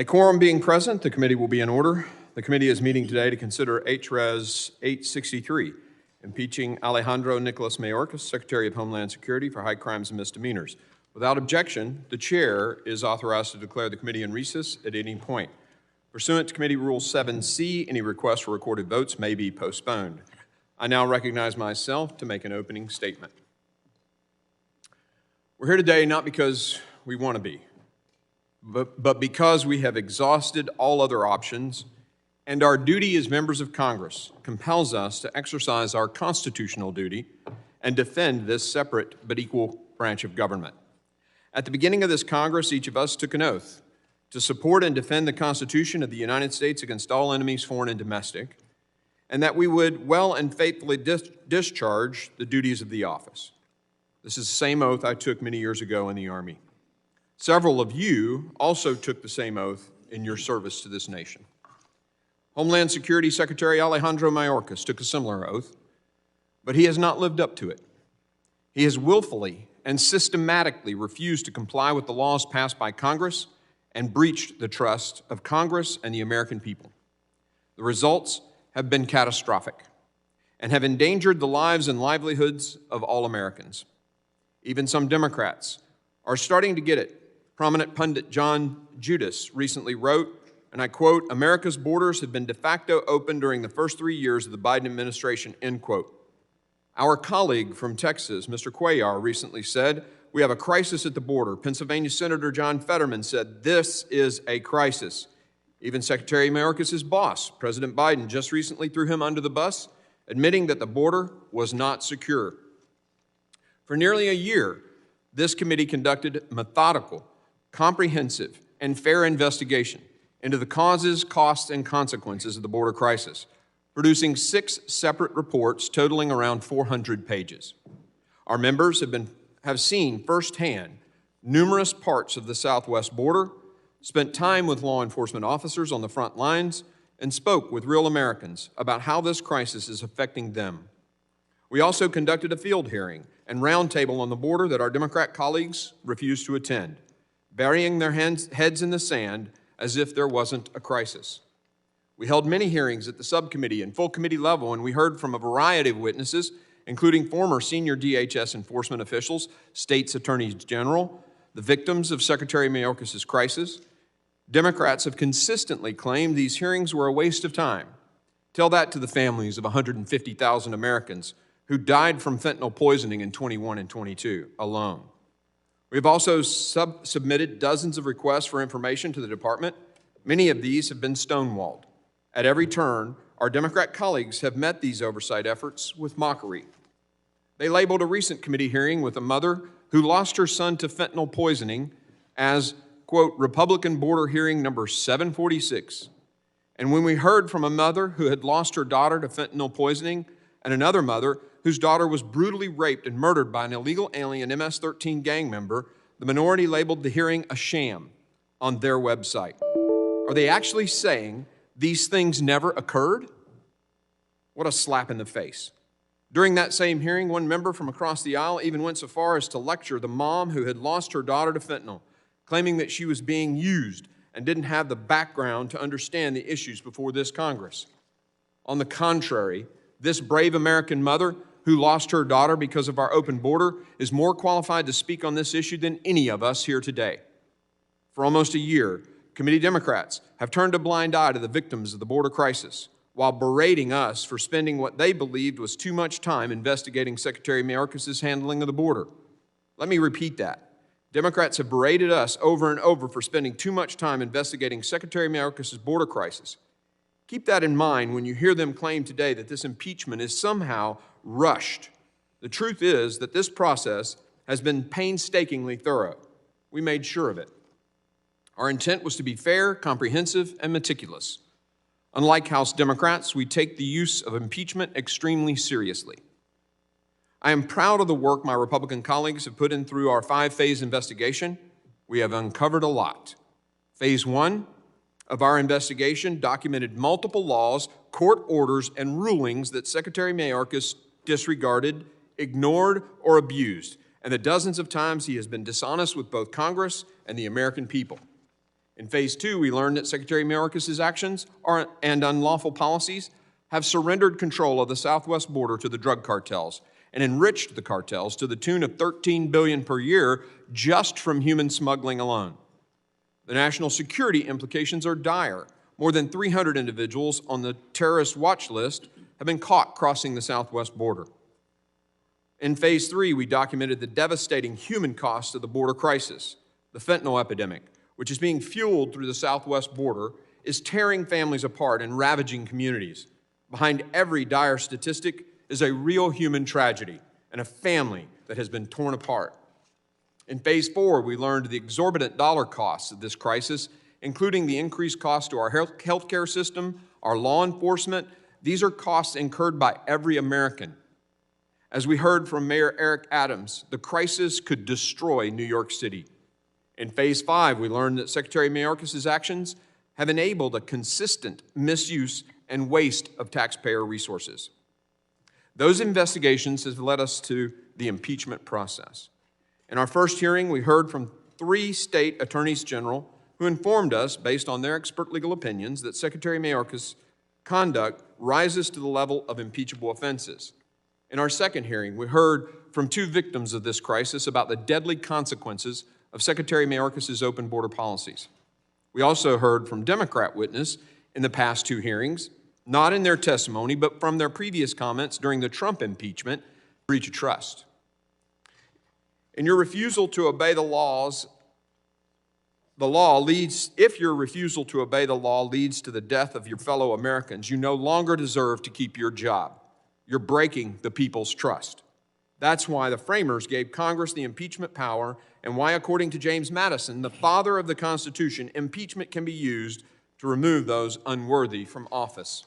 A quorum being present, the committee will be in order. The committee is meeting today to consider HRes 863, impeaching Alejandro Nicolas Mayorkas, Secretary of Homeland Security, for high crimes and misdemeanors. Without objection, the chair is authorized to declare the committee in recess at any point. Pursuant to Committee Rule 7C, any request for recorded votes may be postponed. I now recognize myself to make an opening statement. We're here today not because we want to be, but because we have exhausted all other options, and our duty as members of Congress compels us to exercise our constitutional duty and defend this separate but equal branch of government. At the beginning of this Congress, each of us took an oath to support and defend the Constitution of the United States against all enemies, foreign and domestic, and that we would well and faithfully discharge the duties of the office. This is the same oath I took many years ago in the Army. Several of you also took the same oath in your service to this nation. Homeland Security Secretary Alejandro Mayorkas took a similar oath, but he has not lived up to it. He has willfully and systematically refused to comply with the laws passed by Congress and breached the trust of Congress and the American people. The results have been catastrophic and have endangered the lives and livelihoods of all Americans. Even some Democrats are starting to get it. Prominent pundit John Judas recently wrote, and I quote, "America's borders have been de facto open during the first 3 years of the Biden administration," end quote. Our colleague from Texas, Mr. Cuellar, recently said, "We have a crisis at the border." Pennsylvania Senator John Fetterman said, "This is a crisis." Even Secretary Mayorkas' boss, President Biden, just recently threw him under the bus, admitting that the border was not secure. For nearly a year, this committee conducted methodical, comprehensive, and fair investigation into the causes, costs, and consequences of the border crisis, producing 6 separate reports totaling around 400 pages. Our members have seen firsthand numerous parts of the southwest border, spent time with law enforcement officers on the front lines, and spoke with real Americans about how this crisis is affecting them. We also conducted a field hearing and roundtable on the border that our Democrat colleagues refused to attend, burying their heads in the sand as if there wasn't a crisis. We held many hearings at the subcommittee and full committee level, and we heard from a variety of witnesses, including former senior DHS enforcement officials, states' attorneys general, the victims of Secretary Mayorkas' crisis. Democrats have consistently claimed these hearings were a waste of time. Tell that to the families of 150,000 Americans who died from fentanyl poisoning in 21 and 22 alone. We have also submitted dozens of requests for information to the department. Many of these have been stonewalled. At every turn, our Democrat colleagues have met these oversight efforts with mockery. They labeled a recent committee hearing with a mother who lost her son to fentanyl poisoning as, quote, Republican border hearing number 746. And when we heard from a mother who had lost her daughter to fentanyl poisoning and another mother whose daughter was brutally raped and murdered by an illegal alien MS-13 gang member, the minority labeled the hearing a sham on their website. Are they actually saying these things never occurred? What a slap in the face. During that same hearing, one member from across the aisle even went so far as to lecture the mom who had lost her daughter to fentanyl, claiming that she was being used and didn't have the background to understand the issues before this Congress. On the contrary, this brave American mother who lost her daughter because of our open border is more qualified to speak on this issue than any of us here today. For almost a year, committee Democrats have turned a blind eye to the victims of the border crisis while berating us for spending what they believed was too much time investigating Secretary Mayorkas' handling of the border. Let me repeat that. Democrats have berated us over and over for spending too much time investigating Secretary Mayorkas' border crisis. Keep that in mind when you hear them claim today that this impeachment is somehow rushed. The truth is that this process has been painstakingly thorough. We made sure of it. Our intent was to be fair, comprehensive, and meticulous. Unlike House Democrats, we take the use of impeachment extremely seriously. I am proud of the work my Republican colleagues have put in through our 5-phase investigation. We have uncovered a lot. Phase 1 of our investigation documented multiple laws, court orders, and rulings that Secretary Mayorkas disregarded, ignored, or abused, and the dozens of times he has been dishonest with both Congress and the American people. In phase 2, we learned that Secretary Mayorkas' actions and unlawful policies have surrendered control of the southwest border to the drug cartels and enriched the cartels to the tune of $13 billion per year just from human smuggling alone. The national security implications are dire. More than 300 individuals on the terrorist watch list have been caught crossing the southwest border. In phase 3, we documented the devastating human cost of the border crisis. The fentanyl epidemic, which is being fueled through the southwest border, is tearing families apart and ravaging communities. Behind every dire statistic is a real human tragedy and a family that has been torn apart. In phase 4, we learned the exorbitant dollar costs of this crisis, including the increased cost to our healthcare system, our law enforcement. These are costs incurred by every American. As we heard from Mayor Eric Adams, the crisis could destroy New York City. In phase 5, we learned that Secretary Mayorkas' actions have enabled a consistent misuse and waste of taxpayer resources. Those investigations have led us to the impeachment process. In our first hearing, we heard from 3 state attorneys general who informed us, based on their expert legal opinions, that Secretary Mayorkas' conduct rises to the level of impeachable offenses. In our second hearing, we heard from 2 victims of this crisis about the deadly consequences of Secretary Mayorkas' open border policies. We also heard from Democrat witnesses in the past 2 hearings, not in their testimony, but from their previous comments during the Trump impeachment, breach of trust. In your refusal to obey the laws, if your refusal to obey the law leads to the death of your fellow Americans, you no longer deserve to keep your job. You're breaking the people's trust. That's why the framers gave Congress the impeachment power, and why, according to James Madison, the father of the Constitution, impeachment can be used to remove those unworthy from office.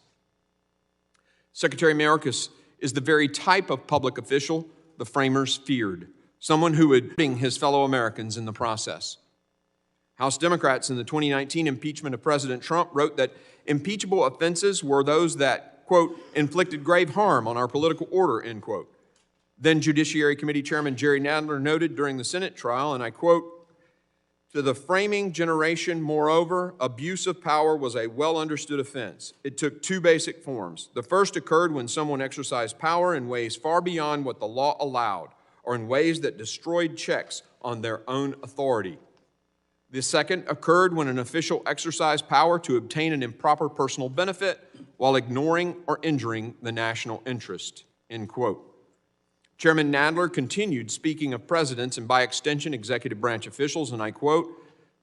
Secretary Mayorkas is the very type of public official the framers feared, someone who would bring his fellow Americans in the process. House Democrats in the 2019 impeachment of President Trump wrote that impeachable offenses were those that, quote, inflicted grave harm on our political order, end quote. Then Judiciary Committee Chairman Jerry Nadler noted during the Senate trial, and I quote, "To the framing generation, moreover, abuse of power was a well-understood offense. It took 2 basic forms. The first occurred when someone exercised power in ways far beyond what the law allowed, or in ways that destroyed checks on their own authority. The second occurred when an official exercised power to obtain an improper personal benefit while ignoring or injuring the national interest," end quote. Chairman Nadler continued speaking of presidents and, by extension, executive branch officials, and I quote,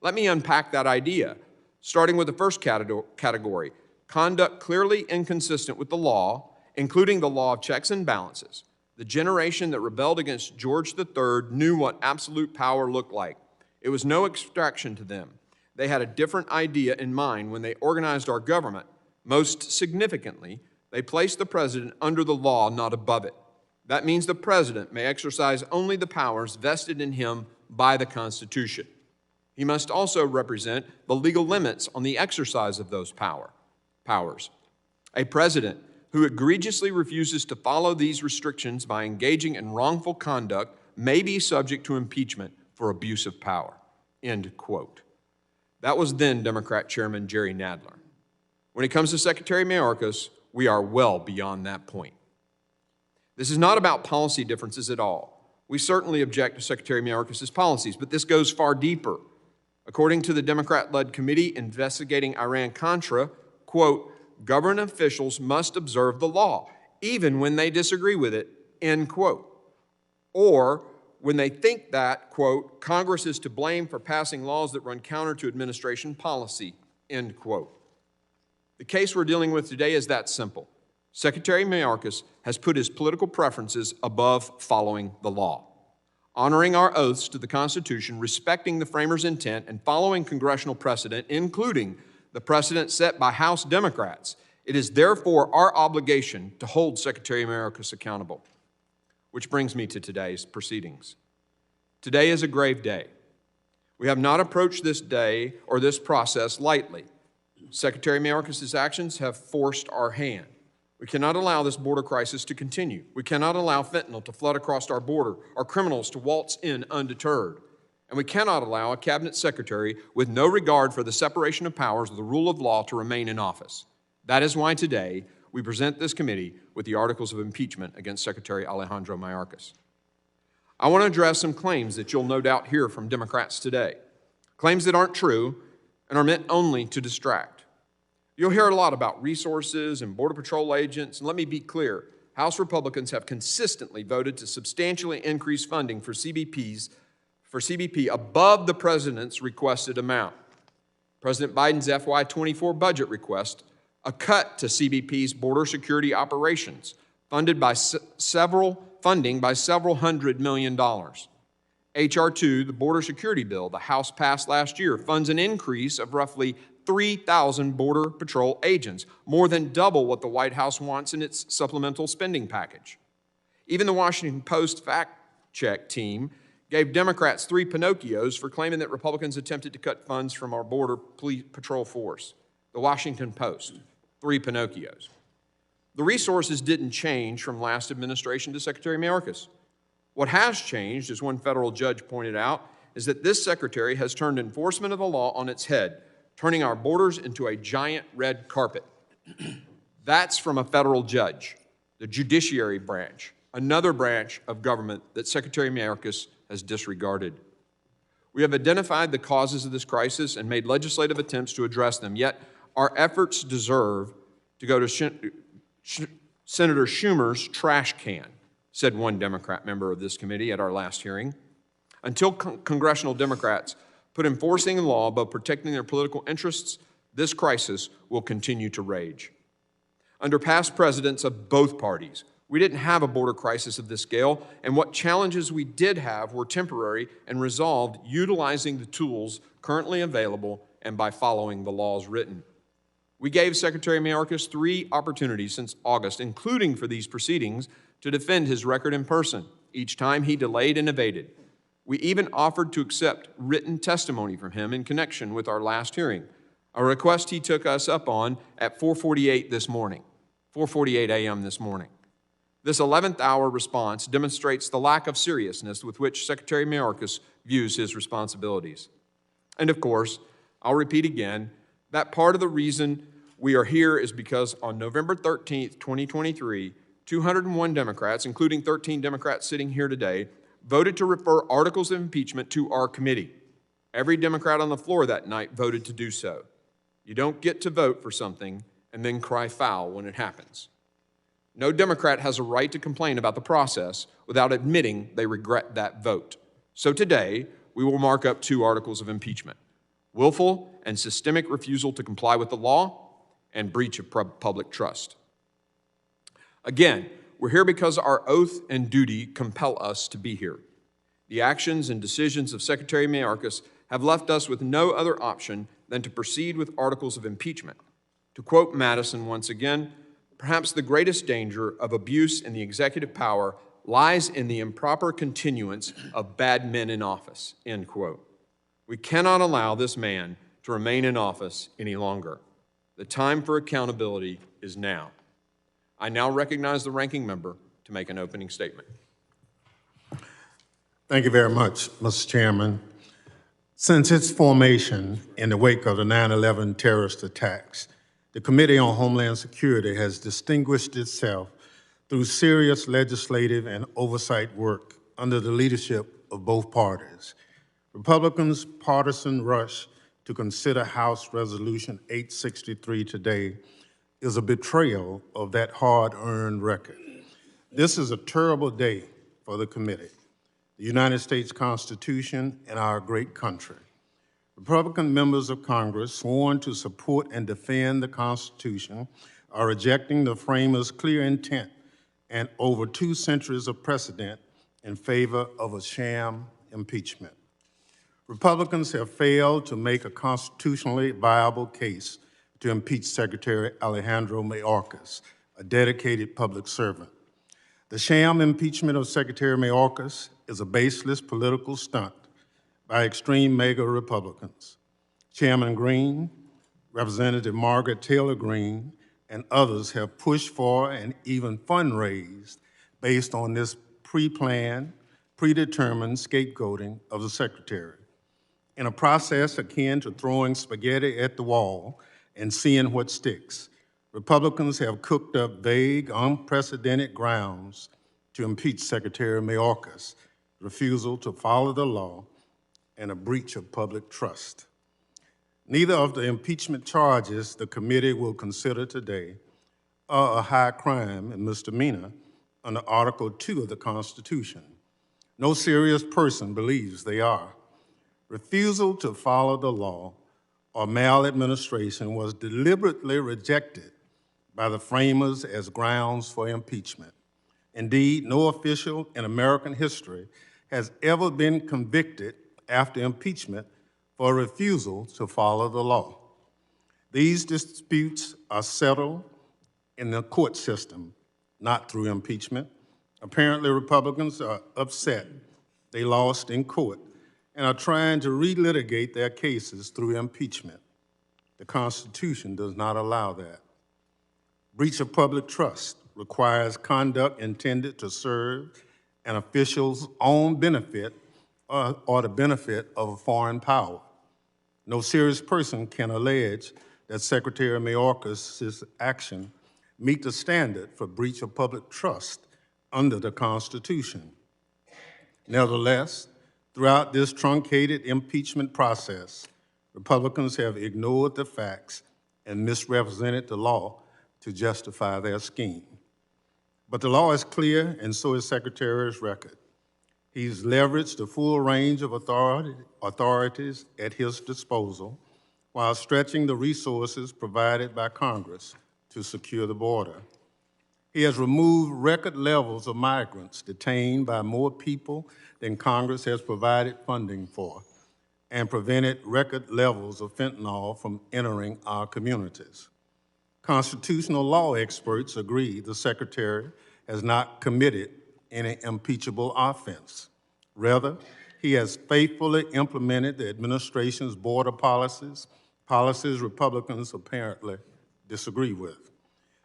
"Let me unpack that idea, starting with the first category, conduct clearly inconsistent with the law, including the law of checks and balances. The generation that rebelled against George III knew what absolute power looked like. It was no abstraction to them. They had a different idea in mind when they organized our government. Most significantly, they placed the president under the law, not above it. That means the president may exercise only the powers vested in him by the Constitution. He must also represent the legal limits on the exercise of those powers. A president who egregiously refuses to follow these restrictions by engaging in wrongful conduct may be subject to impeachment for abuse of power," end quote. That was then Democrat Chairman Jerry Nadler. When it comes to Secretary Mayorkas, we are well beyond that point. This is not about policy differences at all. We certainly object to Secretary Mayorkas' policies, but this goes far deeper. According to the Democrat-led committee investigating Iran-Contra, quote, "Government officials must observe the law, even when they disagree with it," end quote. Or when they think that, quote, "Congress is to blame for passing laws that run counter to administration policy," end quote. The case we're dealing with today is that simple. Secretary Mayorkas has put his political preferences above following the law. Honoring our oaths to the Constitution, respecting the framers' intent, and following congressional precedent, including the precedent set by House Democrats, it is therefore our obligation to hold Secretary Mayorkas accountable. Which brings me to today's proceedings. Today is a grave day. We have not approached this day or this process lightly. Secretary Mayorkas' actions have forced our hand. We cannot allow this border crisis to continue. We cannot allow fentanyl to flood across our border or criminals to waltz in undeterred. and we cannot allow a cabinet secretary with no regard for the separation of powers or the rule of law to remain in office. That is why today we present this committee with the articles of impeachment against Secretary Alejandro Mayorkas. I want to address some claims that you'll no doubt hear from Democrats today, claims that aren't true and are meant only to distract. You'll hear a lot about resources and Border Patrol agents, and let me be clear, House Republicans have consistently voted to substantially increase funding for CBP above the President's requested amount. President Biden's FY24 budget request, a cut to CBP's border security operations, funding by several $100 million. H.R. 2, the border security bill the House passed last year, funds an increase of roughly 3,000 Border Patrol agents, more than double what the White House wants in its supplemental spending package. Even the Washington Post fact-check team gave Democrats 3 Pinocchios for claiming that Republicans attempted to cut funds from our Border Patrol force. The Washington Post, 3 Pinocchios. The resources didn't change from last administration to Secretary Mayorkas. What has changed, as one federal judge pointed out, is that this secretary has turned enforcement of the law on its head, turning our borders into a giant red carpet. That's from a federal judge, the judiciary branch, another branch of government that Secretary Mayorkas has disregarded. We have identified the causes of this crisis and made legislative attempts to address them, yet our efforts deserve to go to Senator Schumer's trash can, said one Democrat member of this committee at our last hearing. Until congressional Democrats put enforcing the law above protecting their political interests, this crisis will continue to rage. Under past presidents of both parties, we didn't have a border crisis of this scale, and what challenges we did have were temporary and resolved utilizing the tools currently available and by following the laws written. We gave Secretary Mayorkas 3 opportunities since August, including for these proceedings, to defend his record in person. Each time he delayed and evaded. We even offered to accept written testimony from him in connection with our last hearing, a request he took us up on at 4:48 a.m. this morning. This 11th hour response demonstrates the lack of seriousness with which Secretary Mayorkas views his responsibilities. And of course, I'll repeat again, that part of the reason we are here is because on November 13th, 2023, 201 Democrats, including 13 Democrats sitting here today, voted to refer articles of impeachment to our committee. Every Democrat on the floor that night voted to do so. You don't get to vote for something and then cry foul when it happens. No Democrat has a right to complain about the process without admitting they regret that vote. So today, we will mark up 2 articles of impeachment: willful and systemic refusal to comply with the law and breach of public trust. Again, we're here because our oath and duty compel us to be here. The actions and decisions of Secretary Mayorkas have left us with no other option than to proceed with articles of impeachment. To quote Madison once again, perhaps the greatest danger of abuse in the executive power lies in the improper continuance of bad men in office, end quote. We cannot allow this man to remain in office any longer. The time for accountability is now. I now recognize the ranking member to make an opening statement. Thank you very much, Mr. Chairman. Since its formation in the wake of the 9/11 terrorist attacks, the Committee on Homeland Security has distinguished itself through serious legislative and oversight work under the leadership of both parties. Republicans' partisan rush to consider House Resolution 863 today is a betrayal of that hard-earned record. This is a terrible day for the committee, the United States Constitution, and our great country. Republican members of Congress sworn to support and defend the Constitution are rejecting the framers' clear intent and over 2 centuries of precedent in favor of a sham impeachment. Republicans have failed to make a constitutionally viable case to impeach Secretary Alejandro Mayorkas, a dedicated public servant. The sham impeachment of Secretary Mayorkas is a baseless political stunt by extreme MAGA Republicans. Chairman Green, Representative Margaret Taylor Greene, and others have pushed for and even fundraised based on this pre-planned, predetermined scapegoating of the Secretary. In a process akin to throwing spaghetti at the wall and seeing what sticks, Republicans have cooked up vague, unprecedented grounds to impeach Secretary Mayorkas' refusal to follow the law and a breach of public trust. Neither of the impeachment charges the committee will consider today are a high crime and misdemeanor under Article 2 of the Constitution. No serious person believes they are. Refusal to follow the law or maladministration was deliberately rejected by the framers as grounds for impeachment. Indeed, no official in American history has ever been convicted after impeachment for refusal to follow the law. These disputes are settled in the court system, not through impeachment. Apparently, Republicans are upset they lost in court and are trying to relitigate their cases through impeachment. The Constitution does not allow that. Breach of public trust requires conduct intended to serve an official's own benefit or the benefit of a foreign power. No serious person can allege that Secretary Mayorkas' action meet the standard for breach of public trust under the Constitution. Nevertheless, throughout this truncated impeachment process, Republicans have ignored the facts and misrepresented the law to justify their scheme. But the law is clear, and so is Secretary's record. He's leveraged the full range of authorities at his disposal while stretching the resources provided by Congress to secure the border. He has removed record levels of migrants detained by more people than Congress has provided funding for, and prevented record levels of fentanyl from entering our communities. Constitutional law experts agree the Secretary has not committed any impeachable offense. Rather, he has faithfully implemented the administration's border policies Republicans apparently disagree with.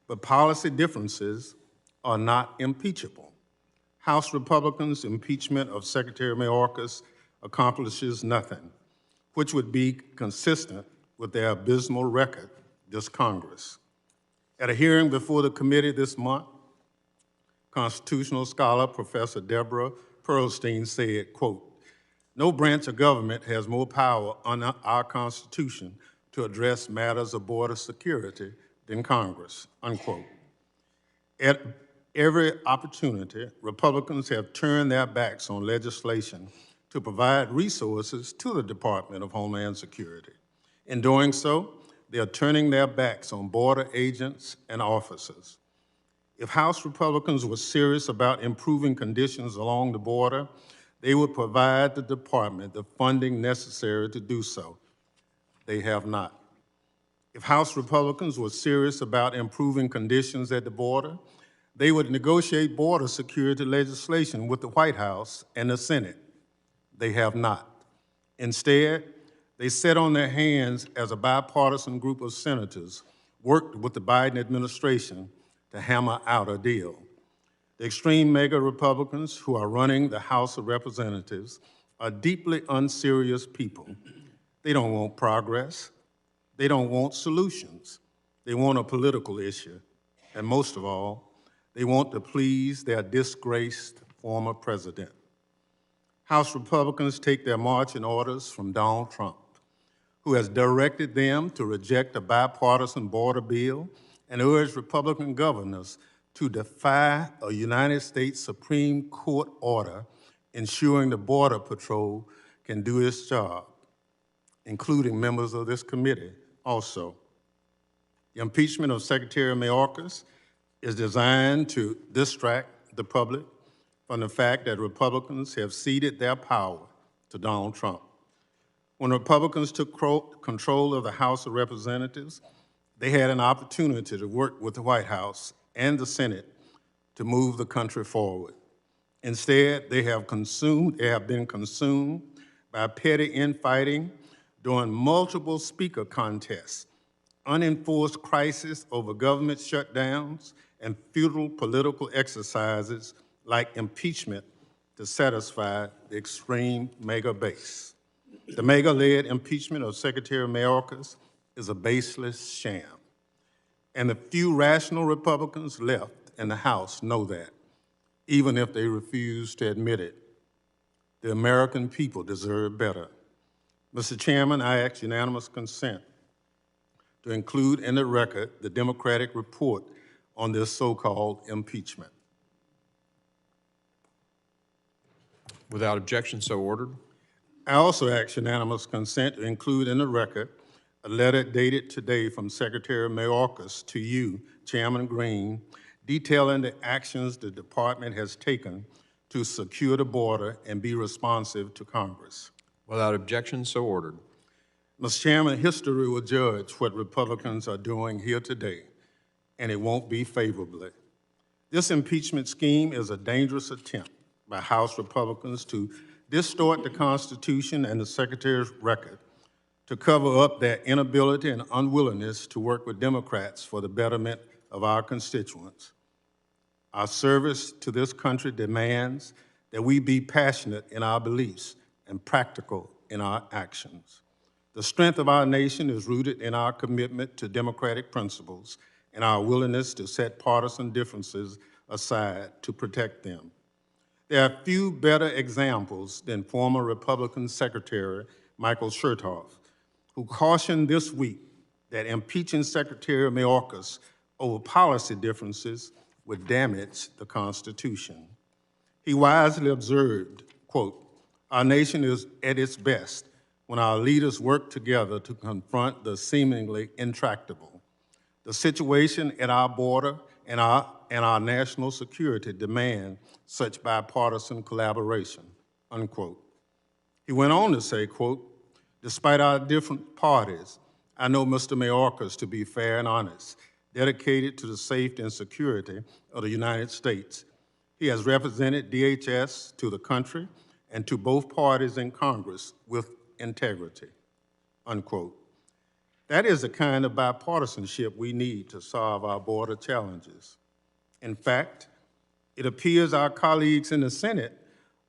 But policy differences are not impeachable. House Republicans' impeachment of Secretary Mayorkas accomplishes nothing, which would be consistent with their abysmal record this Congress. At a hearing before the committee this month, constitutional scholar Professor Deborah Pearlstein said, quote, "No branch of government has more power under our Constitution to address matters of border security than Congress," unquote. At every opportunity, Republicans have turned their backs on legislation to provide resources to the Department of Homeland Security. In doing so, they are turning their backs on border agents and officers. If House Republicans were serious about improving conditions along the border, they would provide the department the funding necessary to do so. They have not. If House Republicans were serious about improving conditions at the border, they would negotiate border security legislation with the White House and the Senate. They have not. Instead, they sat on their hands as a bipartisan group of senators worked with the Biden administration to hammer out a deal. The extreme MAGA Republicans who are running the House of Representatives are deeply unserious people. They don't want progress. They don't want solutions. They want a political issue. And most of all, they want to please their disgraced former president. House Republicans take their marching orders from Donald Trump, who has directed them to reject a bipartisan border bill and urge Republican governors to defy a United States Supreme Court order ensuring the Border Patrol can do its job, including members of this committee also. The impeachment of Secretary Mayorkas is designed to distract the public from the fact that Republicans have ceded their power to Donald Trump. When Republicans took control of the House of Representatives, they had an opportunity to work with the White House and the Senate to move the country forward. Instead, they have been consumed by petty infighting during multiple speaker contests, unenforced crisis over government shutdowns, and futile political exercises like impeachment to satisfy the extreme MAGA base. The Mayorkas-led impeachment of Secretary Mayorkas is a baseless sham. And the few rational Republicans left in the House know that, even if they refuse to admit it. The American people deserve better. Mr. Chairman, I ask unanimous consent to include in the record the Democratic report on this so-called impeachment. Without objection, so ordered. I also ask unanimous consent to include in the record a letter dated today from Secretary Mayorkas to you, Chairman Green, detailing the actions the department has taken to secure the border and be responsive to Congress. Without objection, so ordered. Mr. Chairman, history will judge what Republicans are doing here today, and it won't be favorably. This impeachment scheme is a dangerous attempt by House Republicans to distort the Constitution and the Secretary's record to cover up their inability and unwillingness to work with Democrats for the betterment of our constituents. Our service to this country demands that we be passionate in our beliefs and practical in our actions. The strength of our nation is rooted in our commitment to democratic principles and our willingness to set partisan differences aside to protect them. There are few better examples than former Republican Secretary Michael Chertoff, who cautioned this week that impeaching Secretary Mayorkas over policy differences would damage the Constitution. He wisely observed, quote, "Our nation is at its best when our leaders work together to confront the seemingly intractable. The situation at our border and our national security demand such bipartisan collaboration," unquote. He went on to say, quote, "Despite our different parties, I know Mr. Mayorkas to be fair and honest, dedicated to the safety and security of the United States. He has represented DHS to the country and to both parties in Congress with integrity," unquote. That is the kind of bipartisanship we need to solve our border challenges. In fact, it appears our colleagues in the Senate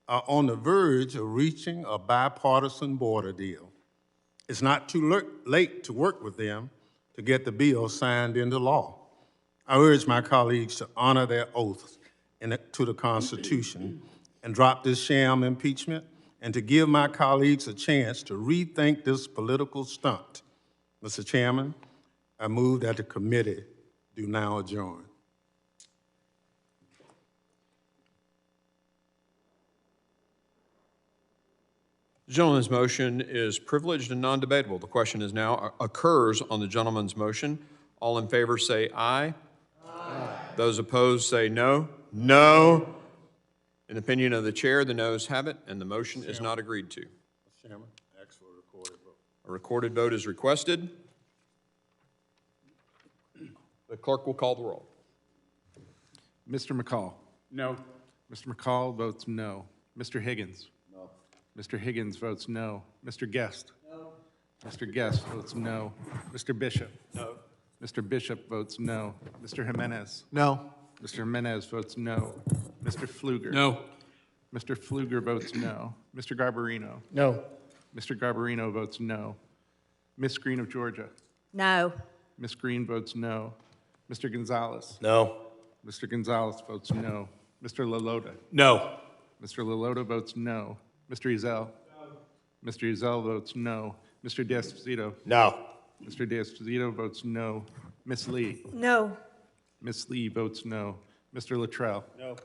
are on the verge of reaching a bipartisan border deal. It's not too late to work with them to get the bill signed into law. I urge my colleagues to honor their oaths to the Constitution and drop this sham impeachment, and to give my colleagues a chance to rethink this political stunt. Mr. Chairman, I move that the committee do now adjourn. The gentleman's motion is privileged and non-debatable. The question is now occurs on the gentleman's motion. All in favor say aye. Aye. Those opposed say no. No. In the opinion of the chair, the noes have it, and the motion is not agreed to. Mr. Chairman, I ask for a recorded vote. A recorded vote is requested. The clerk will call the roll. Mr. McCall? No. Mr. McCall votes no. Mr. Higgins? No. Mr. Higgins votes no. Mr. Guest? No. Mr. Guest votes no. Mr. Bishop? No. Mr. Bishop votes no. Mr. Jimenez? No. Mr. Jimenez votes no. Mr. Pfluger? No. Mr. Pfluger votes no. Mr. Garbarino? No. Mr. Garbarino votes no. Ms. Green of Georgia? No. Ms. Green votes no. Mr. Gonzalez? No. Mr. Gonzalez votes no. Mr. LaLota? No. Mr. LaLota votes no. Mr. Ezell? No. Mr. Ezell votes no. Mr. D'Esposito? No. Mr. D'Esposito votes no. Ms. Lee? No. Ms. Lee votes no. Mr. Luttrell? No.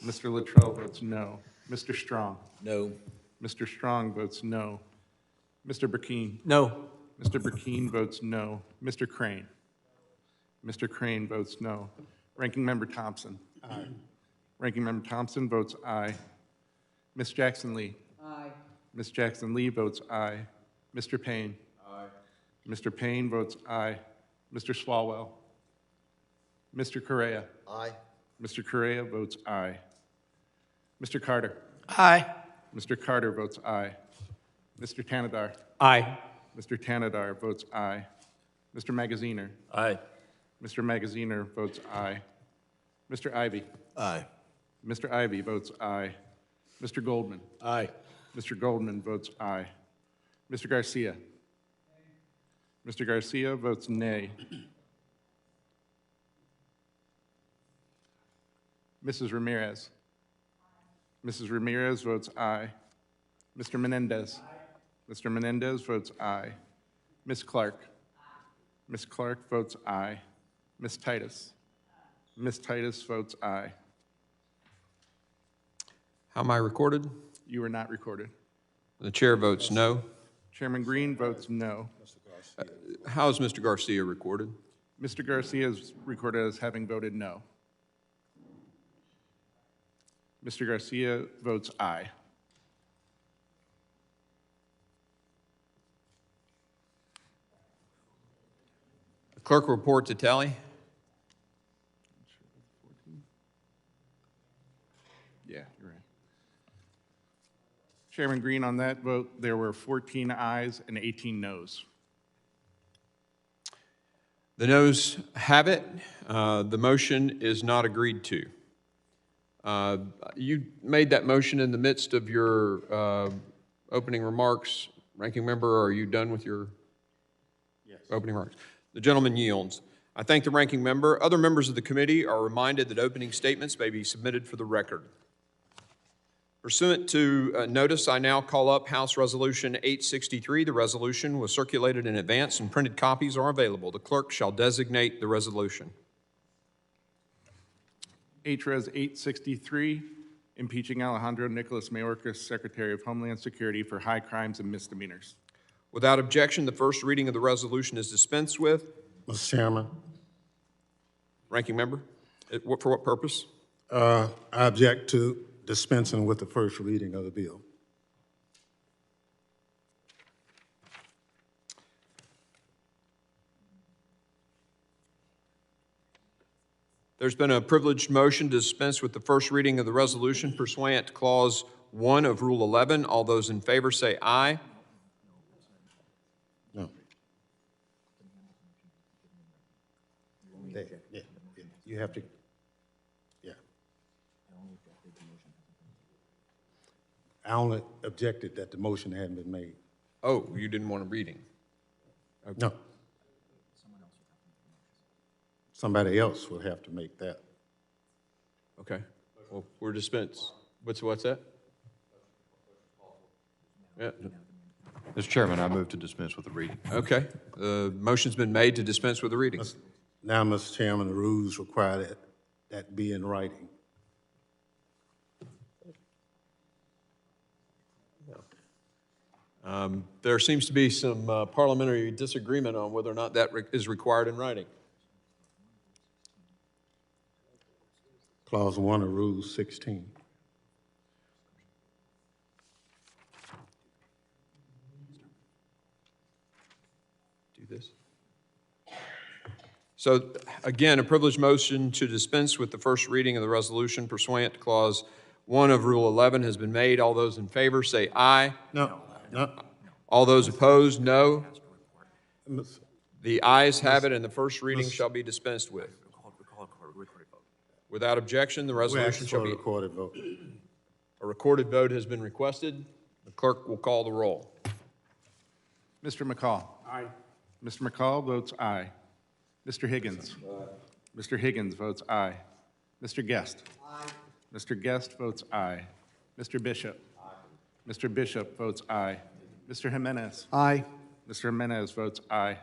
Mr. Luttrell votes no. Mr. Strong? No. Mr. Strong votes no. Mr. Burkeen? No. Mr. Burkeen votes no. Mr. Crane? Mr. Crane votes no. Ranking Member Thompson? Aye. Ranking Member Thompson votes aye. Ms. Jackson Lee? Aye. Ms. Jackson Lee votes aye. Mr. Payne? Aye. Mr. Payne votes aye. Mr. Swalwell? Mr. Correa? Aye. Mr. Correa votes aye. Mr. Carter? Aye. Mr. Carter votes aye. Mr. Tanadar? Aye. Mr. Tanadar votes aye. Mr. Magaziner? Aye. Mr. Magaziner votes aye. Mr. Ivy? Aye. Mr. Ivy votes aye. Mr. Goldman? Aye. Mr. Goldman votes aye. Mr. Garcia. Mr. Garcia votes nay. Mrs. Ramirez. Mrs. Ramirez votes aye. Mr. Menendez. Mr. Menendez votes aye. Ms. Clark. Ms. Clark votes aye. Ms. Titus. Ms. Titus votes aye. How am I recorded? You are not recorded. The chair votes no. Chairman Green votes no. How is Mr. Garcia recorded? Mr. Garcia is recorded as having voted no. Mr. Garcia votes aye. The clerk will report to tally. Yeah, you're right. Chairman Green, on that vote, there were 14 ayes and 18 noes. The noes have it. The motion is not agreed to. You made that motion in the midst of your opening remarks. Ranking member, are you done with your opening remarks? The gentleman yields. I thank the ranking member. Other members of the committee are reminded that opening statements may be submitted for the record. Pursuant to notice, I now call up House Resolution 863. The resolution was circulated in advance and printed copies are available. The clerk shall designate the resolution. HRES 863, impeaching Alejandro Nicolas Mayorkas, Secretary of Homeland Security for high crimes and misdemeanors. Without objection, the first reading of the resolution is dispensed with. Mr. Chairman, Ranking member, for what purpose? I object to dispensing with the first reading of the bill. There's been a privileged motion to dispense with the first reading of the resolution pursuant to Clause 1 of Rule 11. All those in favor say aye. No. Yeah, you have to, yeah. I only objected that the motion hadn't been made. Oh, you didn't want a reading? Okay. No. Somebody else will have to make that. Okay. Well, we're dispensed. What's that? Yeah. Mr. Chairman, I move to dispense with the reading. Okay. The motion's been made to dispense with the reading. Now, Mr. Chairman, the rules require that be in writing. There seems to be some parliamentary disagreement on whether or not that is required in writing. Clause 1 of Rule 16. Do this. So again, a privileged motion to dispense with the first reading of the resolution pursuant to Clause 1 of Rule 11 has been made. All those in favor say aye. No. All those opposed, no. The ayes have it, and the first reading shall be dispensed with. Without objection, the resolution shall be... a recorded vote. A recorded vote has been requested. The clerk will call the roll. Mr. McCall. Aye. Mr. McCall votes aye. Mr. Higgins. Aye. Mr. Higgins votes aye. Mr. Guest. Aye. Mr. Guest votes aye. Mr. Bishop. Aye. Mr. Bishop votes aye. Mr. Jimenez. Aye. Mr. Jimenez votes aye.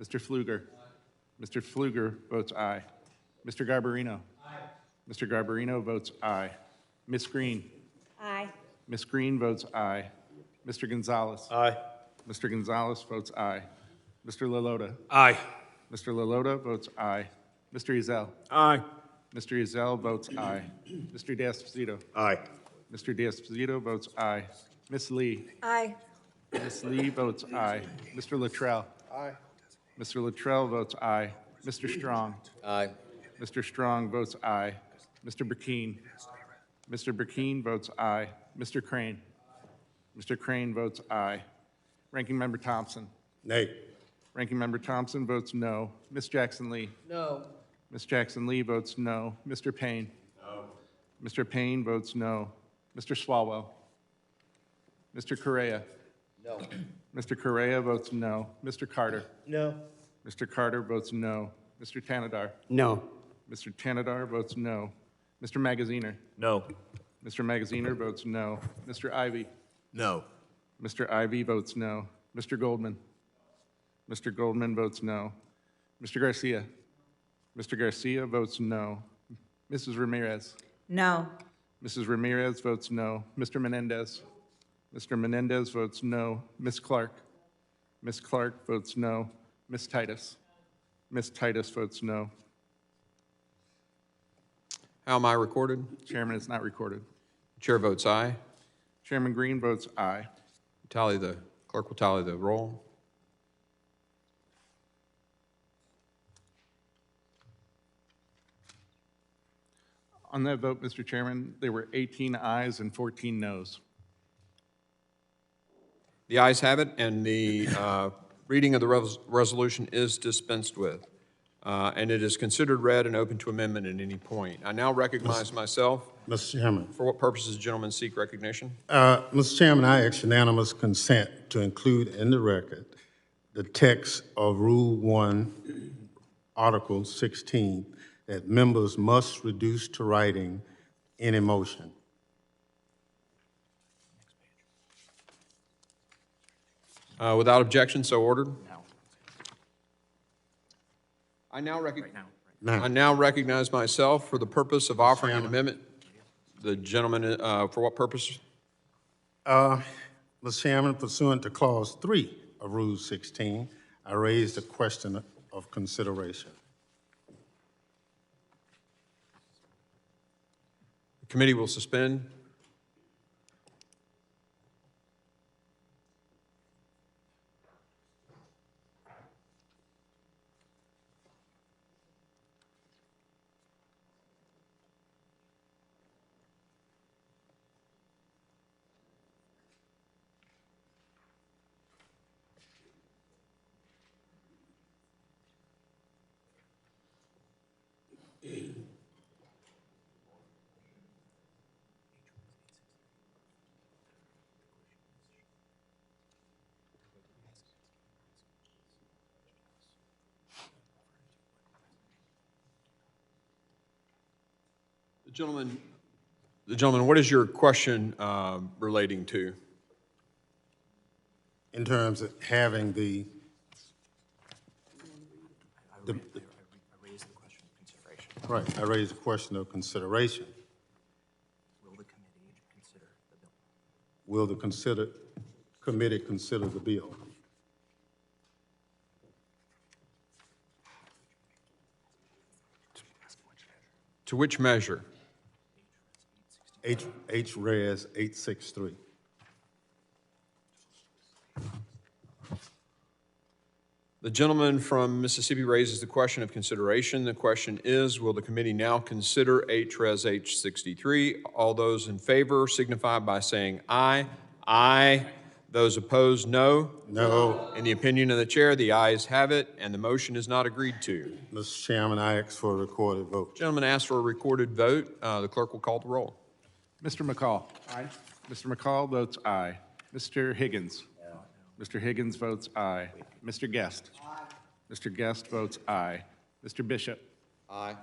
Mr. Pfluger. Aye. Mr. Pfluger votes aye. Mr. Garbarino. Aye. Mr. Garbarino votes aye. Ms. Green. Aye. Ms. Green votes aye. Mr. Gonzalez. Aye. Mr. Gonzalez votes aye. Mr. Lalota. Aye. Mr. Lalota votes aye. Mr. Ezell. Aye. Mr. Ezell votes aye. Mr. D'Esposito. Aye. Mr. D'Esposito votes aye. Ms. Lee. Aye. Ms. Lee votes aye. Mr. Luttrell. Aye. Mr. Luttrell votes aye. Mr. Strong. Aye. Mr. Strong votes aye. Mr. Burkeen. Mr. Burkeen votes aye. Mr. Crane. Mr. Crane votes aye. Ranking Member Thompson. Nay. Ranking Member Thompson votes no. Ms. Jackson Lee. No. Ms. Jackson Lee votes no. Mr. Payne. No. Mr. Payne votes no. Mr. Swalwell. Mr. Correa. No. Mr. Correa votes no. Mr. Carter? No. Mr. Carter votes no. Mr. Tanadar? No. Mr. Tanadar votes no. Mr. Magaziner? No. Mr. Magaziner votes no. Mr. Ivy? No. Mr. Ivy votes no. Mr. Goldman? Mr. Goldman votes no. Mr. Garcia? Mr. Garcia votes no. Mrs. Ramirez? No. Mrs. Ramirez votes no. Mr. Menendez? Mr. Menendez votes no. Ms. Clark? Ms. Clark votes no. Ms. Titus? Ms. Titus votes no. How am I recorded? Chairman is not recorded. Chair votes aye. Chairman Green votes aye. Clerk will tally the roll. On that vote, Mr. Chairman, there were 18 ayes and 14 noes. The ayes have it, and the reading of the resolution is dispensed with. And it is considered read and open to amendment at any point. I now recognize myself. Mr. Chairman. For what purposes do gentlemen seek recognition? Mr. Chairman, I ask unanimous consent to include in the record the text of Rule 1, Article 16, that members must reduce to writing any motion. Without objection, so ordered. I now recognize myself for the purpose of offering an amendment. The gentleman, for what purpose? Mr. Chairman, pursuant to Clause 3 of Rule 16, I raise the question of consideration. The committee will suspend. The gentleman, what is your question relating to? In terms of having the I raised the question of consideration. right, I raised the question of consideration. Will the committee consider the bill? Will the committee consider the bill? To which measure? Res 863. The gentleman from Mississippi raises the question of consideration. The question is, will the committee now consider Res H 63? All those in favor signify by saying aye. Aye. Those opposed, no. No. In the opinion of the chair, the ayes have it, and the motion is not agreed to. Mr. Chairman, I ask for a recorded vote. Gentleman asks for a recorded vote. The clerk will call the roll. Mr. McCall? Aye. Mr. McCall votes aye. Mr. Higgins? Mr. Higgins votes aye. Mr. Guest? Aye. Mr. Guest votes aye. Mr. Bishop? Aye.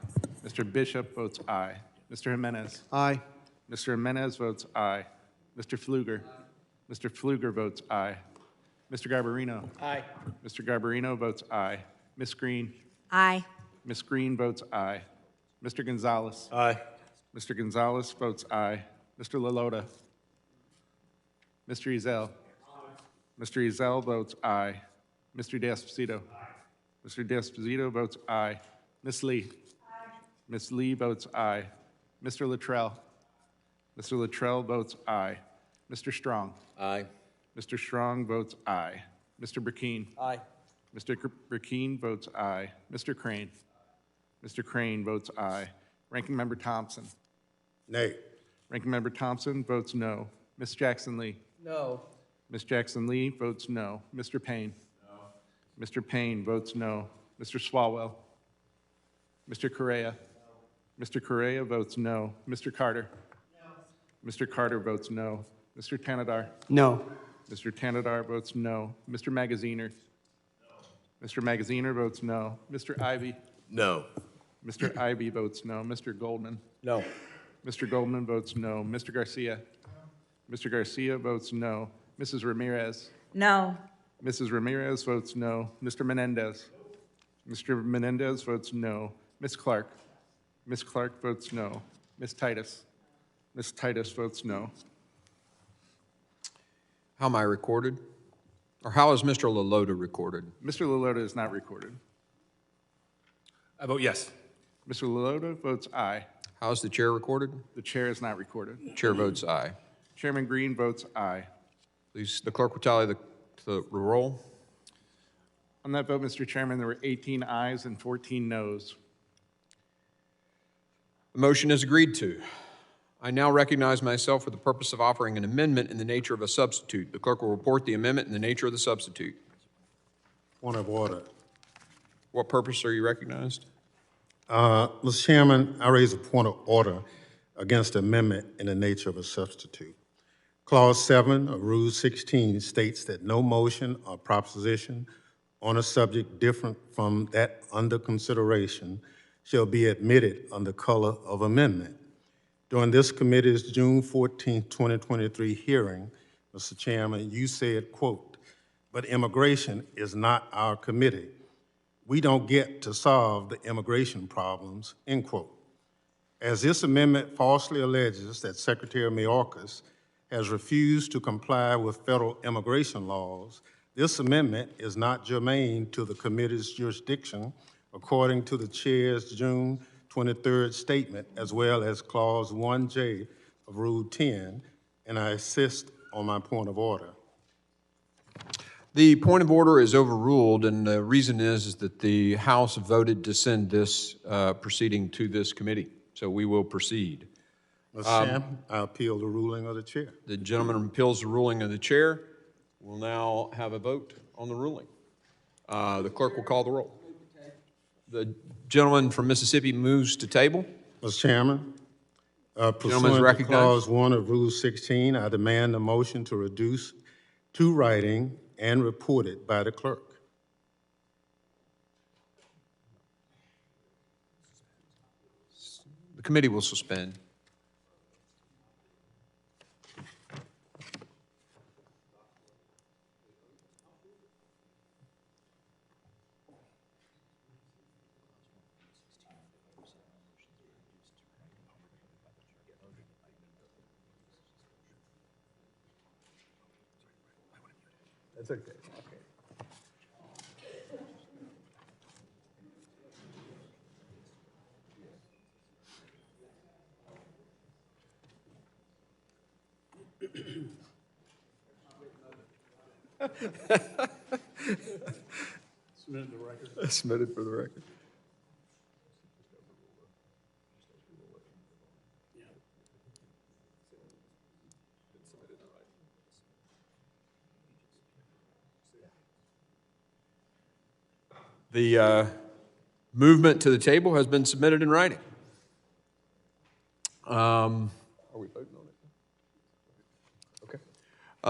Mr. Bishop votes aye. Mr. Jimenez? Aye. Mr. Jimenez votes aye. Mr. Pfluger? Mr. Pfluger votes aye. Mr. Garbarino? Aye. Mr. Garbarino votes aye. Ms. Green? Aye. Ms. Green votes aye. Mr. Gonzalez? Aye. Mr. Gonzalez votes aye. Mr. Lalota? Mr. Ezel? Mr. Ezel votes aye. Mr. D'Esposito? Mr. D'Esposito votes aye. Ms. Lee? Ms. Lee votes aye. Mr. Luttrell? Mr. Luttrell votes aye. Mr. Strong? Aye. Mr. Strong votes aye. Mr. Burkeen? Aye. Mr. Burkeen votes aye. Mr. Crane? Mr. Crane votes aye. Ranking Member Thompson? Nay. Ranking Member Thompson votes no. Ms. Jackson Lee? No. Ms. Jackson Lee votes no. Mr. Payne? No. Mr. Payne votes no. Mr. Swalwell? Mr. Correa? No. Mr. Correa votes no. Mr. Carter? No. Mr. Carter votes no. Mr. Tanadar? No. Mr. Tanadar votes no. Mr. Magaziner? Mr. Magaziner votes no. Mr. Ivy? No. Mr. Ivy votes no. Mr. Goldman? No. Mr. Goldman votes no. Mr. Garcia? Mr. Garcia votes no. Mrs. Ramirez? No. Mrs. Ramirez votes no. Mr. Menendez? Mr. Menendez votes no. Ms. Clark? Ms. Clark votes no. Ms. Titus? Ms. Titus votes no. How am I recorded? Or how is Mr. Lalota recorded? Mr. Lalota is not recorded. I vote yes. Mr. Lalota votes aye. How is the chair recorded? The chair is not recorded. Chair votes aye. Chairman Green votes aye. Please, the clerk will tally the roll. On that vote, Mr. Chairman, there were 18 ayes and 14 noes. The motion is agreed to. I now recognize myself for the purpose of offering an amendment in the nature of a substitute. The clerk will report the amendment in the nature of the substitute. Point of order. What purpose are you recognized? Mr. Chairman, I raise a point of order against the amendment in the nature of a substitute. Clause 7 of Rule 16 states that no motion or proposition on a subject different from that under consideration shall be admitted under color of amendment. During this committee's June 14, 2023 hearing, Mr. Chairman, you said, quote, "But immigration is not our committee. We don't get to solve the immigration problems," end quote. As this amendment falsely alleges that Secretary Mayorkas has refused to comply with federal immigration laws, this amendment is not germane to the committee's jurisdiction according to the chair's June 23rd statement, as well as Clause 1J of Rule 10, and I insist on my point of order. The point of order is overruled, and the reason is that the House voted to send this proceeding to this committee, so we will proceed. Mr. Chairman, I appeal the ruling of the chair. The gentleman appeals the ruling of the chair. We'll now have a vote on the ruling. The clerk will call the roll. The gentleman from Mississippi moves to table. Mr. Chairman, Gentleman's pursuant to recognized. Clause 1 of Rule 16, I demand a motion to reduce to writing and report it by the clerk. The committee will suspend. That's okay. Submitted for the record. The movement to the table has been submitted in writing. Are we voting on it? Okay.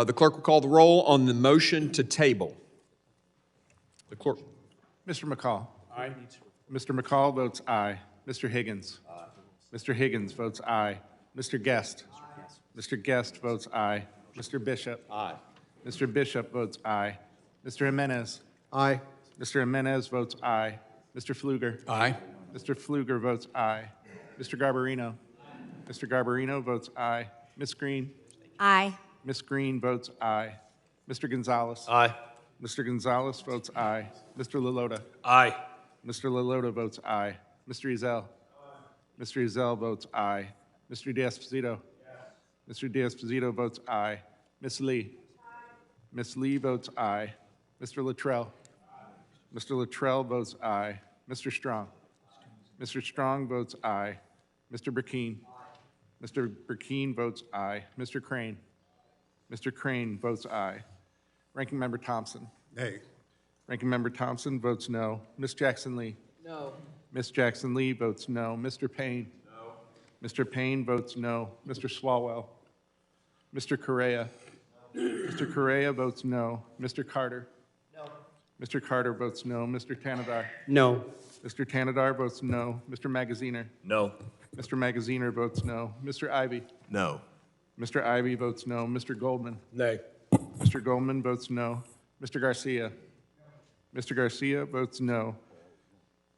The clerk will call the roll on the motion to table. The clerk. Mr. McCall? Aye. Mr. McCall votes aye. Mr. Higgins? Aye. Mr. Higgins votes aye. Mr. Guest? Aye. Mr. Guest votes aye. Mr. Bishop? Aye. Mr. Bishop votes aye. Mr. Jimenez? Aye. Mr. Jimenez votes aye. Mr. Pfluger? Aye. Mr. Pfluger votes aye. Mr. Garbarino? Mr. Garbarino votes aye. Ms. Green? Aye. Ms. Green votes aye. Mr. Gonzalez? Aye. Mr. Gonzalez votes aye. Mr. Lalota? Aye. Mr. Lalota votes aye. Mr. Ezell? Mr. Ezell votes aye. Mr. D'Esposito? Mr. D'Esposito votes aye. Ms. Lee? Ms. Lee votes aye. Mr. Luttrell? Mr. Luttrell votes aye. Mr. Strong? Mr. Strong votes aye. Mr. Burkeen? Mr. Burkeen votes aye. Mr. Crane? Mr. Crane votes aye. Ranking Member Thompson? Nay. Ranking Member Thompson votes no. Ms. Jackson Lee? No. Ms. Jackson Lee votes no. Mr. Payne? No. Mr. Payne votes no. Mr. Swalwell? Mr. Correa? No. Mr. Correa votes no. Mr. Carter? No. Mr. Carter votes no. Mr. Tanadar? No. Mr. Tanadar votes no. Mr. Magaziner? No. Mr. Magaziner votes no. Mr. Ivy? No. Mr. Ivy votes no. Mr. Goldman? Nay. Mr. Goldman votes no. Mr. Garcia? Mr. Garcia votes no.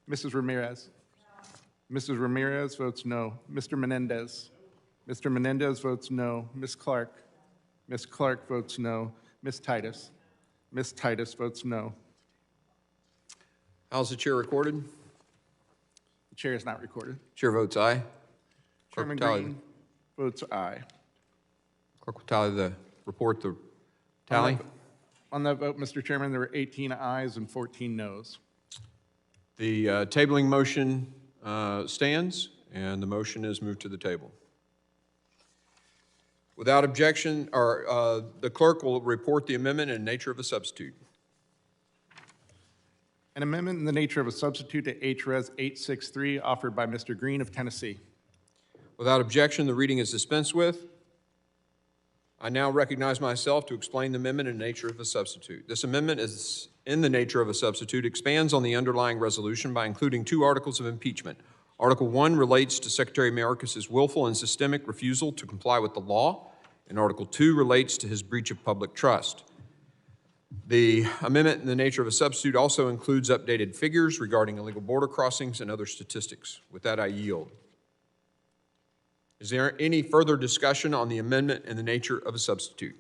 Mrs. Ramirez? Mrs. Ramirez votes no. Mr. Menendez? Mr. Menendez votes no. Ms. Clark? Ms. Clark votes no. Ms. Titus? Ms. Titus votes no. How's the chair recorded? The chair is not recorded. Chair votes aye. Clerk Chairman will tally- Green votes aye. Clerk will tally the report, the tally. On that vote, Mr. Chairman, there were 18 ayes and 14 noes. The tabling motion stands, and the motion is moved to the table. Without objection, the clerk will report the amendment in nature of a substitute. An amendment in the nature of a substitute to H-Res 863 offered by Mr. Green of Tennessee. Without objection, the reading is dispensed with. I now recognize myself to explain the amendment in nature of a substitute. This amendment is in the nature of a substitute, expands on the underlying resolution by including 2 articles of impeachment. Article 1 relates to Secretary Mayorkas' willful and systemic refusal to comply with the law, and Article 2 relates to his breach of public trust. The amendment in the nature of a substitute also includes updated figures regarding illegal border crossings and other statistics. With that, I yield. Is there any further discussion on the amendment in the nature of a substitute?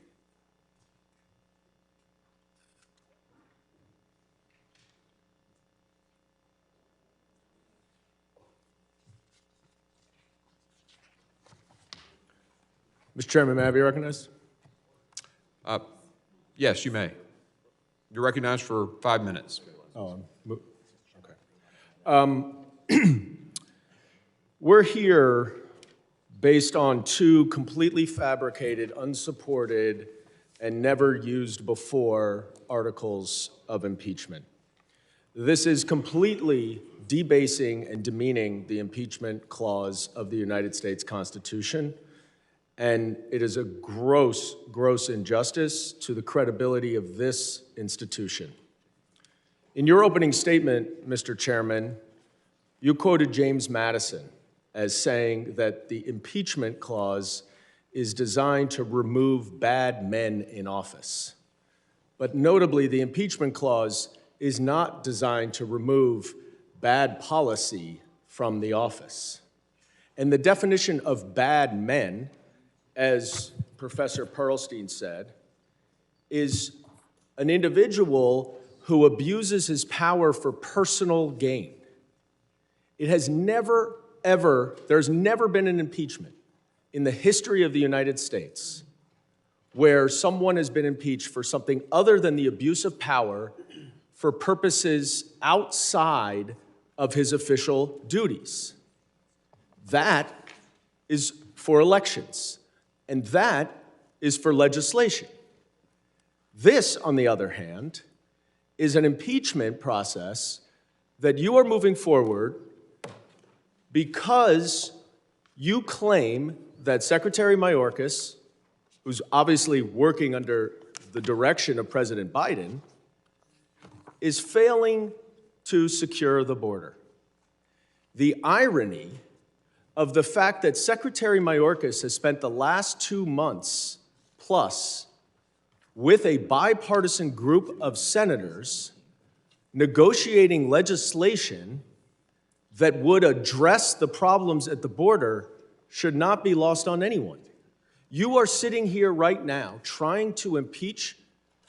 Mr. Chairman, may I be recognized? Yes, you may. You're recognized for 5 minutes. We're here based on 2 completely fabricated, unsupported, and never used before articles of impeachment. This is completely debasing and demeaning the impeachment clause of the United States Constitution, and it is a gross, gross injustice to the credibility of this institution. In your opening statement, Mr. Chairman, you quoted James Madison as saying that the impeachment clause is designed to remove bad men in office. But notably, the impeachment clause is not designed to remove bad policy from the office. And the definition of bad men, as Professor Perlstein said, is an individual who abuses his power for personal gain. It has there's never been an impeachment in the history of the United States where someone has been impeached for something other than the abuse of power for purposes outside of his official duties. That is for elections, and that is for legislation. This, on the other hand, is an impeachment process that you are moving forward because you claim that Secretary Mayorkas, who's obviously working under the direction of President Biden, is failing to secure the border. The irony of the fact that Secretary Mayorkas has spent the last 2 months plus with a bipartisan group of senators negotiating legislation that would address the problems at the border should not be lost on anyone. You are sitting here right now trying to impeach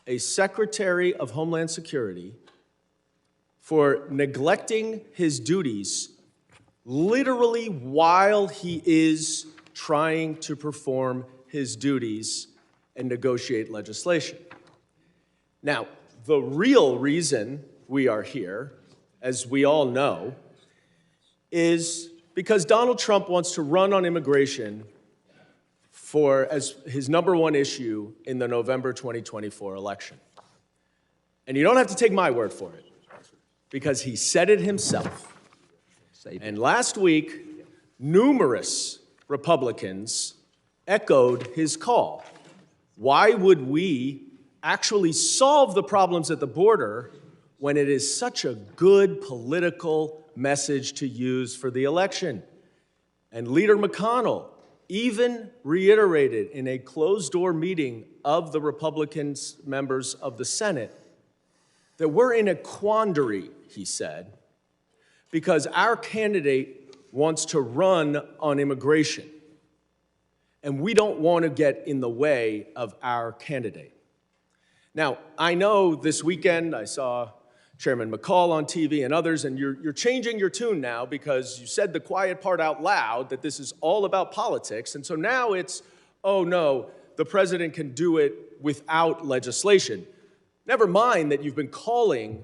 a Secretary of Homeland Security for neglecting his duties literally while he is trying to perform his duties and negotiate legislation. Now, the real reason we are here, as we all know, is because Donald Trump wants to run on immigration as his #1 issue in the November 2024 election. And you don't have to take my word for it, because he said it himself. And last week, numerous Republicans echoed his call. Why would we actually solve the problems at the border when it is such a good political message to use for the election? And Leader McConnell even reiterated in a closed-door meeting of the Republican members of the Senate that we're in a quandary, he said, because our candidate wants to run on immigration, and we don't want to get in the way of our candidate. Now, I know this weekend I saw Chairman McCall on TV and others, and you're changing your tune now because you said the quiet part out loud that this is all about politics, and so now it's, oh no, the president can do it without legislation. Never mind that you've been calling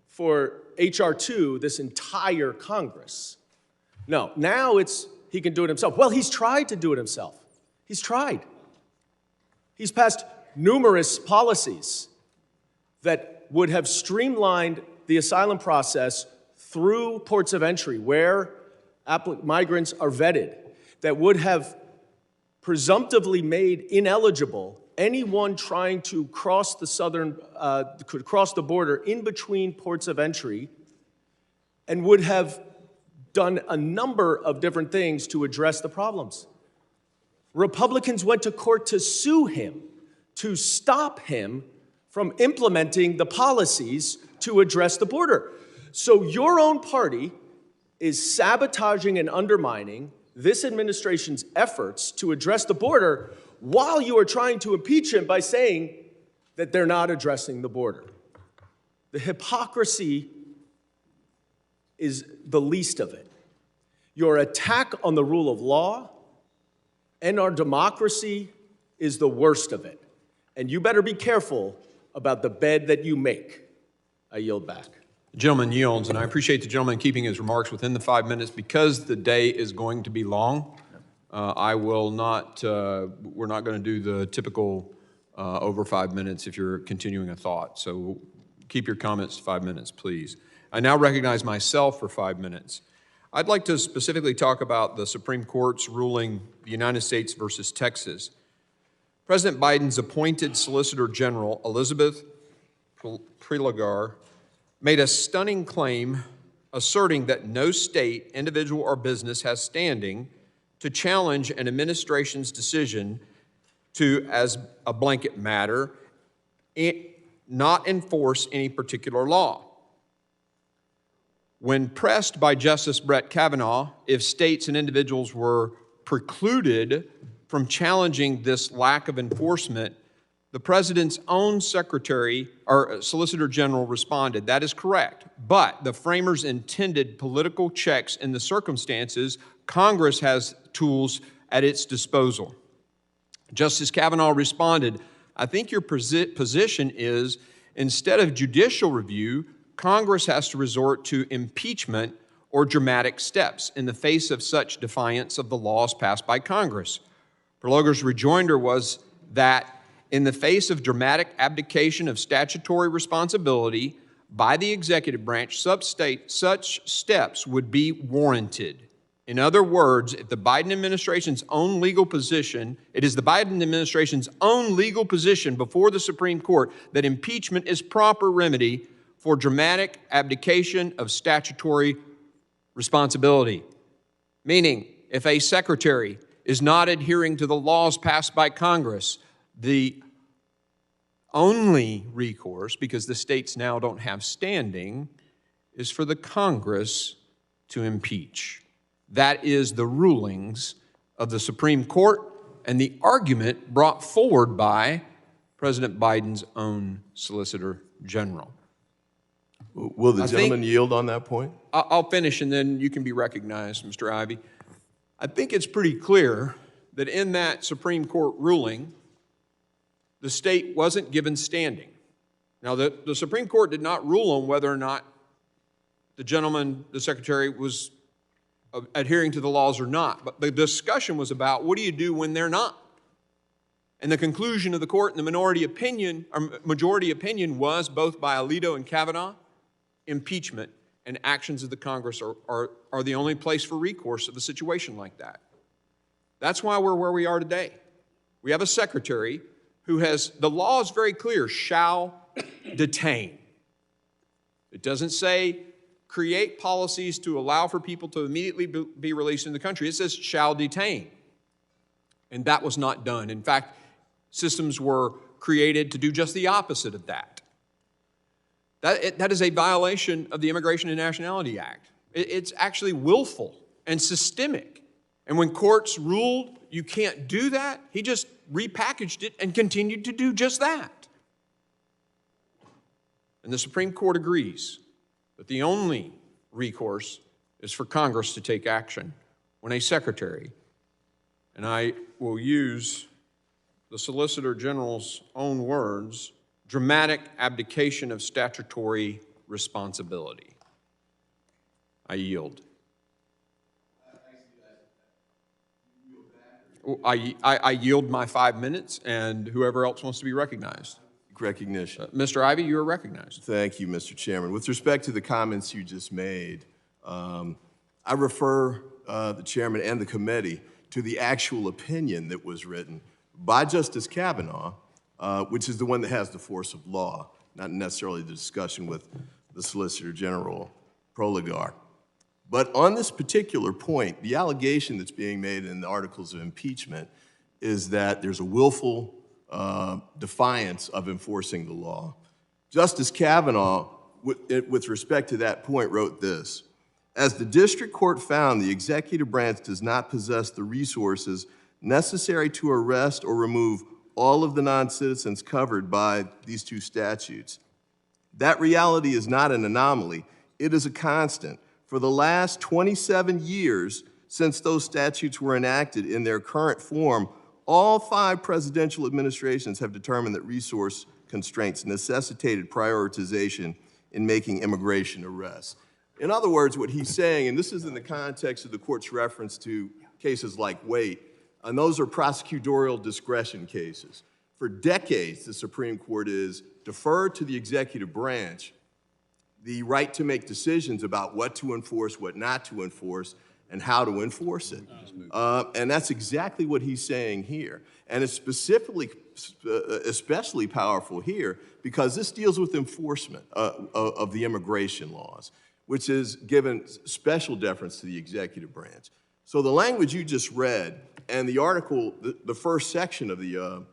for H.R. 2 this entire Congress. No, now it's he can do it himself. Well, he's tried to do it himself. He's tried. He's passed numerous policies that would have streamlined the asylum process through ports of entry where migrants are vetted, that would have presumptively made ineligible anyone trying to cross the border in between ports of entry, and would have done a number of different things to address the problems. Republicans went to court to sue him, to stop him from implementing the policies to address the border. So your own party is sabotaging and undermining this administration's efforts to address the border while you are trying to impeach him by saying that they're not addressing the border. The hypocrisy is the least of it. Your attack on the rule of law and our democracy is the worst of it. And you better be careful about the bed that you make. I yield back. The gentleman yields, and I appreciate the gentleman keeping his remarks within the 5 minutes. Because the day is going to be long, I will not, we're not going to do the typical over 5 minutes if you're continuing a thought. So keep your comments to 5 minutes, please. I now recognize myself for 5 minutes. I'd like to specifically talk about the Supreme Court's ruling, the United States versus Texas. President Biden's appointed Solicitor General, Elizabeth Prelogar, made a stunning claim asserting that no state, individual, or business has standing to challenge an administration's decision to, as a blanket matter, not enforce any particular law. When pressed by Justice Brett Kavanaugh if states and individuals were precluded from challenging this lack of enforcement, the president's own secretary, or Solicitor General, responded, "That is correct, but the framers intended political checks in the circumstances. Congress has tools at its disposal." Justice Kavanaugh responded, "I think your position is, instead of judicial review, Congress has to resort to impeachment or dramatic steps in the face of such defiance of the laws passed by Congress." Prelogar's rejoinder was that in the face of dramatic abdication of statutory responsibility by the executive branch, such steps would be warranted. In other words, if the Biden administration's own legal position, it is the Biden administration's own legal position before the Supreme Court that impeachment is proper remedy for dramatic abdication of statutory responsibility. Meaning, if a secretary is not adhering to the laws passed by Congress, the only recourse, because the states now don't have standing, is for the Congress to impeach. That is the rulings of the Supreme Court and the argument brought forward by President Biden's own Solicitor General. Will the gentleman yield on that point? I'll finish and then you can be recognized, Mr. Ivey. I think it's pretty clear that in that Supreme Court ruling, the state wasn't given standing. Now, the Supreme Court did not rule on whether or not the gentleman, the secretary, was adhering to the laws or not, but the discussion was about what do you do when they're not? And the conclusion of the court in the minority opinion, or majority opinion, was both by Alito and Kavanaugh, impeachment and actions of the Congress are the only place for recourse of a situation like that. That's why we're where we are today. We have a secretary who has, the law is very clear, shall detain. It doesn't say create policies to allow for people to immediately be released in the country. It says shall detain. And that was not done. In fact, systems were created to do just the opposite of that. That is a violation of the Immigration and Nationality Act. It's actually willful and systemic. And when courts ruled you can't do that, he just repackaged it and continued to do just that. And the Supreme Court agrees that the only recourse is for Congress to take action when a secretary, and I will use the Solicitor General's own words, dramatic abdication of statutory responsibility. I yield. I yield my 5 minutes, and whoever else wants to be recognized. Recognition. Mr. Ivey, you are recognized. Thank you, Mr. Chairman. With respect to the comments you just made, I refer the chairman and the committee to the actual opinion that was written by Justice Kavanaugh, which is the one that has the force of law, not necessarily the discussion with the Solicitor General Proligar. But on this particular point, the allegation that's being made in the articles of impeachment is that there's a willful defiance of enforcing the law. Justice Kavanaugh, with respect to that point, wrote this: as the district court found, the executive branch does not possess the resources necessary to arrest or remove all of the non-citizens covered by these two statutes. That reality is not an anomaly. It is a constant. For the last 27 years since those statutes were enacted in their current form, all 5 presidential administrations have determined that resource constraints necessitated prioritization in making immigration arrests. In other words, what he's saying, and this is in the context of the court's reference to cases like Waite, and those are prosecutorial discretion cases. For decades, the Supreme Court has deferred to the executive branch the right to make decisions about what to enforce, what not to enforce, and how to enforce it. And that's exactly what he's saying here. And it's especially powerful here because this deals with enforcement of the immigration laws, which is given special deference to the executive branch. So the language you just read and the article, the first section of the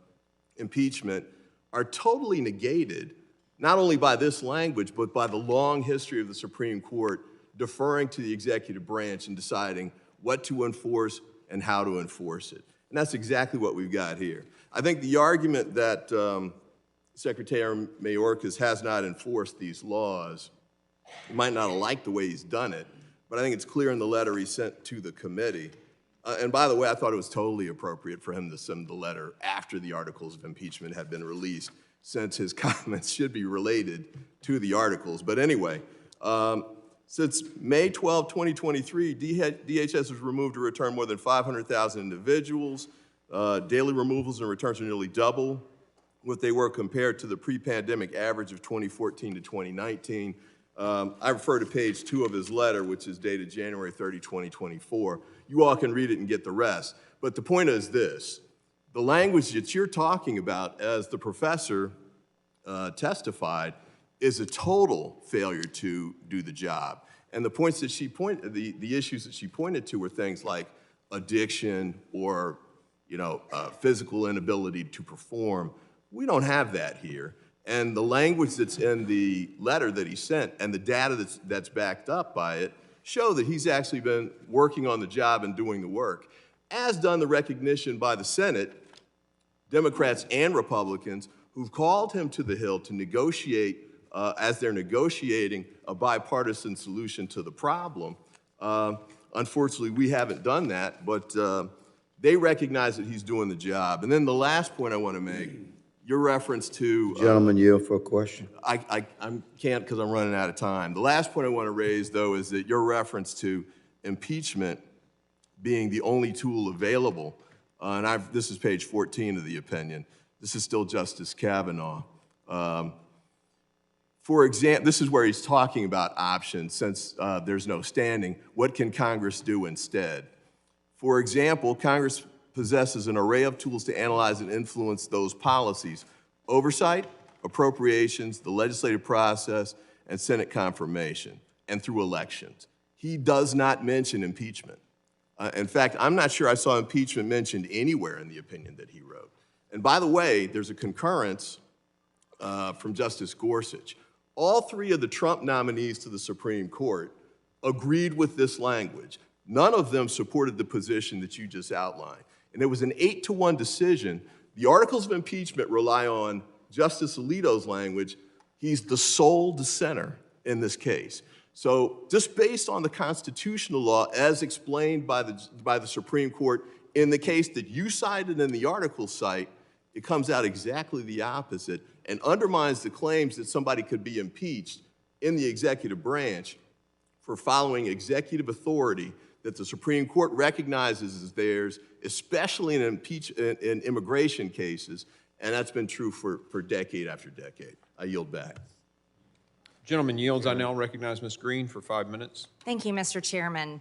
impeachment, are totally negated, not only by this language, but by the long history of the Supreme Court deferring to the executive branch and deciding what to enforce and how to enforce it. And that's exactly what we've got here. I think the argument that Secretary Mayorkas has not enforced these laws, he might not have liked the way he's done it, but I think it's clear in the letter he sent to the committee. And by the way, I thought it was totally appropriate for him to send the letter after the articles of impeachment had been released, since his comments should be related to the articles. But anyway, since May 12, 2023, DHS has removed or returned more than 500,000 individuals. Daily removals and returns are nearly double what they were compared to the pre-pandemic average of 2014 to 2019. I refer to page 2 of his letter, which is dated January 30, 2024. You all can read it and get the rest. But the point is this: the language that you're talking about, as the professor testified, is a total failure to do the job. And the points that she pointed, the issues that she pointed to were things like addiction or, physical inability to perform. We don't have that here. And the language that's in the letter that he sent and the data that's backed up by it show that he's actually been working on the job and doing the work, as done the recognition by the Senate, Democrats and Republicans, who've called him to the Hill to negotiate as they're negotiating a bipartisan solution to the problem. Unfortunately, we haven't done that, but they recognize that he's doing the job. And then the last point I want to make, your reference to— Gentleman, yield for a question. I can't because I'm running out of time. The last point I want to raise, though, is that your reference to impeachment being the only tool available, and this is page 14 of the opinion. This is still Justice Kavanaugh. For example, this is where he's talking about options since there's no standing. What can Congress do instead? For example, Congress possesses an array of tools to analyze and influence those policies: oversight, appropriations, the legislative process, and Senate confirmation, and through elections. He does not mention impeachment. In fact, I'm not sure I saw impeachment mentioned anywhere in the opinion that he wrote. And by the way, there's a concurrence from Justice Gorsuch. All three of the Trump nominees to the Supreme Court agreed with this language. None of them supported the position that you just outlined. And it was an 8-to-1 decision. The articles of impeachment rely on Justice Alito's language. He's the sole dissenter in this case. So just based on the constitutional law as explained by the Supreme Court in the case that you cited and the article cite, it comes out exactly the opposite and undermines the claims that somebody could be impeached in the executive branch for following executive authority that the Supreme Court recognizes as theirs, especially in immigration cases, and that's been true for decade after decade. I yield back. Gentleman yields. I now recognize Ms. Green for 5 minutes. Thank you, Mr. Chairman.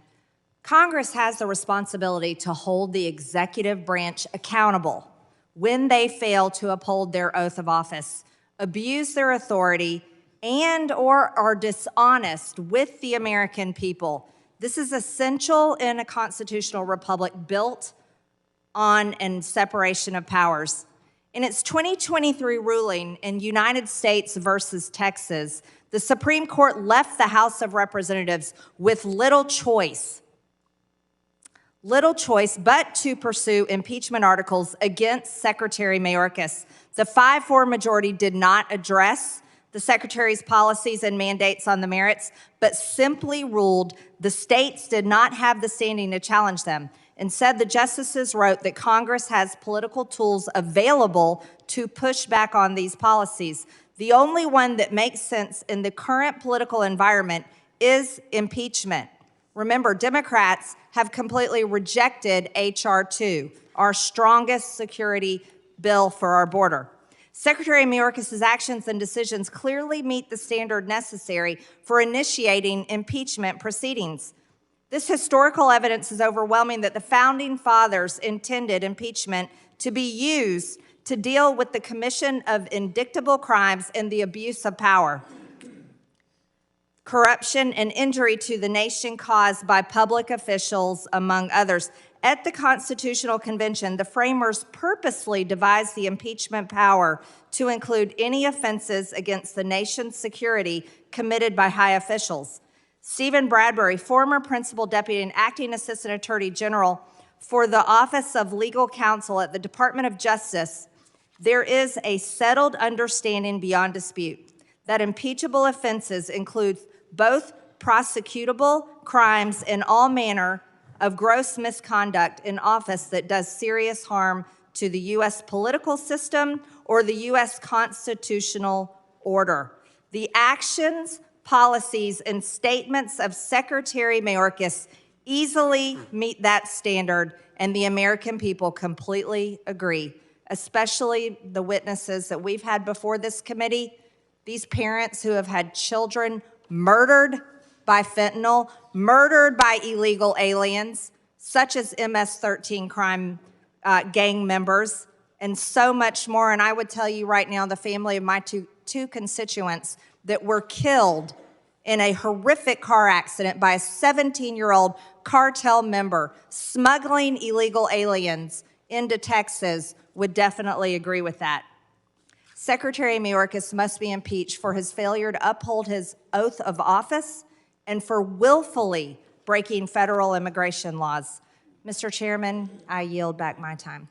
Congress has the responsibility to hold the executive branch accountable when they fail to uphold their oath of office, abuse their authority, and/or are dishonest with the American people. This is essential in a constitutional republic built on and separation of powers. In its 2023 ruling in United States versus Texas, the Supreme Court left the House of Representatives with little choice but to pursue impeachment articles against Secretary Mayorkas. The 5-4 majority did not address the Secretary's policies and mandates on the merits, but simply ruled the states did not have the standing to challenge them. Instead, the justices wrote that Congress has political tools available to push back on these policies. The only one that makes sense in the current political environment is impeachment. Remember, Democrats have completely rejected H.R. 2, our strongest security bill for our border. Secretary Mayorkas' actions and decisions clearly meet the standard necessary for initiating impeachment proceedings. This historical evidence is overwhelming that the Founding Fathers intended impeachment to be used to deal with the commission of indictable crimes and the abuse of power, corruption, and injury to the nation caused by public officials, among others. At the Constitutional Convention, the framers purposely devised the impeachment power to include any offenses against the nation's security committed by high officials. Stephen Bradbury, former principal deputy and acting assistant attorney general for the Office of Legal Counsel at the Department of Justice, there is a settled understanding beyond dispute that impeachable offenses include both prosecutable crimes and all manner of gross misconduct in office that does serious harm to the U.S. political system or the U.S. constitutional order. The actions, policies, and statements of Secretary Mayorkas easily meet that standard, and the American people completely agree, especially the witnesses that we've had before this committee, these parents who have had children murdered by fentanyl, murdered by illegal aliens, such as MS-13 crime gang members, and so much more. And I would tell you right now, the family of my two constituents that were killed in a horrific car accident by a 17-year-old cartel member smuggling illegal aliens into Texas would definitely agree with that. Secretary Mayorkas must be impeached for his failure to uphold his oath of office and for willfully breaking federal immigration laws. Mr. Chairman, I yield back my time.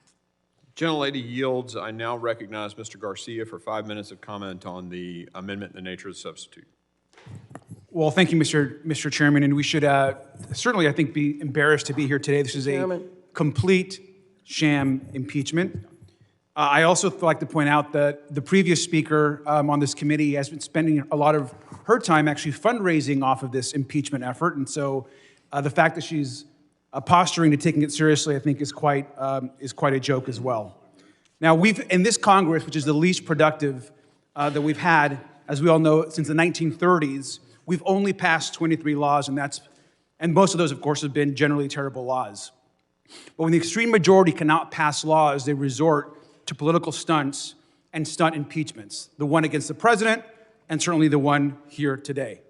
Gentlelady yields. I now recognize Mr. Garcia for 5 minutes of comment on the amendment in the nature of the substitute. Well, thank you, Mr. Chairman, and we should certainly, I think, be embarrassed to be here today. This is a complete sham impeachment. I also like to point out that the previous speaker on this committee has been spending a lot of her time actually fundraising off of this impeachment effort, and so the fact that she's posturing to taking it seriously, I think, is quite a joke as well. Now, in this Congress, which is the least productive that we've had, as we all know, since the 1930s, we've only passed 23 laws, and most of those, of course, have been generally terrible laws. But when the extreme majority cannot pass laws, they resort to political stunts and stunt impeachments, the one against the president and certainly the one here today.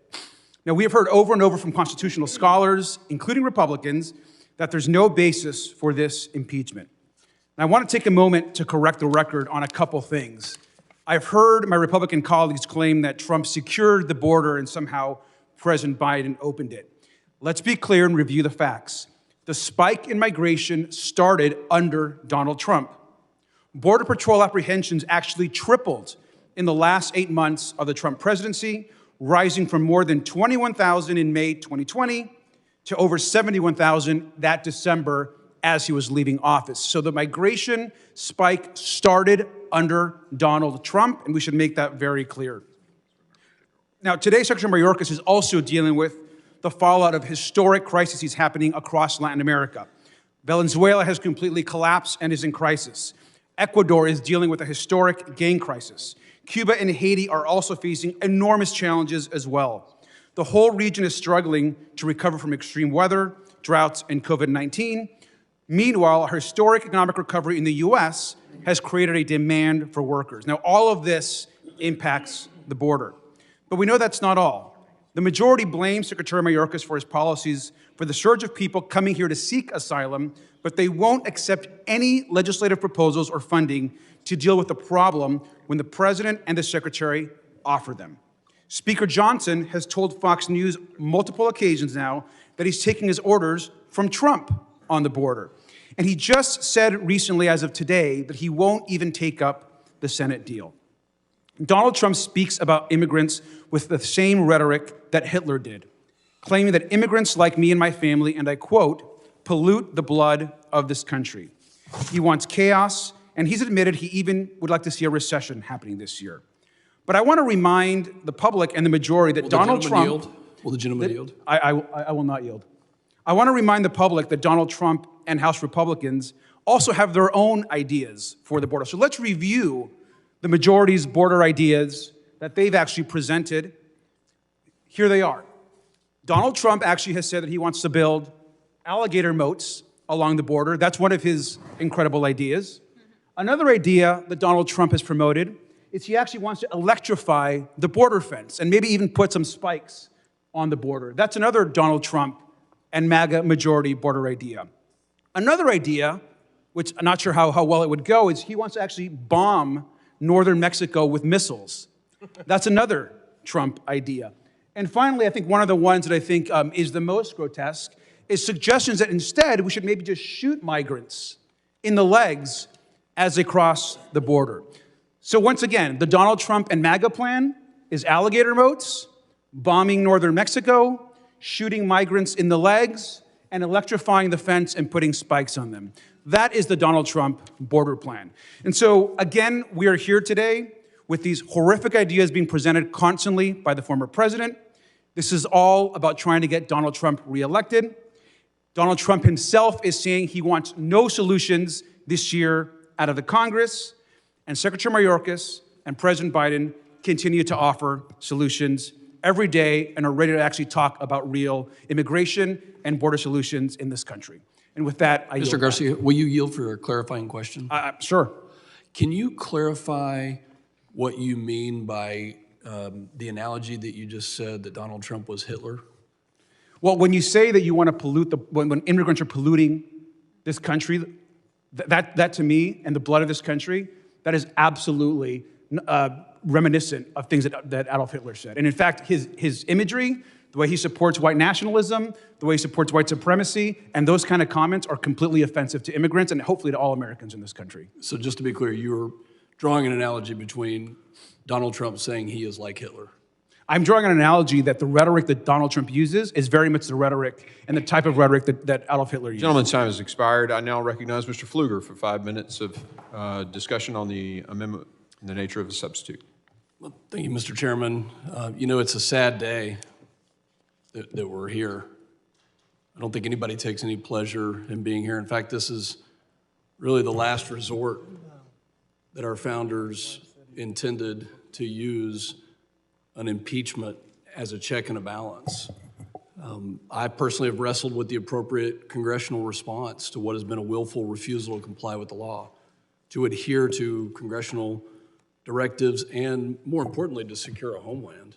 Now, we have heard over and over from constitutional scholars, including Republicans, that there's no basis for this impeachment. And I want to take a moment to correct the record on a couple things. I've heard my Republican colleagues claim that Trump secured the border and somehow President Biden opened it. Let's be clear and review the facts. The spike in migration started under Donald Trump. Border Patrol apprehensions actually tripled in the last 8 months of the Trump presidency, rising from more than 21,000 in May 2020 to over 71,000 that December as he was leaving office. So the migration spike started under Donald Trump, and we should make that very clear. Now, today, Secretary Mayorkas is also dealing with the fallout of historic crises happening across Latin America. Venezuela has completely collapsed and is in crisis. Ecuador is dealing with a historic gang crisis. Cuba and Haiti are also facing enormous challenges as well. The whole region is struggling to recover from extreme weather, droughts, and COVID-19. Meanwhile, a historic economic recovery in the U.S. has created a demand for workers. Now, all of this impacts the border. But we know that's not all. The majority blames Secretary Mayorkas for his policies for the surge of people coming here to seek asylum, but they won't accept any legislative proposals or funding to deal with the problem when the president and the secretary offer them. Speaker Johnson has told Fox News multiple occasions now that he's taking his orders from Trump on the border. And he just said recently, as of today, that he won't even take up the Senate deal. Donald Trump speaks about immigrants with the same rhetoric that Hitler did, claiming that immigrants like me and my family, and I quote, pollute the blood of this country. He wants chaos, and he's admitted he even would like to see a recession happening this year. But I want to remind the public and the majority that Donald Trump... Will the gentleman yield? I will not yield. I want to remind the public that Donald Trump and House Republicans also have their own ideas for the border. So let's review the majority's border ideas that they've actually presented. Here they are. Donald Trump actually has said that he wants to build alligator moats along the border. That's one of his incredible ideas. Another idea that Donald Trump has promoted is he actually wants to electrify the border fence and maybe even put some spikes on the border. That's another Donald Trump and MAGA majority border idea. Another idea, which I'm not sure how well it would go, is he wants to actually bomb northern Mexico with missiles. That's another Trump idea. And finally, I think one of the ones that I think is the most grotesque is suggestions that instead we should maybe just shoot migrants in the legs as they cross the border. So once again, the Donald Trump and MAGA plan is alligator moats, bombing northern Mexico, shooting migrants in the legs, and electrifying the fence and putting spikes on them. That is the Donald Trump border plan. And so, again, we are here today with these horrific ideas being presented constantly by the former president. This is all about trying to get Donald Trump reelected. Donald Trump himself is saying he wants no solutions this year out of the Congress. And Secretary Mayorkas and President Biden continue to offer solutions every day and are ready to actually talk about real immigration and border solutions in this country. And with that, I yield Mr. Garcia, will you yield for a clarifying question? Sure. Can you clarify what you mean by the analogy that you just said that Donald Trump was Hitler? Well, when you say that you want to pollute, when immigrants are polluting this country, that to me, and the blood of this country, that is absolutely reminiscent of things that Adolf Hitler said. And in fact, his imagery, the way he supports white nationalism, the way he supports white supremacy, and those kind of comments are completely offensive to immigrants and hopefully to all Americans in this country. So just to be clear, you're drawing an analogy between Donald Trump saying he is like Hitler. I'm drawing an analogy that the rhetoric that Donald Trump uses is very much the rhetoric and the type of rhetoric that Adolf Hitler used. Gentleman's time has expired. I now recognize Mr. Pfluger for 5 minutes of discussion on the amendment in the nature of a substitute. Well, thank you, Mr. Chairman. You know, it's a sad day that we're here. I don't think anybody takes any pleasure in being here. In fact, this is really the last resort that our founders intended to use an impeachment as a check and a balance. I personally have wrestled with the appropriate congressional response to what has been a willful refusal to comply with the law, to adhere to congressional directives, and more importantly, to secure a homeland.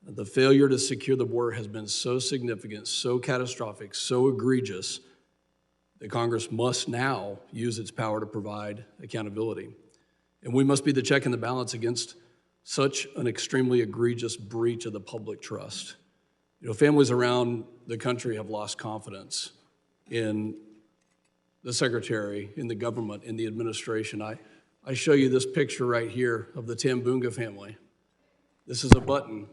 The failure to secure the border has been so significant, so catastrophic, so egregious that Congress must now use its power to provide accountability. And we must be the check and the balance against such an extremely egregious breach of the public trust. You know, families around the country have lost confidence in the secretary, in the government, in the administration. I show you this picture right here of the Tambunga family. This is a button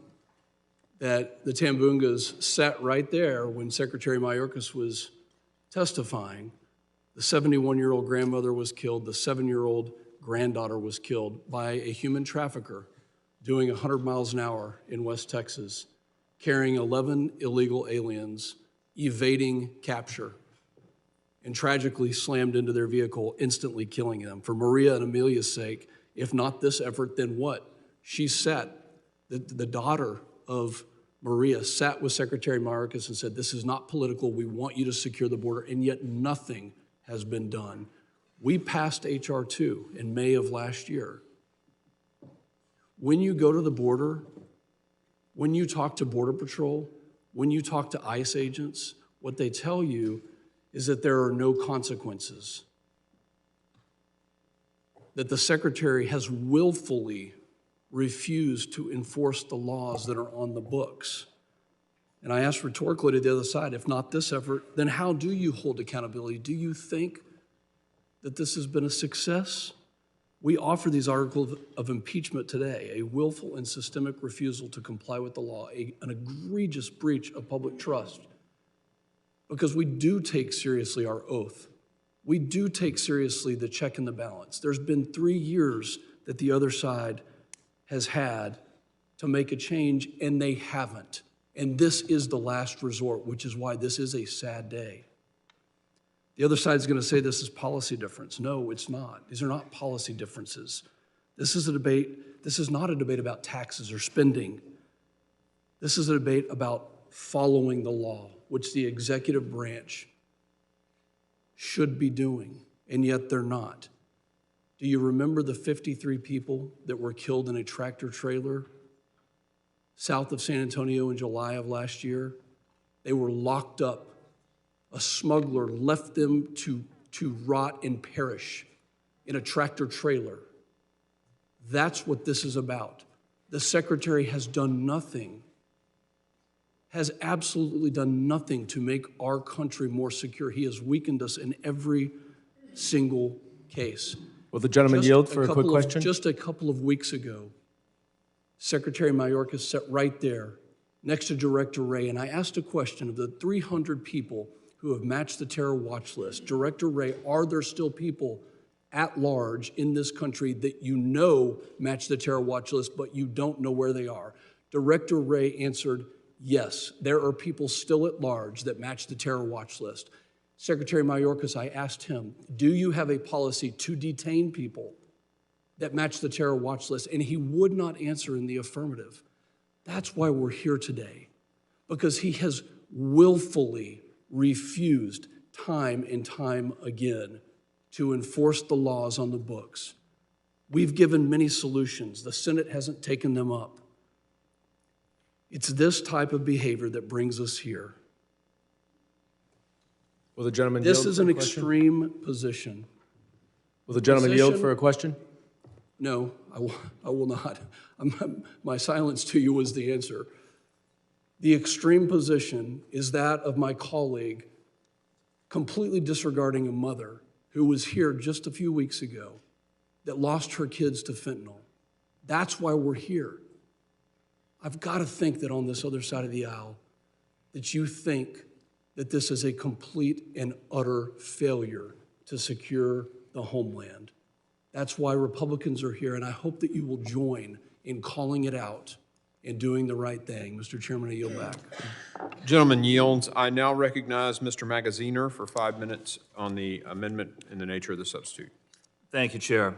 that the Tambungas sat right there when Secretary Mayorkas was testifying. The 71-year-old grandmother was killed. The 7-year-old granddaughter was killed by a human trafficker doing 100 miles an hour in West Texas, carrying 11 illegal aliens, evading capture, and tragically slammed into their vehicle, instantly killing them. For Maria and Amelia's sake, if not this effort, then what? She sat, the daughter of Maria sat with Secretary Mayorkas and said, this is not political, we want you to secure the border, and yet nothing has been done. We passed H.R. 2 in May of last year. When you go to the border, when you talk to Border Patrol, when you talk to ICE agents, what they tell you is that there are no consequences, that the Secretary has willfully refused to enforce the laws that are on the books. And I asked rhetorically to the other side, if not this effort, then how do you hold accountability? Do you think that this has been a success? We offer these articles of impeachment today, a willful and systemic refusal to comply with the law, an egregious breach of public trust, because we do take seriously our oath. We do take seriously the check and the balance. There's been 3 years that the other side has had to make a change, and they haven't. And this is the last resort, which is why this is a sad day. The other side is going to say this is policy difference. No, it's not. These are not policy differences. This is a debate. This is not a debate about taxes or spending. This is a debate about following the law, which the executive branch should be doing, and yet they're not. Do you remember the 53 people that were killed in a tractor trailer south of San Antonio in July of last year? They were locked up. A smuggler left them to rot and perish in a tractor trailer. That's what this is about. The Secretary has done nothing, has absolutely done nothing to make our country more secure. He has weakened us in every single case. Will the gentleman yield for a quick question? Just a couple of weeks ago, Secretary Mayorkas sat right there next to Director Wray, and I asked a question of the 300 people who have matched the terror watch list. Director Wray, are there still people at large in this country that you know match the terror watch list, but you don't know where they are? Director Wray answered, yes, there are people still at large that match the terror watch list. Secretary Mayorkas, I asked him, do you have a policy to detain people that match the terror watch list? And he would not answer in the affirmative. That's why we're here today, because he has willfully refused time and time again to enforce the laws on the books. We've given many solutions. The Senate hasn't taken them up. It's this type of behavior that brings us here. Will the gentleman This yield is for an a question? extreme position. Will the gentleman yield Position- for a question? No, I will not. My silence to you was the answer. The extreme position is that of my colleague completely disregarding a mother who was here just a few weeks ago that lost her kids to fentanyl. That's why we're here. I've got to think that on this other side of the aisle, that you think that this is a complete and utter failure to secure the homeland. That's why Republicans are here, and I hope that you will join in calling it out and doing the right thing. Mr. Chairman, I yield back. Gentleman yields. I now recognize Mr. Magaziner for 5 minutes on the amendment in the nature of the substitute. Thank you, Chair.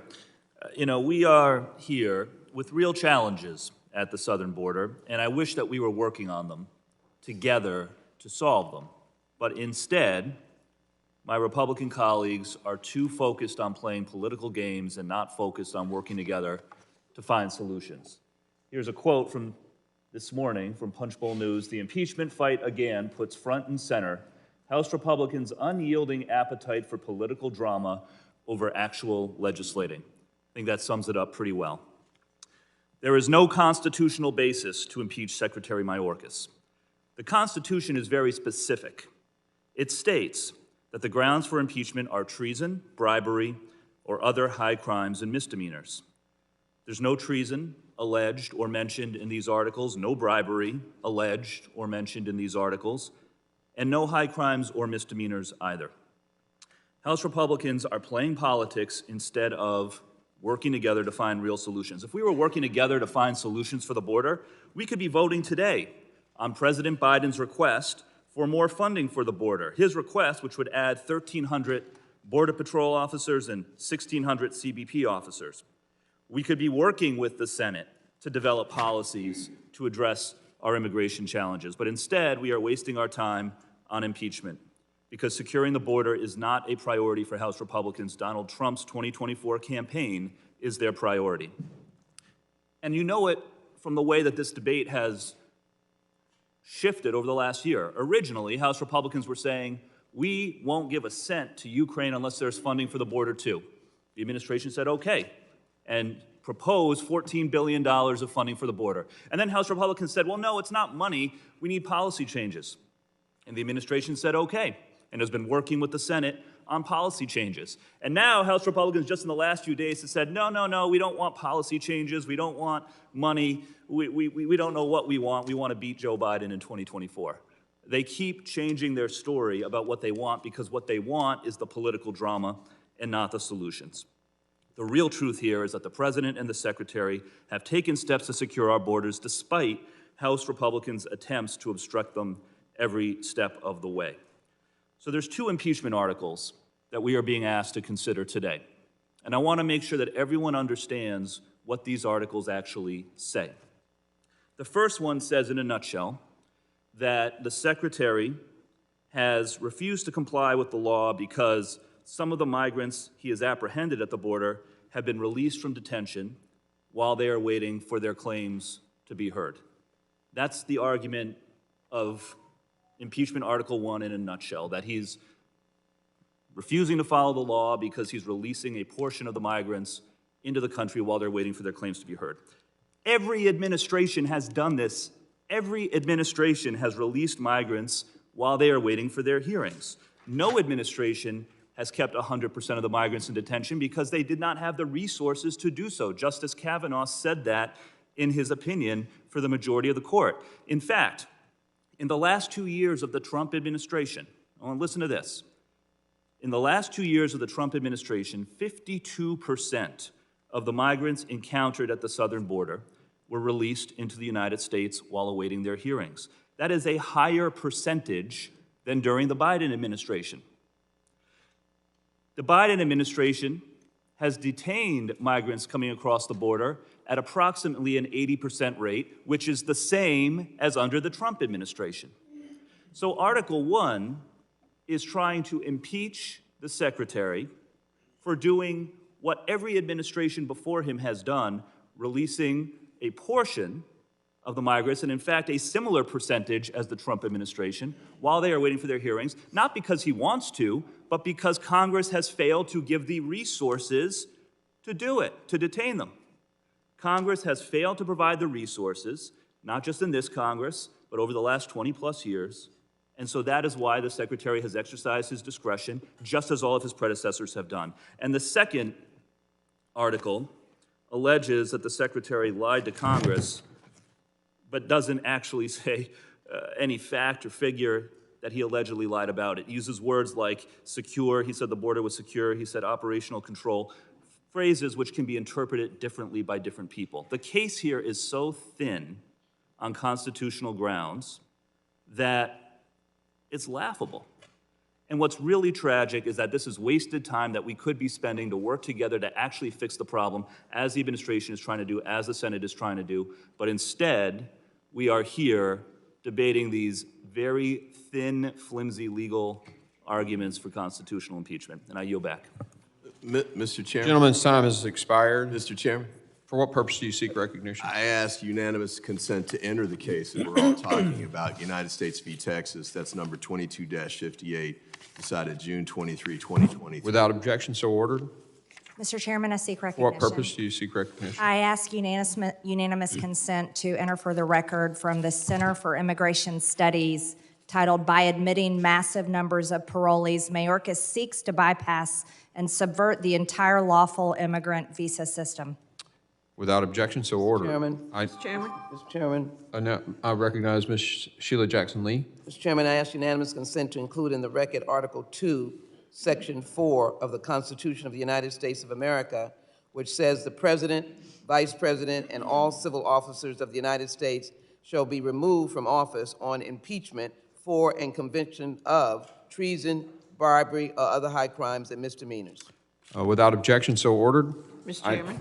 We are here with real challenges at the southern border, and I wish that we were working on them together to solve them. But instead, my Republican colleagues are too focused on playing political games and not focused on working together to find solutions. Here's a quote from this morning from Punchbowl News. "The impeachment fight again puts front and center House Republicans' unyielding appetite for political drama over actual legislating." I think that sums it up pretty well. There is no constitutional basis to impeach Secretary Mayorkas. The Constitution is very specific. It states that the grounds for impeachment are treason, bribery, or other high crimes and misdemeanors. There's no treason alleged or mentioned in these articles, no bribery alleged or mentioned in these articles, and no high crimes or misdemeanors either. House Republicans are playing politics instead of working together to find real solutions. If we were working together to find solutions for the border, we could be voting today on President Biden's request for more funding for the border. His request, which would add 1,300 Border Patrol officers and 1,600 CBP officers. We could be working with the Senate to develop policies to address our immigration challenges. But instead, we are wasting our time on impeachment because securing the border is not a priority for House Republicans. Donald Trump's 2024 campaign is their priority. And you know it from the way that this debate has shifted over the last year. Originally, House Republicans were saying, we won't give a cent to Ukraine unless there's funding for the border too. The administration said, okay, and proposed $14 billion of funding for the border. And then House Republicans said, well, no, it's not money, we need policy changes. And the administration said, okay, and has been working with the Senate on policy changes. And now House Republicans just in the last few days have said, no, we don't want policy changes, we don't want money, we don't know what we want to beat Joe Biden in 2024. They keep changing their story about what they want because what they want is the political drama and not the solutions. The real truth here is that the President and the Secretary have taken steps to secure our borders despite House Republicans' attempts to obstruct them every step of the way. So there's two impeachment articles that we are being asked to consider today. And I want to make sure that everyone understands what these articles actually say. The first one says in a nutshell that the Secretary has refused to comply with the law because some of the migrants he has apprehended at the border have been released from detention while they are waiting for their claims to be heard. That's the argument of impeachment Article 1 in a nutshell, that he's refusing to follow the law because he's releasing a portion of the migrants into the country while they're waiting for their claims to be heard. Every administration has done this. Every administration has released migrants while they are waiting for their hearings. No administration has kept 100% of the migrants in detention because they did not have the resources to do so. Justice Kavanaugh said that in his opinion for the majority of the court. In fact, in the last 2 years of the Trump administration, I want to listen to this. In the last 2 years of the Trump administration, 52% of the migrants encountered at the southern border were released into the United States while awaiting their hearings. That is a higher percentage than during the Biden administration. The Biden administration has detained migrants coming across the border at approximately an 80% rate, which is the same as under the Trump administration. So Article 1 is trying to impeach the Secretary for doing what every administration before him has done, releasing a portion of the migrants, and in fact a similar percentage as the Trump administration, while they are waiting for their hearings, not because he wants to, but because Congress has failed to give the resources to do it, to detain them. Congress has failed to provide the resources, not just in this Congress, but over the last 20+ years, and so that is why the Secretary has exercised his discretion, just as all of his predecessors have done. And the second article alleges that the Secretary lied to Congress, but doesn't actually say any fact or figure that he allegedly lied about. It uses words like secure, he said the border was secure, he said operational control, phrases which can be interpreted differently by different people. The case here is so thin on constitutional grounds that it's laughable. And what's really tragic is that this is wasted time that we could be spending to work together to actually fix the problem, as the administration is trying to do, as the Senate is trying to do. But instead, we are here debating these very thin, flimsy legal arguments for constitutional impeachment. And I yield back. Mr. Chairman? Gentleman's time has expired. Mr. Chairman? For what purpose do you seek recognition? I ask unanimous consent to enter the case that we're all talking about, United States v. Texas. That's number 22-58, decided June 23, 2023. Without objection, so ordered. Mr. Chairman, I seek For recognition. what purpose do you seek recognition? I ask unanimous consent to enter for the record from the Center for Immigration Studies titled By Admitting Massive Numbers of Parolees, Mayorkas Seeks to Bypass and Subvert the Entire Lawful Immigrant Visa System. Without objection, so ordered. Mr. Chairman? Mr. Chairman? I recognize Ms. Sheila Jackson-Lee. Mr. Chairman, I ask unanimous consent to include in the record Article 2, Section 4 of the Constitution of the United States of America, which says the President, Vice President, and all civil officers of the United States shall be removed from office on impeachment for and conviction of treason, bribery, or other high crimes and misdemeanors. Without objection, so ordered. Mr. Chairman,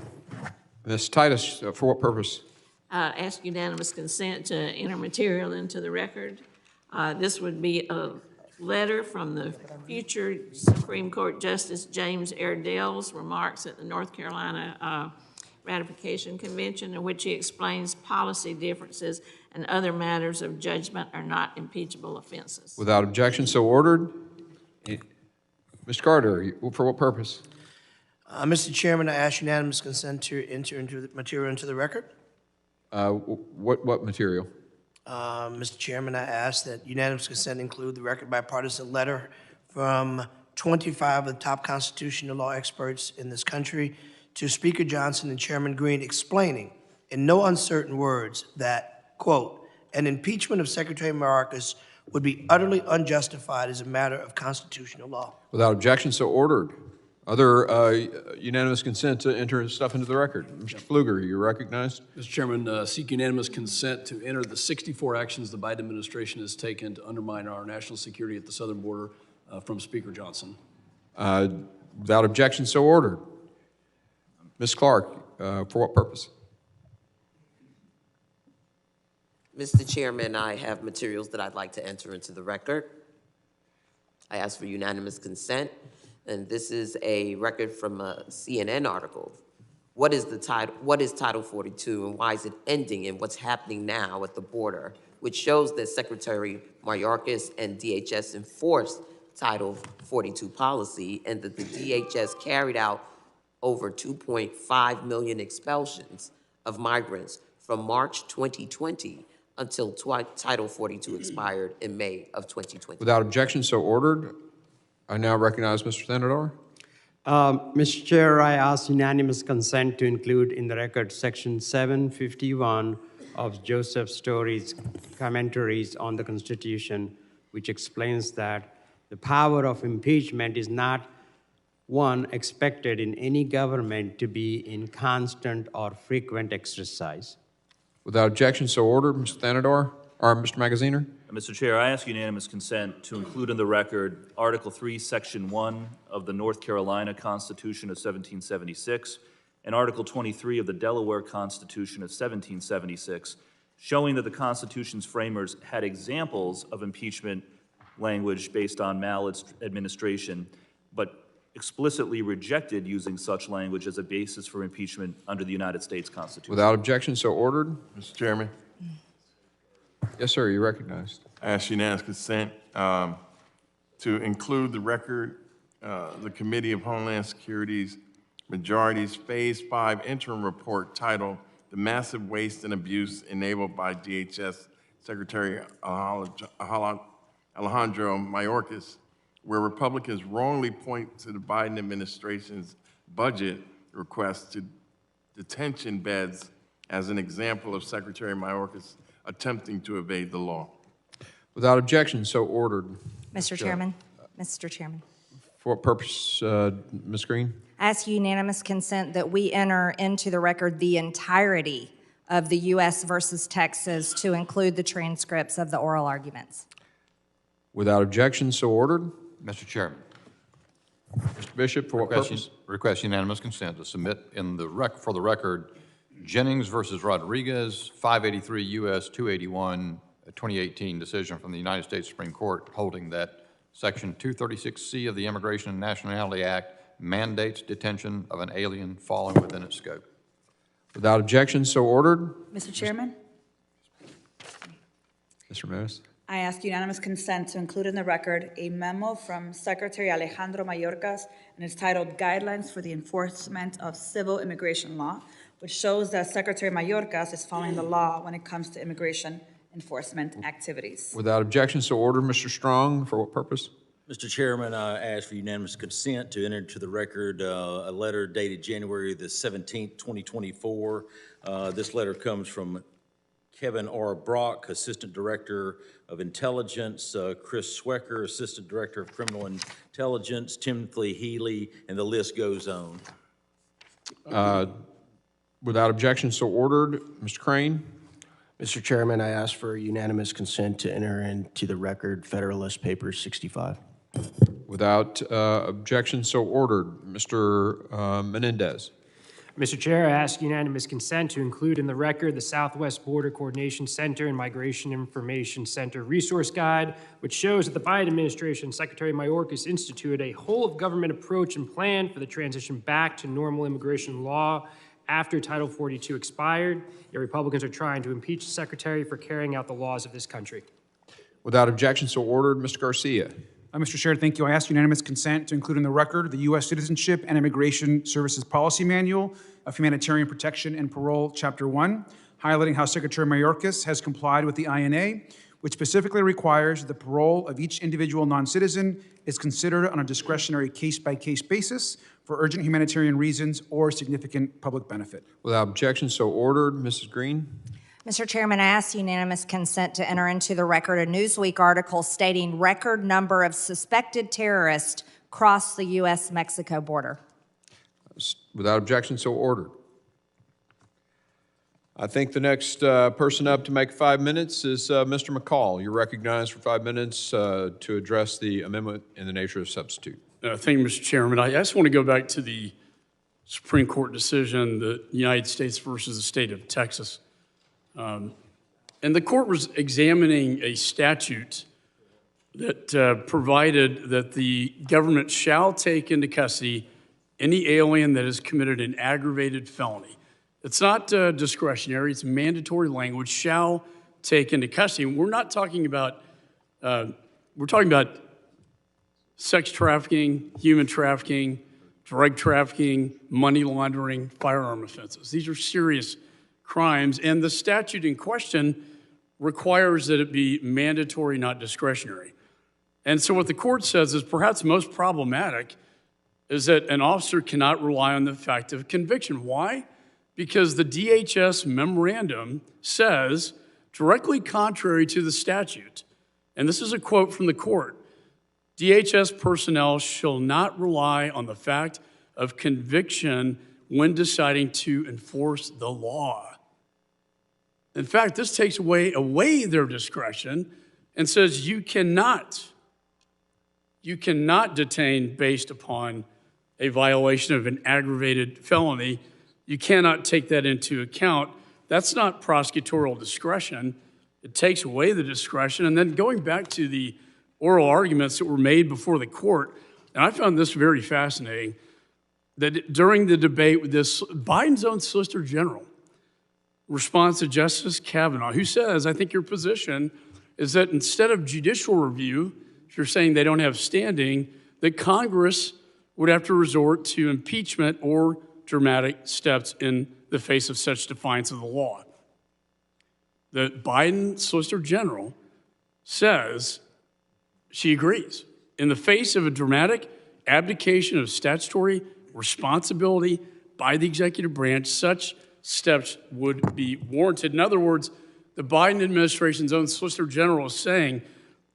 Ms. Titus, for what purpose? ask unanimous consent to enter material into the record. This would be a letter from the future Supreme Court Justice James Airedale's remarks at the North Carolina Ratification Convention, in which he explains policy differences and other matters of judgment are not impeachable offenses. Without objection, so ordered. Mr. Carter, for what purpose? Mr. Chairman, I ask unanimous consent to enter into the material into the record. What material? Mr. Chairman, I ask that unanimous consent include the record bipartisan letter from 25 of the top constitutional law experts in this country to Speaker Johnson and Chairman Green, explaining in no uncertain words that, quote, an impeachment of Secretary Mayorkas would be utterly unjustified as a matter of constitutional law. Without objection, so ordered. Other unanimous consent to enter stuff into the record. Mr. Pfluger, you're recognized. Mr. Chairman, seek unanimous consent to enter the 64 actions the Biden administration has taken to undermine our national security at the southern border from Speaker Johnson. Without objection, so ordered. Ms. Clark, for what purpose? Mr. Chairman, I have materials that I'd like to enter into the record. I ask for unanimous consent, and this is a record from a CNN article. What is Title 42, and why is it ending, and what's happening now at the border, which shows that Secretary Mayorkas and DHS enforced Title 42 policy, and that the DHS carried out over 2.5 million expulsions of migrants from March 2020 until Title 42 expired in May of 2020. Without objection, so ordered. I now recognize Mr. Thanador. Mr. Chair, I ask unanimous consent to include in the record Section 751 of Joseph Story's commentaries on the Constitution, which explains that the power of impeachment is not one expected in any government to be in constant or frequent exercise. Without objection, so ordered. Mr. Thanador, or Mr. Magaziner? Mr. Chair, I ask unanimous consent to include in the record Article 3, Section 1 of the North Carolina Constitution of 1776 and Article 23 of the Delaware Constitution of 1776, showing that the Constitution's framers had examples of impeachment language based on maladministration, but explicitly rejected using such language as a basis for impeachment under the United States Constitution. Without objection, so ordered. Mr. Chairman, Yes, sir, you're recognized. I ask unanimous consent to include the record, the Committee of Homeland Security's Majority's Phase 5 interim report titled The Massive Waste and Abuse Enabled by DHS Secretary Alejandro Mayorkas, where Republicans wrongly point to the Biden administration's budget request to detention beds as an example of Secretary Mayorkas attempting to evade the law. Without objection, so ordered. Mr. Chairman. Mr. Chairman. For what purpose, Ms. Green? I ask unanimous consent that we enter into the record the entirety of the U.S. versus Texas to include the transcripts of the oral arguments. Without objection, so ordered. Mr. Chairman. Mr. Bishop, for what purpose? Request unanimous consent to submit in the for the record Jennings versus Rodriguez, 583 U.S. 281, a 2018 decision from the United States Supreme Court holding that Section 236C of the Immigration and Nationality Act mandates detention of an alien falling within its scope. Without objection, so ordered. Mr. Chairman, Mr. Mayorkas. I ask unanimous consent to include in the record a memo from Secretary Alejandro Mayorkas, and it's titled Guidelines for the Enforcement of Civil Immigration Law, which shows that Secretary Mayorkas is following the law when it comes to immigration enforcement activities. Without objection, so ordered. Mr. Strong, for what purpose? Mr. Chairman, I ask for unanimous consent to enter into the record a letter dated January the 17th, 2024. This letter comes from Kevin R. Brock, Assistant Director of Intelligence, Chris Swecker, Assistant Director of Criminal Intelligence, Timothy Healy, and the list goes on. Without objection, so ordered. Mr. Crane? Mr. Chairman, I ask for unanimous consent to enter into the record Federalist Papers 65. Without objection, so ordered. Mr. Menendez? Mr. Chair, I ask unanimous consent to include in the record the Southwest Border Coordination Center and Migration Information Center Resource Guide, which shows that the Biden administration, Secretary Mayorkas, instituted a whole-of-government approach and plan for the transition back to normal immigration law after Title 42 expired. Yet Republicans are trying to impeach the Secretary for carrying out the laws of this country. Without objection, so ordered. Mr. Garcia? Mr. Chair, thank you. I ask unanimous consent to include in the record the U.S. Citizenship and Immigration Services Policy Manual of Humanitarian Protection and Parole, Chapter 1, highlighting how Secretary Mayorkas has complied with the INA, which specifically requires the parole of each individual non-citizen is considered on a discretionary case-by-case basis for urgent humanitarian reasons or significant public benefit. Without objection, so ordered. Mrs. Green? Mr. Chairman, I ask unanimous consent to enter into the record a Newsweek article stating record number of suspected terrorists cross the U.S.-Mexico border. Without objection, so ordered. I think the next person up to make 5 minutes is Mr. McCall. You're recognized for 5 minutes to address the amendment in the nature of substitute. Thank you, Mr. Chairman. I just want to go back to the Supreme Court decision, the United States versus the state of Texas. And the court was examining a statute that provided that the government shall take into custody any alien that has committed an aggravated felony. It's not discretionary, it's mandatory language, shall take into custody. And we're not talking about, we're talking about sex trafficking, human trafficking, drug trafficking, money laundering, firearm offenses. These are serious crimes, and the statute in question requires that it be mandatory, not discretionary. And so what the court says is perhaps most problematic is that an officer cannot rely on the fact of conviction. Why? Because the DHS memorandum says, directly contrary to the statute, and this is a quote from the court, DHS personnel shall not rely on the fact of conviction when deciding to enforce the law. In fact, this takes away their discretion and says you cannot detain based upon a violation of an aggravated felony. You cannot take that into account. That's not prosecutorial discretion. It takes away the discretion. And then going back to the oral arguments that were made before the court, and I found this very fascinating, that during the debate with this, Biden's own Solicitor General responds to Justice Kavanaugh, who says, I think your position is that instead of judicial review, if you're saying they don't have standing, that Congress would have to resort to impeachment or dramatic steps in the face of such defiance of the law. The Biden Solicitor General says she agrees. In the face of a dramatic abdication of statutory responsibility by the executive branch, such steps would be warranted. In other words, the Biden administration's own Solicitor General is saying,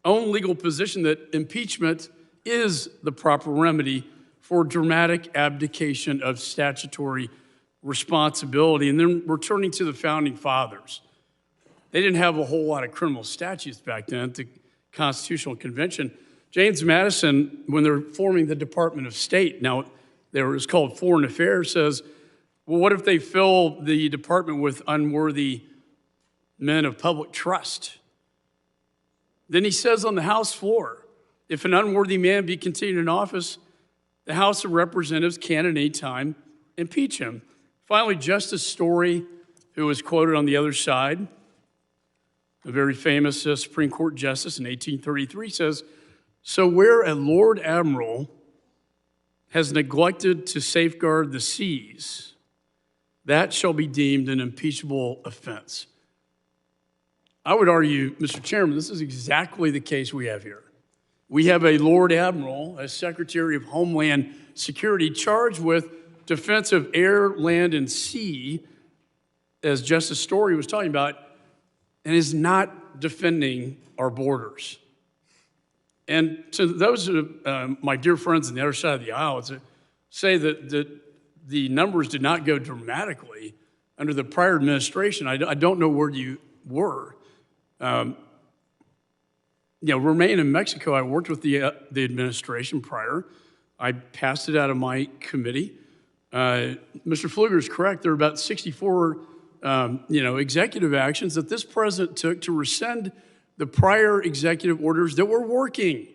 own legal position that impeachment is the proper remedy for dramatic abdication of statutory responsibility. And then returning to the Founding Fathers, they didn't have a whole lot of criminal statutes back then at the Constitutional Convention. James Madison, when they're forming the Department of State, now it was called Foreign Affairs, says, well, what if they fill the department with unworthy men of public trust? Then he says on the House floor, if an unworthy man be continued in office, the House of Representatives can at any time impeach him. Finally, Justice Story, who was quoted on the other side, a very famous Supreme Court justice in 1833, says, so where a Lord Admiral has neglected to safeguard the seas, that shall be deemed an impeachable offense. I would argue, Mr. Chairman, this is exactly the case we have here. We have a Lord Admiral, as Secretary of Homeland Security, charged with defense of air, land, and sea, as Justice Story was talking about, and is not defending our borders. And so those my dear friends on the other side of the aisle say that the numbers did not go dramatically under the prior administration. I don't know where you were. Remain in Mexico, I worked with the administration prior. I passed it out of my committee. Mr. Pfluger is correct. There are about 64, executive actions that this president took to rescind the prior executive orders that were working.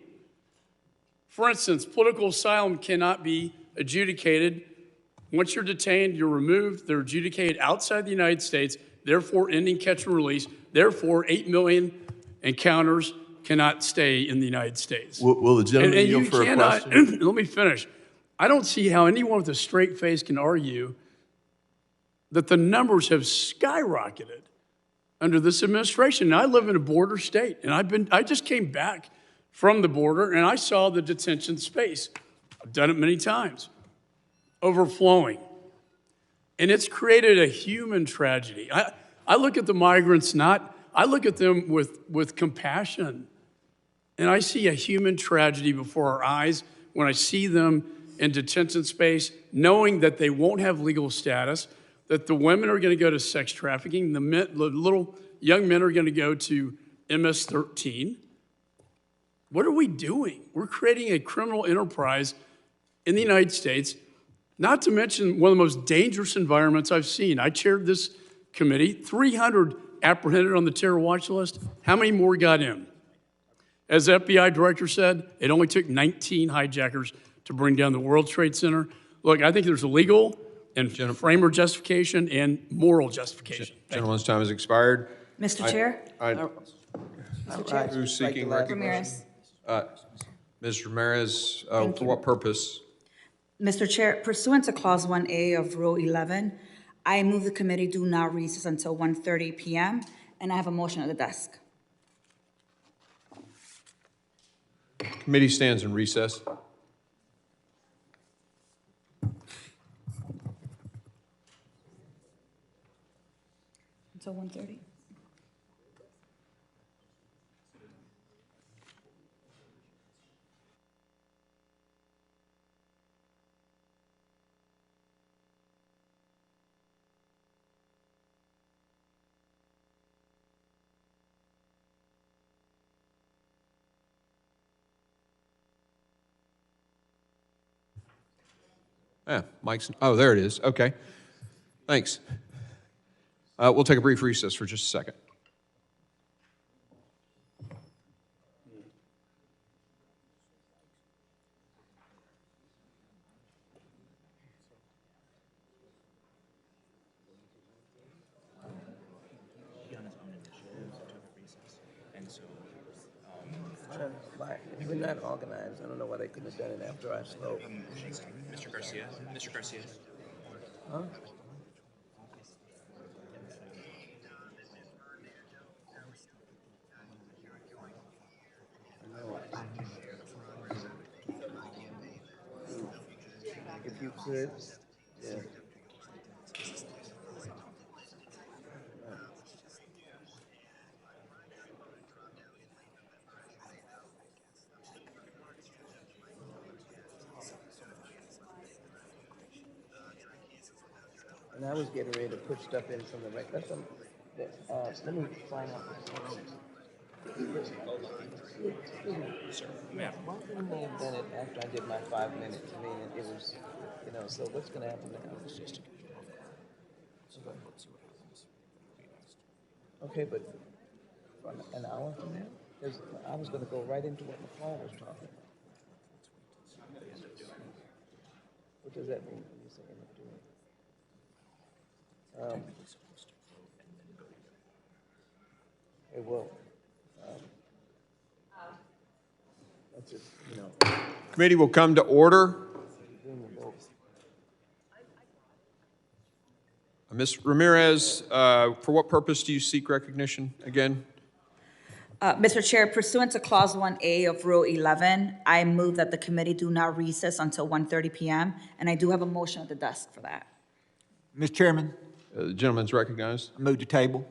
For instance, political asylum cannot be adjudicated. Once you're detained, you're removed. They're adjudicated outside the United States, therefore ending catch and release. Therefore, 8 million encounters cannot stay in the United States. Will the gentleman yield for a question? Let me finish. I don't see how anyone with a straight face can argue that the numbers have skyrocketed under this administration. Now, I live in a border state, and I just came back from the border, and I saw the detention space. I've done it many times, overflowing. And it's created a human tragedy. I look at the migrants I look at them with compassion, and I see a human tragedy before our eyes when I see them in detention space, knowing that they won't have legal status, that the women are going to go to sex trafficking, the little young men are going to go to MS-13. What are we doing? We're creating a criminal enterprise in the United States, not to mention one of the most dangerous environments I've seen. I chaired this committee, 300 apprehended on the terror watch list. How many more got in? As the FBI director said, it only took 19 hijackers to bring down the World Trade Center. Look, I think there's a legal and framer justification and moral justification. Gentleman's time has expired. Mr. Chair? Mr. Chair? Who's seeking recognition? Ms. Ramirez, for what purpose? Mr. Chair, pursuant to Clause 1A of Rule 11, I move the committee do not recess until 1:30 p.m., and I have a motion at the desk. Committee stands in recess. Until 1:30? Mike's, oh, there it is. Okay. Thanks. We'll take a brief recess for just a second. We're not organized. I don't know why they couldn't have done it after I spoke. Mr. Garcia? Mr. Garcia? Huh? If you could, yeah. And I was getting ready to put stuff in from the record. Let me find out. Sir, ma'am. Why couldn't they have done it after I did my 5 minutes? I mean, it was, so what's going to happen now? Okay, but an hour from now? I was going to go right into what McCall was talking about. What does that mean when you say immaterial? It will. That's just, you know. Committee will come to order. Ms. Ramirez, for what purpose do you seek recognition again? Mr. Chair, pursuant to Clause 1A of Rule 11, I move that the committee do not recess until 1:30 p.m., and I do have a motion at the desk for that. Mr. Chairman, The gentleman's recognized. I move to table.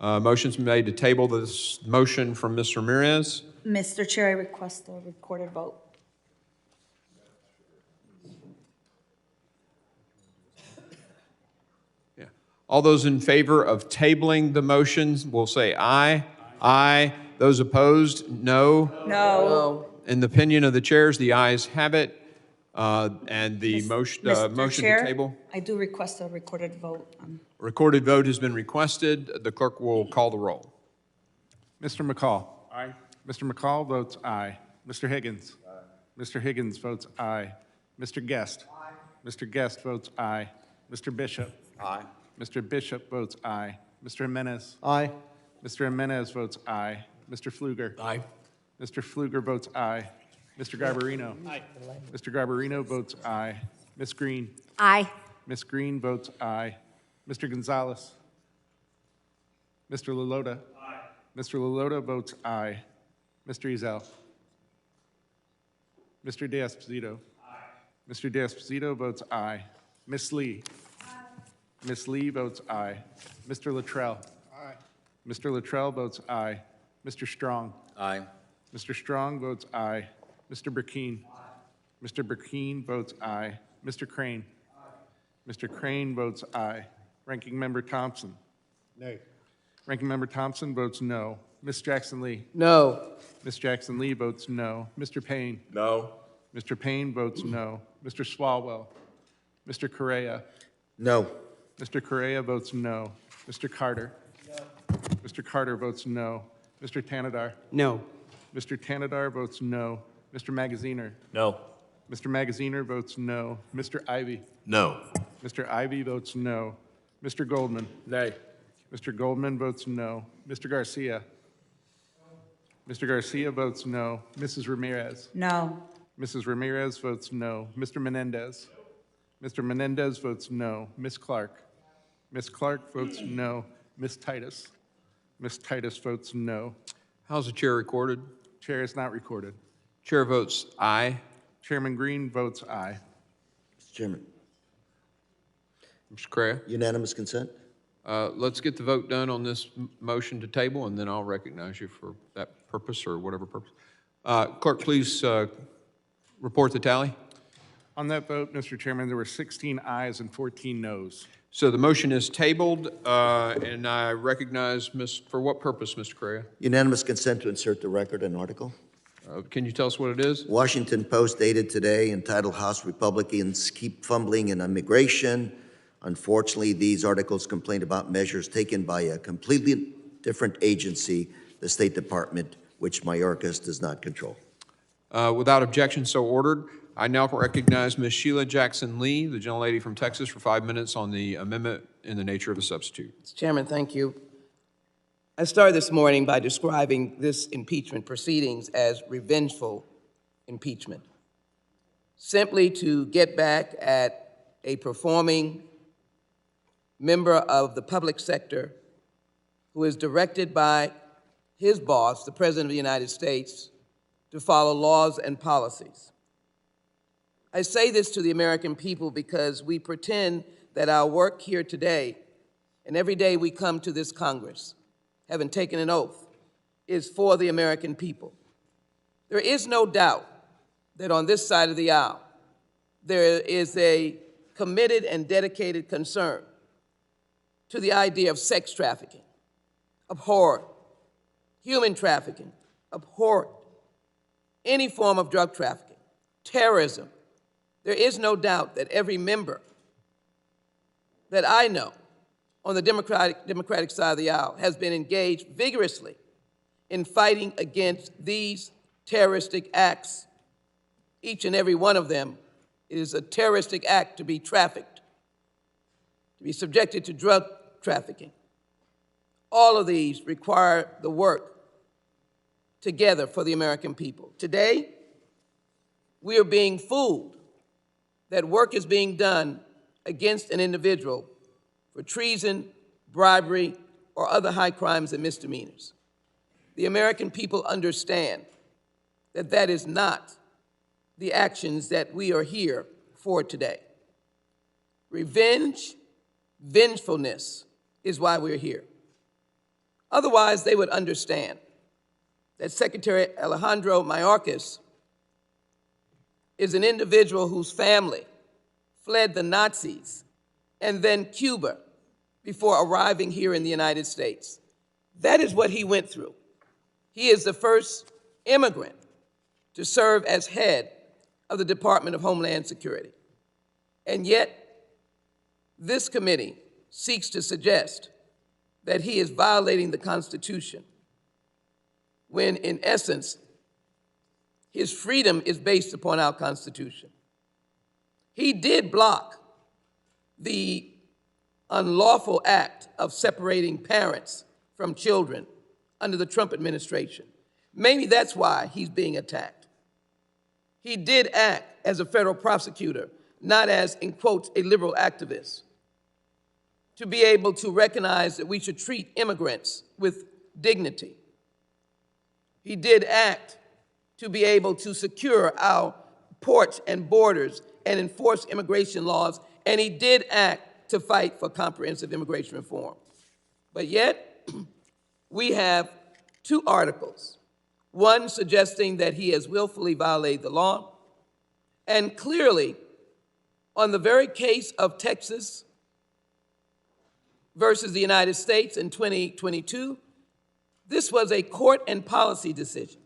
Motion's made to table this motion from Ms. Ramirez. Mr. Chair, I request a recorded vote. All those in favor of tabling the motions will say aye. Aye. Those opposed, no. No. In the opinion of the chairs, the ayes have it. And the motion Mr. to Chair, table. I do request a recorded vote. Recorded vote has been requested. The clerk will call the roll. Mr. McCall. Aye. Mr. McCall votes aye. Mr. Higgins. Aye. Mr. Higgins votes aye. Mr. Guest. Aye. Mr. Guest votes aye. Mr. Bishop. Aye. Mr. Bishop votes aye. Mr. Jimenez. Aye. Mr. Jimenez votes aye. Mr. Pfluger. Aye. Mr. Pfluger votes aye. Mr. Garbarino. Aye. Mr. Garbarino votes aye. Ms. Green. Aye. Ms. Green votes aye. Mr. Gonzalez. Mr. Lalota. Aye. Mr. Lalota votes aye. Mr. Ezell. Mr. D'Esposito. Aye. Mr. D'Esposito votes aye. Ms. Lee. Ms. Lee votes aye. Mr. Luttrell. Aye. Mr. Luttrell votes aye. Mr. Strong. Aye. Mr. Strong votes aye. Mr. Burkeen. Aye. Mr. Burkeen votes aye. Mr. Crane. Aye. Mr. Crane votes aye. Ranking Member Thompson. Nay. Ranking Member Thompson votes no. Ms. Jackson Lee. No. Ms. Jackson Lee votes no. Mr. Payne. No. Mr. Payne votes no. Mr. Swalwell. Mr. Correa. No. Mr. Correa votes no. Mr. Carter. No. Mr. Carter votes no. Mr. Tanadar. No. Mr. Tanadar votes no. Mr. Magaziner. No. Mr. Magaziner votes no. Mr. Ivy. No. Mr. Ivy votes no. Mr. Goldman. Nay. Mr. Goldman votes no. Mr. Garcia. Mr. Garcia votes no. Mrs. Ramirez. No. Mrs. Ramirez votes no. Mr. Menendez. Mr. Menendez votes no. Ms. Clark. Ms. Clark votes no. Ms. Titus. Ms. Titus votes no. How's the chair recorded? Chair is not recorded. Chair votes aye. Chairman Green votes aye. Mr. Chairman, Mr. Correa? unanimous consent? Let's get the vote done on this motion to table, and then I'll recognize you for that purpose or whatever purpose. Clerk, please report the tally. On that vote, Mr. Chairman, there were 16 ayes and 14 noes. So the motion is tabled, and I recognize, for what purpose, Mr. Correa? Unanimous consent to insert the record an article? Can you tell us what it is? Washington Post dated today entitled House Republicans Keep Fumbling in Immigration. Unfortunately, these articles complain about measures taken by a completely different agency, the State Department, which Mayorkas does not control. Without objection, so ordered. I now recognize Ms. Sheila Jackson Lee, the gentlelady from Texas, for 5 minutes on the amendment in the nature of a substitute. Mr. Chairman, thank you. I started this morning by describing this impeachment proceedings as revengeful impeachment, simply to get back at a performing member of the public sector who is directed by his boss, the President of the United States, to follow laws and policies. I say this to the American people because we pretend that our work here today and every day we come to this Congress, having taken an oath, is for the American people. There is no doubt that on this side of the aisle, there is a committed and dedicated concern to the idea of sex trafficking, abhorrent, human trafficking, abhorrent, any form of drug trafficking, terrorism. There is no doubt that every member that I know on the Democratic side of the aisle has been engaged vigorously in fighting against these terroristic acts. Each and every one of them is a terroristic act to be trafficked, to be subjected to drug trafficking. All of these require the work together for the American people. Today, we are being fooled that work is being done against an individual for treason, bribery, or other high crimes and misdemeanors. The American people understand that that is not the actions that we are here for today. Revenge, vengefulness is why we're here. Otherwise, they would understand that Secretary Alejandro Mayorkas is an individual whose family fled the Nazis and then Cuba before arriving here in the United States. That is what he went through. He is the first immigrant to serve as head of the Department of Homeland Security. And yet, this committee seeks to suggest that he is violating the Constitution when, in essence, his freedom is based upon our Constitution. He did block the unlawful act of separating parents from children under the Trump administration. Maybe that's why he's being attacked. He did act as a federal prosecutor, not as, in quotes, a liberal activist, to be able to recognize that we should treat immigrants with dignity. He did act to be able to secure our ports and borders and enforce immigration laws, and he did act to fight for comprehensive immigration reform. But yet, we have two articles, one suggesting that he has willfully violated the law, and clearly, on the very case of Texas versus the United States in 2022, this was a court and policy decision.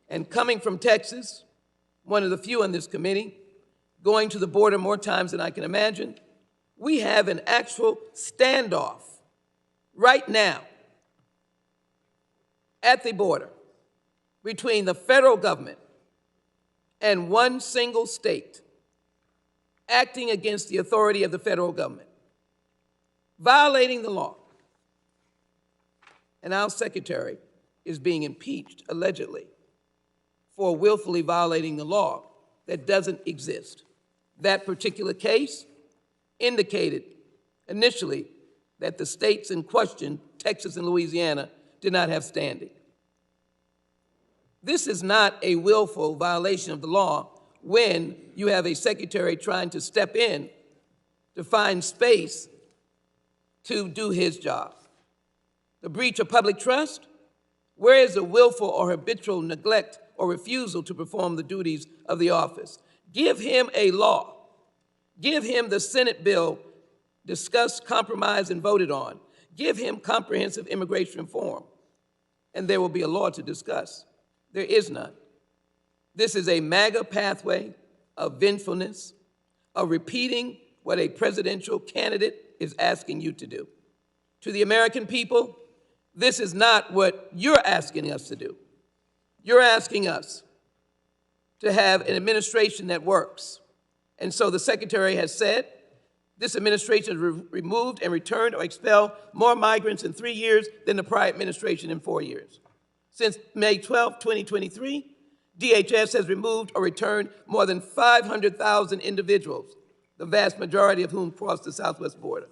And coming from Texas, one of the few on this committee, going to the border more times than I can imagine, we have an actual standoff right now at the border between the federal government and one single state acting against the authority of the federal government, violating the law. And our secretary is being impeached, allegedly, for willfully violating the law that doesn't exist. That particular case indicated initially that the states in question, Texas and Louisiana, did not have standing. This is not a willful violation of the law when you have a secretary trying to step in to find space to do his job. The breach of public trust, where is the willful or habitual neglect or refusal to perform the duties of the office? Give him a law. Give him the Senate bill discussed, compromised, and voted on. Give him comprehensive immigration reform, and there will be a law to discuss. There is none. This is a MAGA pathway of vengefulness, of repeating what a presidential candidate is asking you to do. To the American people, this is not what you're asking us to do. You're asking us to have an administration that works. And so the secretary has said, this administration has removed and returned or expelled more migrants in 3 years than the prior administration in 4 years. Since May 12, 2023, DHS has removed or returned more than 500,000 individuals, the vast majority of whom crossed the southwest border.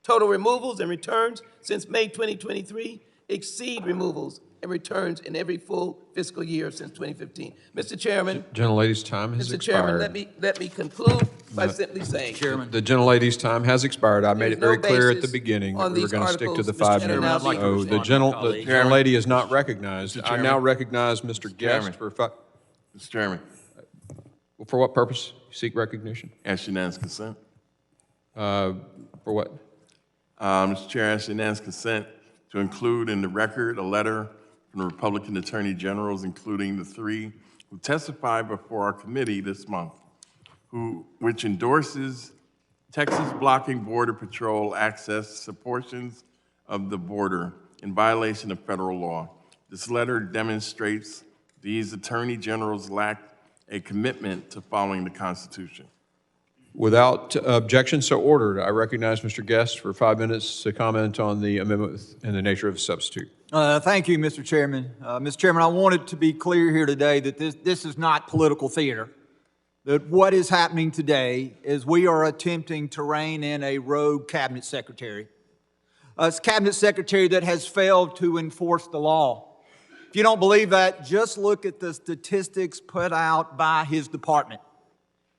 Total removals and returns since May 2023 exceed removals and returns in every full fiscal year since 2015. Mr. Chairman. Gentlelady's time has Mr. expired. Chairman, let me conclude by simply saying. The gentlelady's time has expired. I made it very clear at the beginning that we were going to stick to the 5 minutes. So the gentlelady is not recognized. I now recognize Mr. Guest for 5. Mr. Chairman. For what purpose? Seek recognition? Ask unanimous consent. For what? Mr. Chair, ask unanimous consent to include in the record a letter from the Republican Attorney Generals, including the 3 who testified before our committee this month, which endorses Texas blocking Border Patrol access to portions of the border in violation of federal law. This letter demonstrates these attorney generals lack a commitment to following the Constitution. Without objection, so ordered. I recognize Mr. Guest for 5 minutes to comment on the amendment in the nature of a substitute. Thank you, Mr. Chairman. Mr. Chairman, I wanted to be clear here today that this is not political theater. That what is happening today is we are attempting to rein in a rogue cabinet secretary. A cabinet secretary that has failed to enforce the law. If you don't believe that, just look at the statistics put out by his department.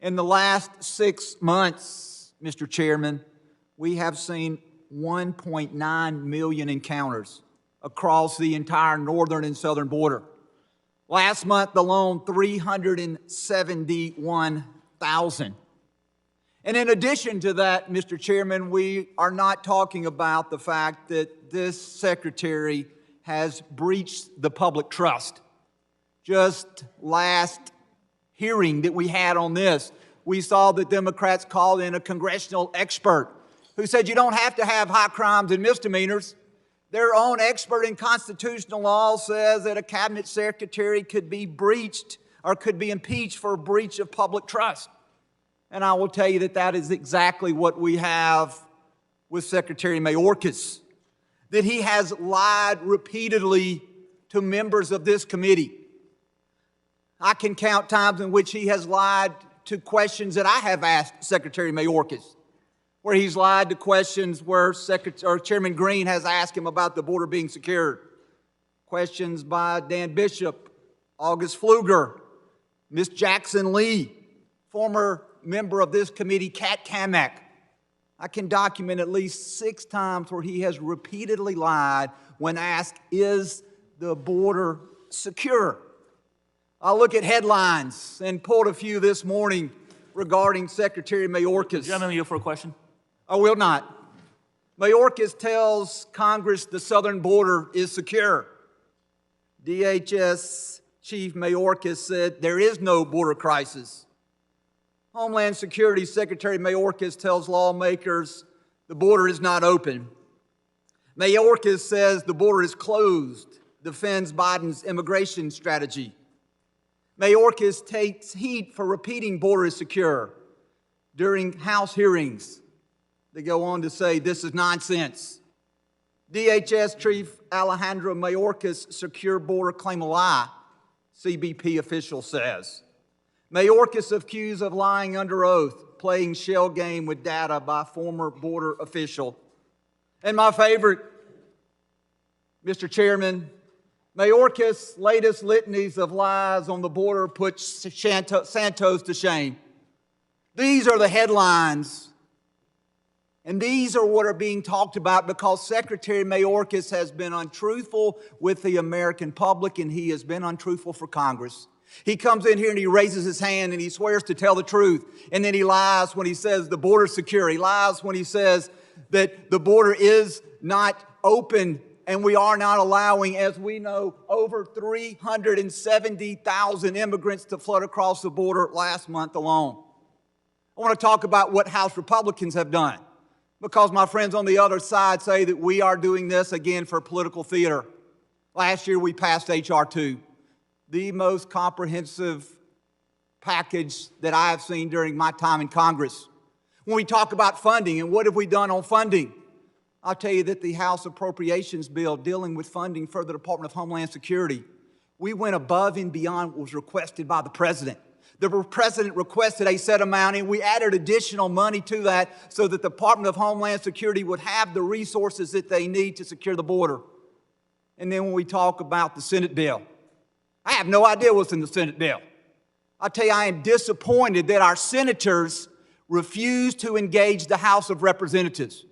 In the last 6 months, Mr. Chairman, we have seen 1.9 million encounters across the entire northern and southern border. Last month alone, 371,000. And in addition to that, Mr. Chairman, we are not talking about the fact that this secretary has breached the public trust. Just last hearing that we had on this, we saw the Democrats call in a congressional expert who said you don't have to have high crimes and misdemeanors. Their own expert in constitutional law says that a cabinet secretary could be breached or could be impeached for a breach of public trust. And I will tell you that that is exactly what we have with Secretary Mayorkas, that he has lied repeatedly to members of this committee. I can count times in which he has lied to questions that I have asked Secretary Mayorkas, where he's lied to questions where Chairman Green has asked him about the border being secured. Questions by Dan Bishop, August Pfluger, Ms. Jackson Lee, former member of this committee, Kat Kamak. I can document at least 6 times where he has repeatedly lied when asked, is the border secure? I'll look at headlines and pulled a few this morning regarding Secretary Mayorkas. Gentleman, you for a question? I will not. Mayorkas tells Congress the southern border is secure. DHS Chief Mayorkas said there is no border crisis. Homeland Security Secretary Mayorkas tells lawmakers the border is not open. Mayorkas says the border is closed, defends Biden's immigration strategy. Mayorkas takes heat for repeating border is secure. During House hearings, they go on to say this is nonsense. DHS Chief Alejandro Mayorkas' secure border claim a lie, CBP official says. Mayorkas accused of lying under oath, playing shell game with data by former border official. And my favorite, Mr. Chairman, Mayorkas' latest litanies of lies on the border put Santos to shame. These are the headlines, and these are what are being talked about because Secretary Mayorkas has been untruthful with the American public, and he has been untruthful for Congress. He comes in here and he raises his hand and he swears to tell the truth, and then he lies when he says the border's secure. He lies when he says that the border is not open and we are not allowing, as we know, over 370,000 immigrants to flood across the border last month alone. I want to talk about what House Republicans have done, because my friends on the other side say that we are doing this again for political theater. Last year we passed H.R. 2, the most comprehensive package that I have seen during my time in Congress. When we talk about funding and what have we done on funding, I'll tell you that the House Appropriations Bill dealing with funding for the Department of Homeland Security, we went above and beyond what was requested by the President. The President requested a set amount, and we added additional money to that so that the Department of Homeland Security would have the resources that they need to secure the border. And then when we talk about the Senate bill, I have no idea what's in the Senate bill. I'll tell you, I am disappointed that our senators refuse to engage the House of Representatives.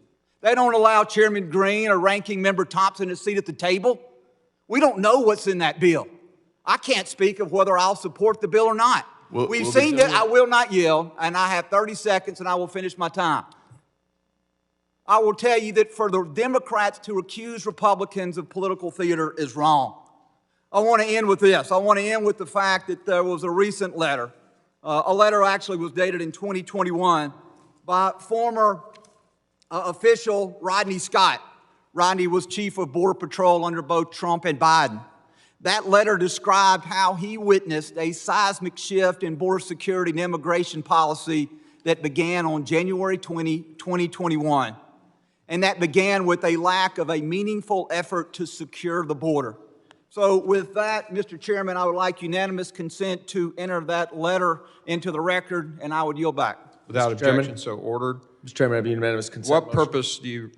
They don't allow Chairman Green or Ranking Member Thompson a seat at the table. We don't know what's in that bill. I can't speak of whether I'll support the bill or not. We've seen that. I will not yell, and I have 30 seconds and I will finish my time. I will tell you that for the Democrats to accuse Republicans of political theater is wrong. I want to end with this. I want to end with the fact that there was a recent letter. A letter actually was dated in 2021 by former official Rodney Scott. Rodney was chief of Border Patrol under both Trump and Biden. That letter described how he witnessed a seismic shift in border security and immigration policy that began on January 20, 2021, and that began with a lack of a meaningful effort to secure the border. So with that, Mr. Chairman, I would like unanimous consent to enter that letter into the record, and I would yield back. Without Mr. Chairman? objection, so ordered. Mr. Chairman, I have unanimous consent. What motion. purpose do you,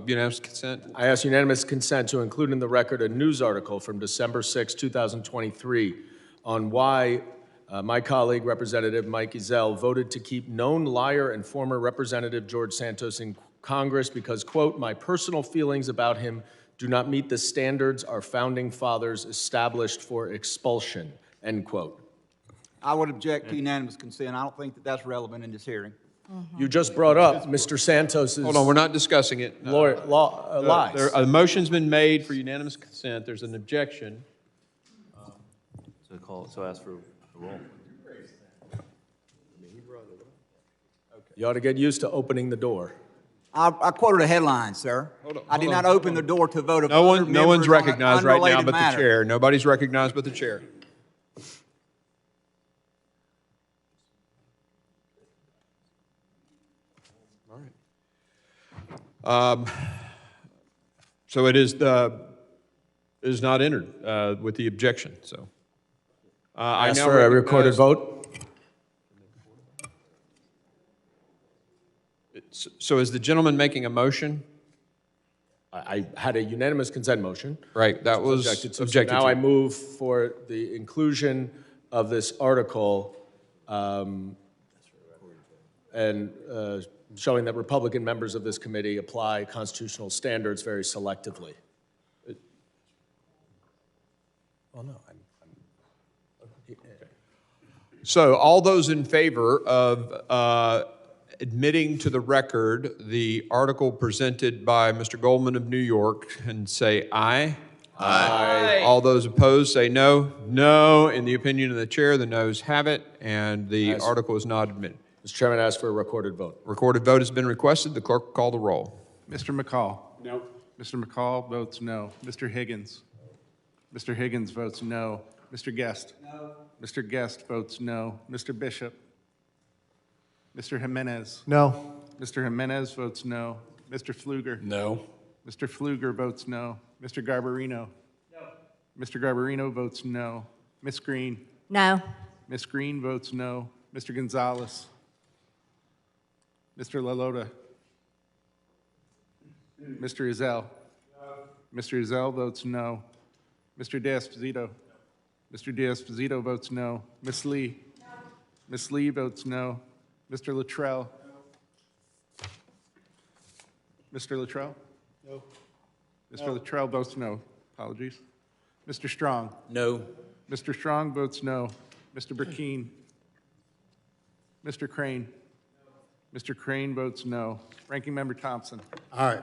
unanimous consent? I ask unanimous consent to include in the record a news article from December 6, 2023 on why my colleague, Representative Mike Ezell, voted to keep known liar and former Representative George Santos in Congress because, quote, my personal feelings about him do not meet the standards our founding fathers established for expulsion, end quote. I would object to unanimous consent. I don't think that that's relevant in this hearing. You just brought up Mr. Santos's... Hold on, we're not discussing it. Lies. A motion's been made for unanimous consent. There's an objection. So ask for a roll. You ought to get used to opening the door. I quoted a headline, sir. I did not open the door to vote of No other no one's members on an recognized right now unrelated but matter. the chair. Nobody's recognized but the chair. All right. So it is not entered with the objection. So I Ask now for a recorded vote. So is the gentleman making a motion? I had a unanimous consent motion. Right, that was objected to. Now I move for the inclusion of this article and showing that Republican members of this committee apply constitutional standards very selectively. Oh, no. So all those in favor of admitting to the record the article presented by Mr. Goldman of New York and say aye. Aye. All those opposed say no. No. In the opinion of the chair, the noes have it, and the article is not admitted. Mr. Chairman, I ask for a recorded vote. Recorded vote has been requested. The clerk will call the roll. Mr. McCall. No. Mr. McCall votes no. Mr. Higgins. Mr. Higgins votes no. Mr. Guest. No. Mr. Guest votes no. Mr. Bishop. Mr. Jimenez. No. Mr. Jimenez votes no. Mr. Pfluger. No. Mr. Pfluger votes no. Mr. Garbarino. No. Mr. Garbarino votes no. Ms. Green. No. Ms. Green votes no. Mr. Gonzalez. Mr. LaLota. Mr. Ezell. Mr. Ezell votes no. Mr. D'Esposito. Mr. D'Esposito votes no. Ms. Lee. Ms. Lee votes no. Mr. Luttrell. Mr. Luttrell? No. Mr. Luttrell votes no. Apologies. Mr. Strong? No. Mr. Strong votes no. Mr. Burkeen? Mr. Crane? Mr. Crane votes no. Ranking Member Thompson? Aye.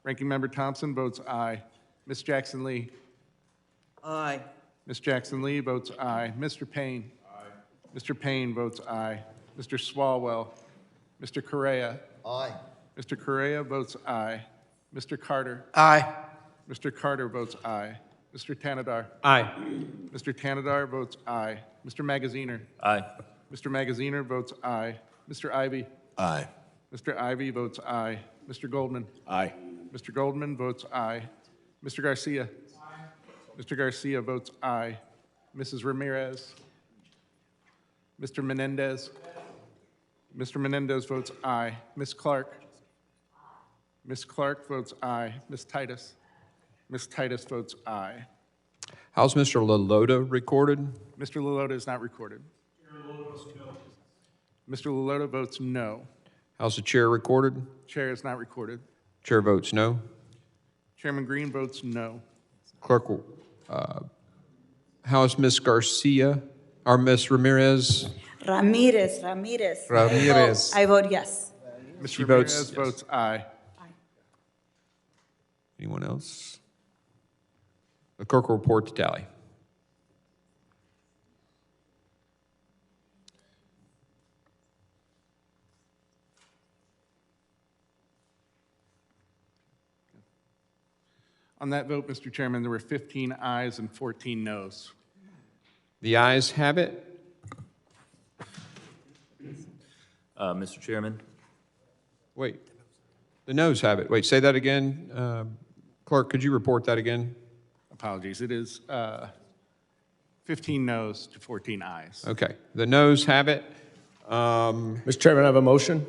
Ranking Member Thompson votes aye. Ms. Jackson-Lee? Aye. Ms. Jackson-Lee votes aye. Mr. Payne? Aye. Mr. Payne votes aye. Mr. Swalwell? Mr. Correa? Aye. Mr. Correa votes aye. Mr. Carter? Aye. Mr. Carter votes aye. Mr. Tanadar? Aye. Mr. Tanadar votes aye. Mr. Magaziner? Aye. Mr. Magaziner votes aye. Mr. Ivy? Aye. Mr. Ivy votes aye. Mr. Goldman? Aye. Mr. Goldman votes aye. Mr. Garcia? Mr. Garcia votes aye. Mrs. Ramirez? Mr. Menendez? Mr. Menendez votes aye. Ms. Clark? Ms. Clark votes aye. Ms. Titus? Ms. Titus votes aye. How's Mr. LaLota recorded? Mr. LaLota is not recorded. Mr. LaLota votes no. How's the chair recorded? Chair is not recorded. Chair votes no. Chairman Green votes no. Clerk will, how is Ms. Garcia, or Ms. Ramirez? Ramirez. Ramirez. I vote yes. Ms. She Ramirez votes yes. votes aye. Anyone else? The clerk will report to tally. On that vote, Mr. Chairman, there were 15 ayes and 14 noes. The ayes have it. Mr. Chairman, Wait, the noes have it. Wait, say that again. Clerk, could you report that again? Apologies. It is 15 noes to 14 ayes. Okay, the noes have it. Mr. Chairman, I have a motion.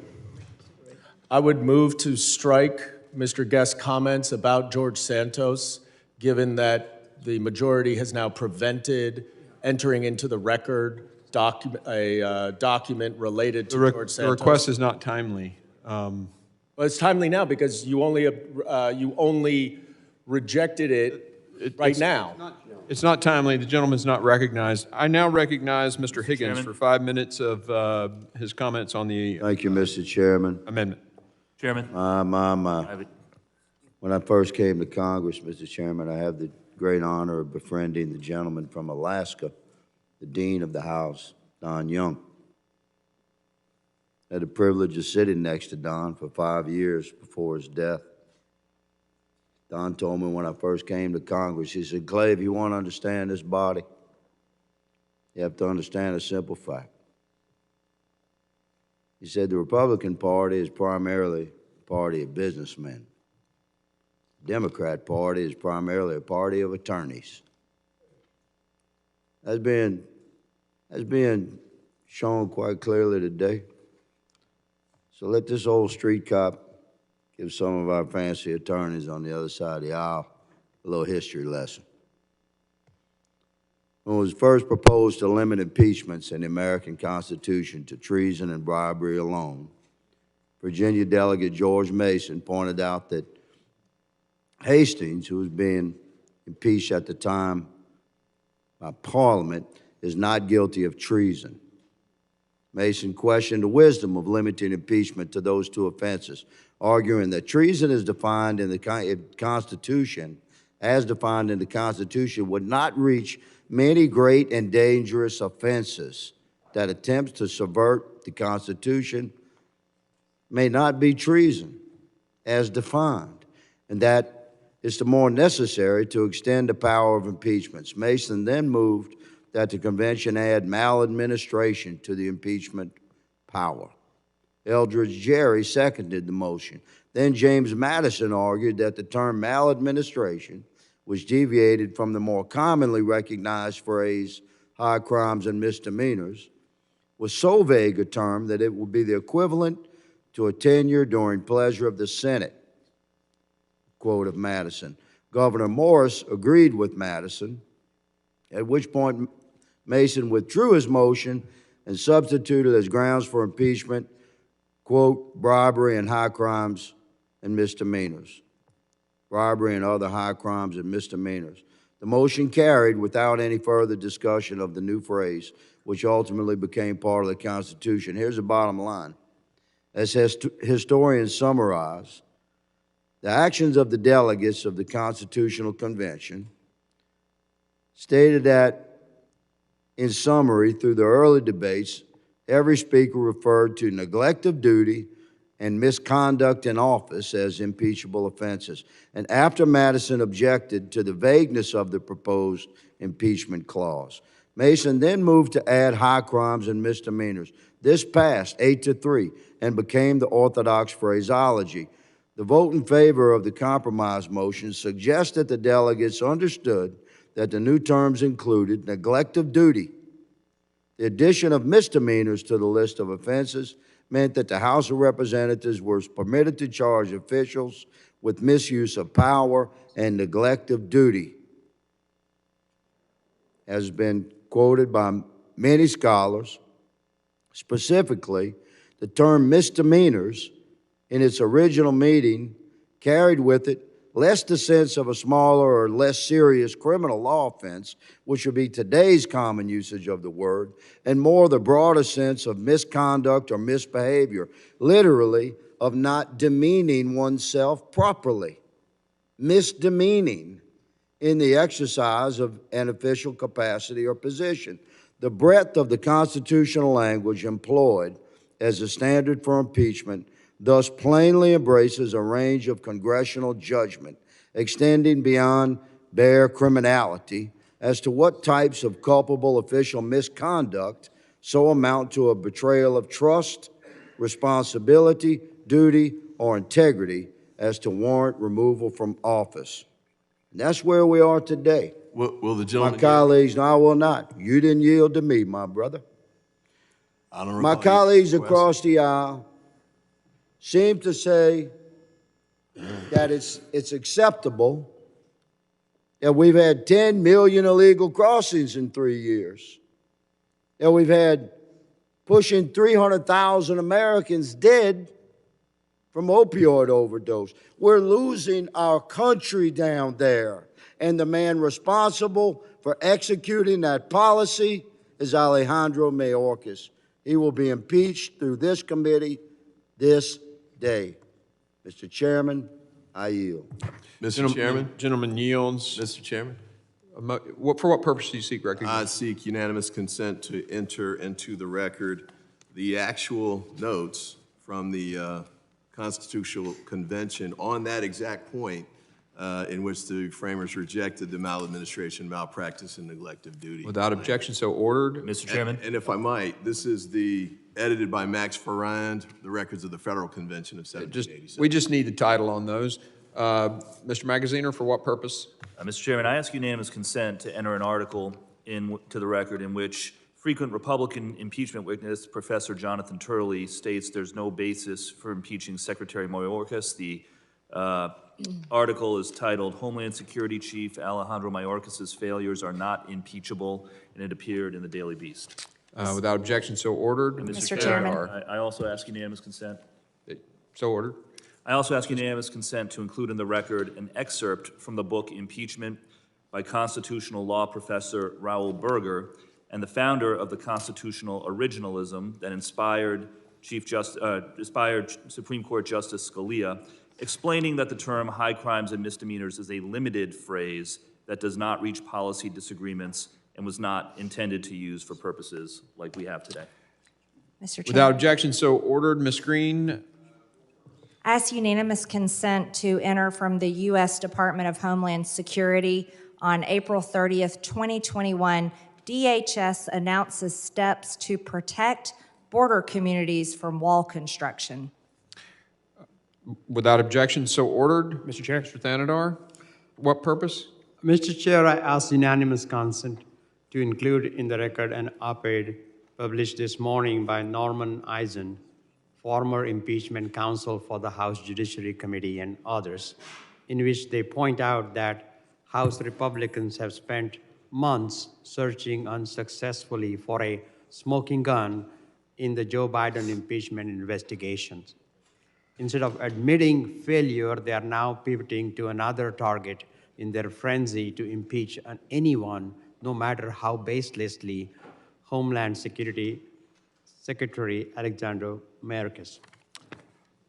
I would move to strike Mr. Guest's comments about George Santos, given that the majority has now prevented entering into the record a document related to George Santos. The request is not timely. Well, it's timely now because you only rejected it right now. It's not timely. The gentleman's not recognized. I now recognize Mr. Higgins for 5 minutes of his comments on the Thank you, Mr. Chairman. amendment. Chairman. When I first came to Congress, Mr. Chairman, I have the great honor of befriending the gentleman from Alaska, the Dean of the House, Don Young. I had the privilege of sitting next to Don for 5 years before his death. Don told me when I first came to Congress, he said, Clay, if you want to understand this body, you have to understand a simple fact. He said the Republican Party is primarily a party of businessmen. The Democrat Party is primarily a party of attorneys. That's being shown quite clearly today. So let this old street cop give some of our fancy attorneys on the other side of the aisle a little history lesson. When it was first proposed to limit impeachments in the American Constitution to treason and bribery alone, Virginia Delegate George Mason pointed out that Hastings, who was being impeached at the time by Parliament, is not guilty of treason. Mason questioned the wisdom of limiting impeachment to those two offenses, arguing that treason is defined in the Constitution, as defined in the Constitution, would not reach many great and dangerous offenses that attempts to subvert the Constitution may not be treason as defined, and that it's the more necessary to extend the power of impeachments. Mason then moved that the convention add maladministration to the impeachment power. Eldridge Gerry seconded the motion. Then James Madison argued that the term maladministration, which deviated from the more commonly recognized phrase high crimes and misdemeanors, was so vague a term that it would be the equivalent to a tenure during pleasure of the Senate. Quote of Madison. Governor Morris agreed with Madison, at which point Mason withdrew his motion and substituted as grounds for impeachment, quote, bribery and high crimes and misdemeanors. Bribery and other high crimes and misdemeanors. The motion carried without any further discussion of the new phrase, which ultimately became part of the Constitution. Here's the bottom line. As historians summarize, the actions of the delegates of the Constitutional Convention stated that, in summary, through the early debates, every speaker referred to neglect of duty and misconduct in office as impeachable offenses. And after Madison objected to the vagueness of the proposed impeachment clause, Mason then moved to add high crimes and misdemeanors. This passed 8-3 and became the orthodox phraseology. The vote in favor of the compromise motion suggests that the delegates understood that the new terms included neglect of duty. The addition of misdemeanors to the list of offenses meant that the House of Representatives was permitted to charge officials with misuse of power and neglect of duty. As has been quoted by many scholars, specifically, the term misdemeanors in its original meaning carried with it less the sense of a smaller or less serious criminal law offense, which would be today's common usage of the word, and more the broader sense of misconduct or misbehavior, literally of not demeaning oneself properly, misdemeaning in the exercise of an official capacity or position. The breadth of the constitutional language employed as a standard for impeachment thus plainly embraces a range of congressional judgment extending beyond bare criminality as to what types of culpable official misconduct so amount to a betrayal of trust, responsibility, duty, or integrity as to warrant removal from office. And that's where we are today. Will the My gentleman... colleagues, no, I will not. You didn't yield to me, my brother. I don't My recall you colleagues requesting- across the aisle seem to say that it's acceptable that we've had 10 million illegal crossings in 3 years, that we've had pushing 300,000 Americans dead from opioid overdose. We're losing our country down there, and the man responsible for executing that policy is Alejandro Mayorkas. He will be impeached through this committee this day. Mr. Chairman, I yield. Mr. Chairman? Gentleman yields. Mr. Chairman? For what purpose do you seek recognition? I seek unanimous consent to enter into the record the actual notes from the Constitutional Convention on that exact point in which the framers rejected the maladministration, malpractice, and neglect of duty. Without objection, so ordered. Mr. Chairman? And if I might, this is edited by Max Ferrand, the records of the Federal Convention of 1787. We just need the title on those. Mr. Magaziner, for what purpose? Mr. Chairman, I ask unanimous consent to enter an article into the record in which frequent Republican impeachment witness Professor Jonathan Turley states there's no basis for impeaching Secretary Mayorkas. The article is titled "Homeland Security Chief Alejandro Mayorkas' Failures Are Not Impeachable," and it appeared in the Daily Beast. Without objection, so ordered. Mr. Chairman. I also ask unanimous consent. So ordered. I also ask unanimous consent to include in the record an excerpt from the book Impeachment by constitutional law professor Raoul Berger and the founder of the constitutional originalism that inspired Supreme Court Justice Scalia, explaining that the term high crimes and misdemeanors is a limited phrase that does not reach policy disagreements and was not intended to use for purposes like we have today. Mr. Chairman. Without objection, so ordered. Ms. Green. I ask unanimous consent to enter from the U.S. Department of Homeland Security on April 30th, 2021. DHS announces steps to protect border communities from wall construction. Without objection, so ordered. Mr. Chair. Mr. Thanadar. What purpose? Mr. Chair, I ask unanimous consent to include in the record an op-ed published this morning by Norman Eisen, former impeachment counsel for the House Judiciary Committee and others, in which they point out that House Republicans have spent months searching unsuccessfully for a smoking gun in the Joe Biden impeachment investigations. Instead of admitting failure, they are now pivoting to another target in their frenzy to impeach anyone, no matter how baselessly, Homeland Security Secretary Alejandro Mayorkas.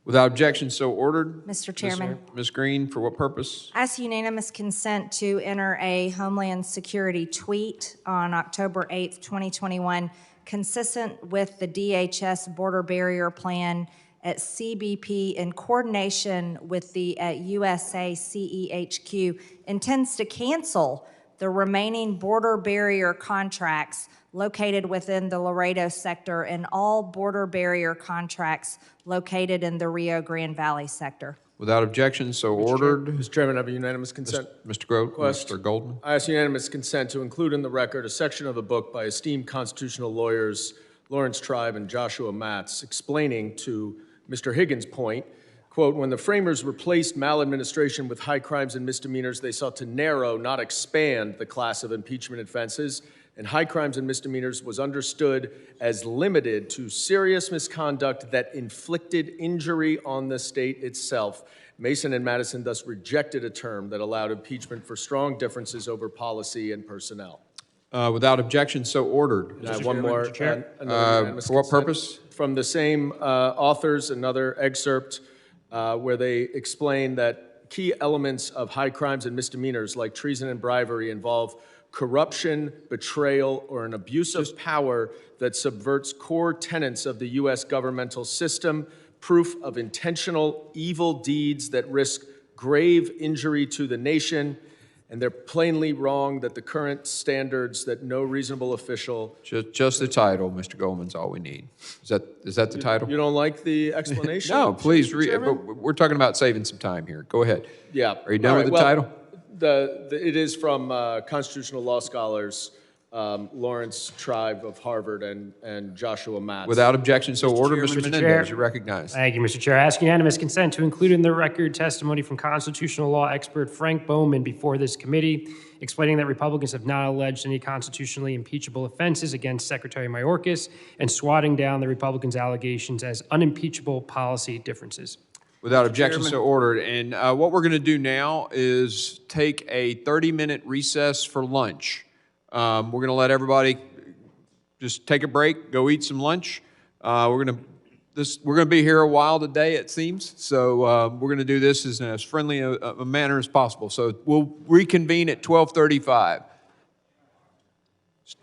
Without objection, so ordered. Mr. Chairman. Ms. Green, for what purpose? I ask unanimous consent to enter a Homeland Security tweet on October 8th, 2021, consistent with the DHS border barrier plan at CBP in coordination with the USA CEHQ intends to cancel the remaining border barrier contracts located within the Laredo sector and all border barrier contracts located in the Rio Grande Valley sector. Without objection, so ordered. Mr. Chairman, I have unanimous consent. Mr. Grote, Request. Mr. Goldman. I ask unanimous consent to include in the record a section of the book by esteemed constitutional lawyers Lawrence Tribe and Joshua Matz explaining to Mr. Higgins' point, quote, when the framers replaced maladministration with high crimes and misdemeanors, they sought to narrow, not expand, the class of impeachment offenses, and high crimes and misdemeanors was understood as limited to serious misconduct that inflicted injury on the state itself. Mason and Madison thus rejected a term that allowed impeachment for strong differences over policy and personnel. Without objection, so ordered. And I have one more. For what purpose? From the same authors, another excerpt where they explain that key elements of high crimes and misdemeanors like treason and bribery involve corruption, betrayal, or an abuse of power that subverts core tenets of the U.S. governmental system, proof of intentional evil deeds that risk grave injury to the nation, and they're plainly wrong that the current standards that no reasonable official. Just the title, Mr. Goldman's all we need. Is that the title? You don't like the explanation? No, please Mr. read. Chairman? We're talking about saving some time here. Go ahead. Yeah. Are you done All with right, the title? It is from constitutional law scholars Lawrence Tribe of Harvard and Joshua Matz. Without objection, so ordered. Mr. Mr. Menendez, Chair. you're recognized. Thank you, Mr. Chair. I ask unanimous consent to include in the record testimony from constitutional law expert Frank Bowman before this committee, explaining that Republicans have not alleged any constitutionally impeachable offenses against Secretary Mayorkas and swatting down the Republicans' allegations as unimpeachable policy differences. Without objection, so ordered. And what we're going to do now is take a 30-minute recess for lunch. We're going to let everybody just take a break, go eat some lunch. We're going to be here a while today, it seems. So we're going to do this in as friendly a manner as possible. So we'll reconvene at 12:35.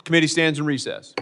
Committee stands in recess.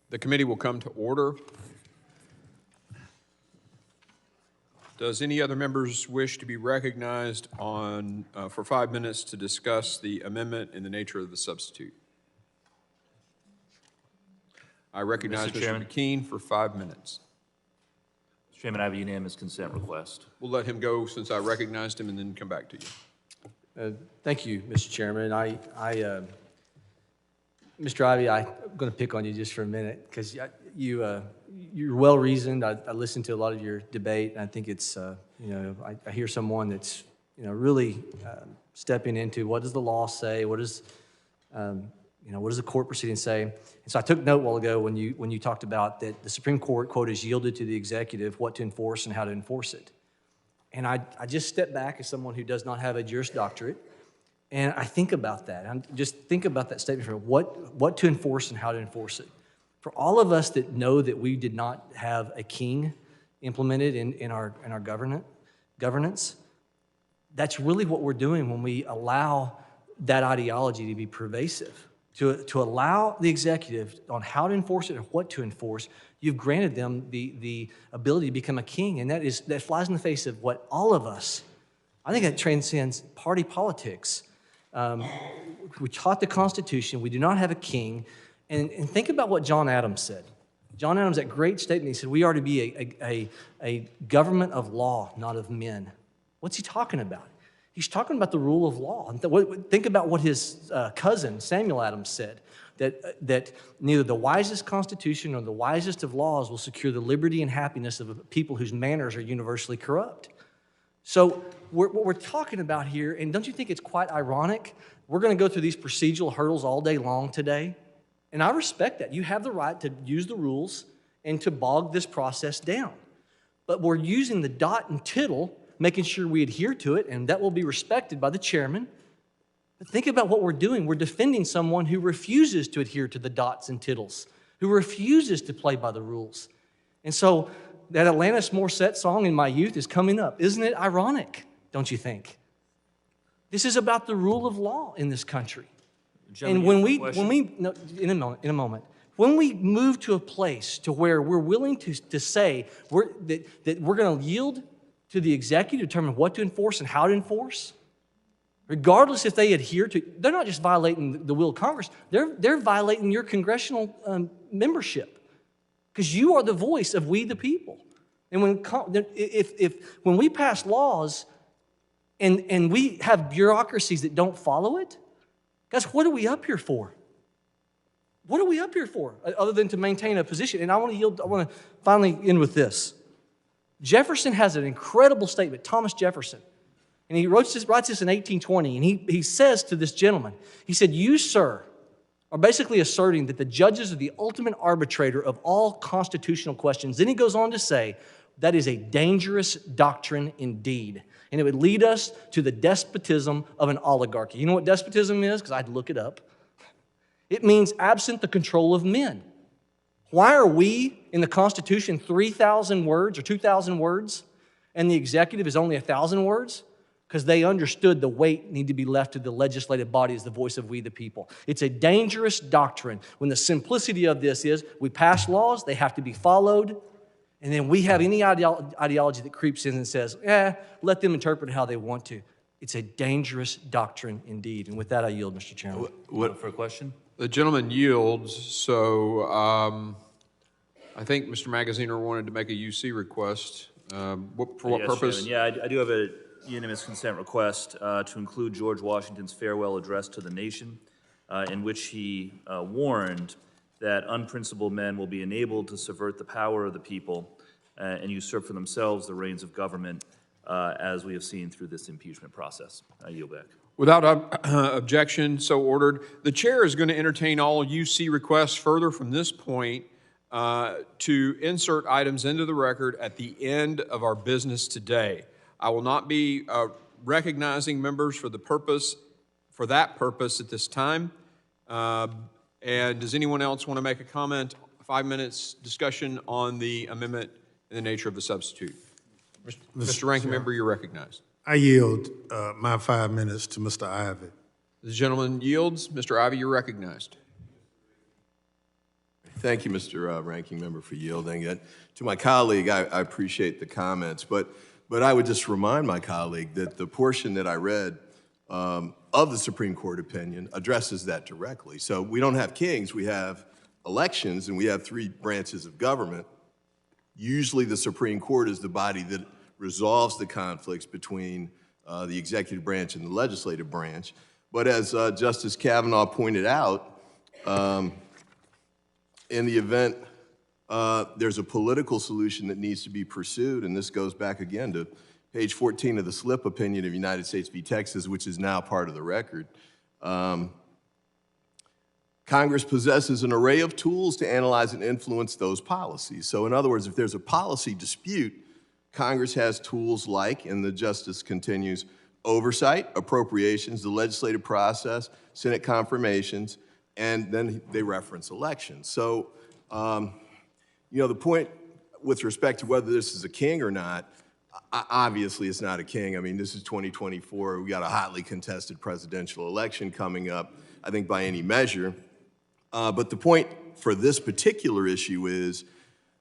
The committee will come to order. Does any other members wish to be recognized on, for 5 minutes to discuss the amendment and the nature of the substitute? I recognize Mr. Chairman. Mr. McKean for 5 minutes. Mr. Chairman, I have a unanimous consent request. We'll let him go since I recognized him and then come back to you. Thank you, Mr. Chairman. Mr. Ivey, I'm going to pick on you just for a minute because you're well-reasoned. I listened to a lot of your debate, and I think it's, I hear someone that's, really stepping into what does the law say, what does the court proceeding say? And so I took note a while ago when you talked about that the Supreme Court, quote, has yielded to the executive what to enforce and how to enforce it. And I just step back as someone who does not have a Juris Doctorate, and I think about that. I just think about that statement for what to enforce and how to enforce it. For all of us that know that we did not have a king implemented in our governance, that's really what we're doing when we allow that ideology to be pervasive. To allow the executive on how to enforce it or what to enforce, you've granted them the ability to become a king, and that flies in the face of what all of us, I think that transcends party politics. We taught the Constitution, we do not have a king, and think about what John Adams said. John Adams, that great statement, he said, we are to be a government of law, not of men. What's he talking about? He's talking about the rule of law. Think about what his cousin, Samuel Adams, said, that neither the wisest constitution nor the wisest of laws will secure the liberty and happiness of a people whose manners are universally corrupt. So what we're talking about here, and don't you think it's quite ironic? We're going to go through these procedural hurdles all day long today, and I respect that. You have the right to use the rules and to bog this process down. But we're using the dot and tittle, making sure we adhere to it, and that will be respected by the chairman. But think about what we're doing. We're defending someone who refuses to adhere to the dots and tittles, who refuses to play by the rules. And so that Alanis Morissette song in my youth is coming up. Isn't it ironic, don't you think? This is about the rule of law in this country. And when we in a moment, when we move to a place to where we're willing to say that we're going to yield to the executive to determine what to enforce and how to enforce, regardless if they adhere to, they're not just violating the will of Congress, they're violating your congressional membership, because you are the voice of we the people. And when we pass laws and we have bureaucracies that don't follow it, guys, what are we up here for? What are we up here for other than to maintain a position? And I want to finally end with this. Jefferson has an incredible statement, Thomas Jefferson. And he writes this in 1820, and he says to this gentleman, he said, you, sir, are basically asserting that the judges are the ultimate arbitrator of all constitutional questions. Then he goes on to say, that is a dangerous doctrine indeed, and it would lead us to the despotism of an oligarchy. You know what despotism is? Because I had to look it up. It means absent the control of men. Why are we in the Constitution 3,000 words or 2,000 words, and the executive is only 1,000 words? Because they understood the weight need to be left to the legislative body as the voice of we the people. It's a dangerous doctrine when the simplicity of this is we pass laws, they have to be followed, and then we have any ideology that creeps in and says, let them interpret it how they want to. It's a dangerous doctrine indeed. And with that, I yield, Mr. Chairman. For a question? The gentleman yields, so I think Mr. Magaziner wanted to make a UC request. For what purpose? Chairman. Yeah, I do have a unanimous consent request to include George Washington's farewell address to the nation, in which he warned that unprincipled men will be enabled to subvert the power of the people and usurp for themselves the reins of government, as we have seen through this impeachment process. I yield back. Without objection, so ordered. The chair is going to entertain all UC requests further from this point to insert items into the record at the end of our business today. I will not be recognizing members for that purpose at this time. And does anyone else want to make a comment? 5 minutes discussion on the amendment and the nature of the substitute. Mr. Ranking Member, you're recognized. I yield my 5 minutes to Mr. Ivey. The gentleman yields. Mr. Ivey, you're recognized. Thank you, Mr. Ranking Member, for yielding. To my colleague, I appreciate the comments, but I would just remind my colleague that the portion that I read of the Supreme Court opinion addresses that directly. So we don't have kings, we have elections, and we have three branches of government. Usually the Supreme Court is the body that resolves the conflicts between the executive branch and the legislative branch. But as Justice Kavanaugh pointed out, in the event there's a political solution that needs to be pursued, and this goes back again to page 14 of the slip opinion of United States v. Texas, which is now part of the record. Congress possesses an array of tools to analyze and influence those policies. So in other words, if there's a policy dispute, Congress has tools like, and the justice continues, oversight, appropriations, the legislative process, Senate confirmations, and then they reference elections. So, you know, the point with respect to whether this is a king or not, obviously it's not a king. I mean, this is 2024. We got a hotly contested presidential election coming up, I think by any measure. But the point for this particular issue is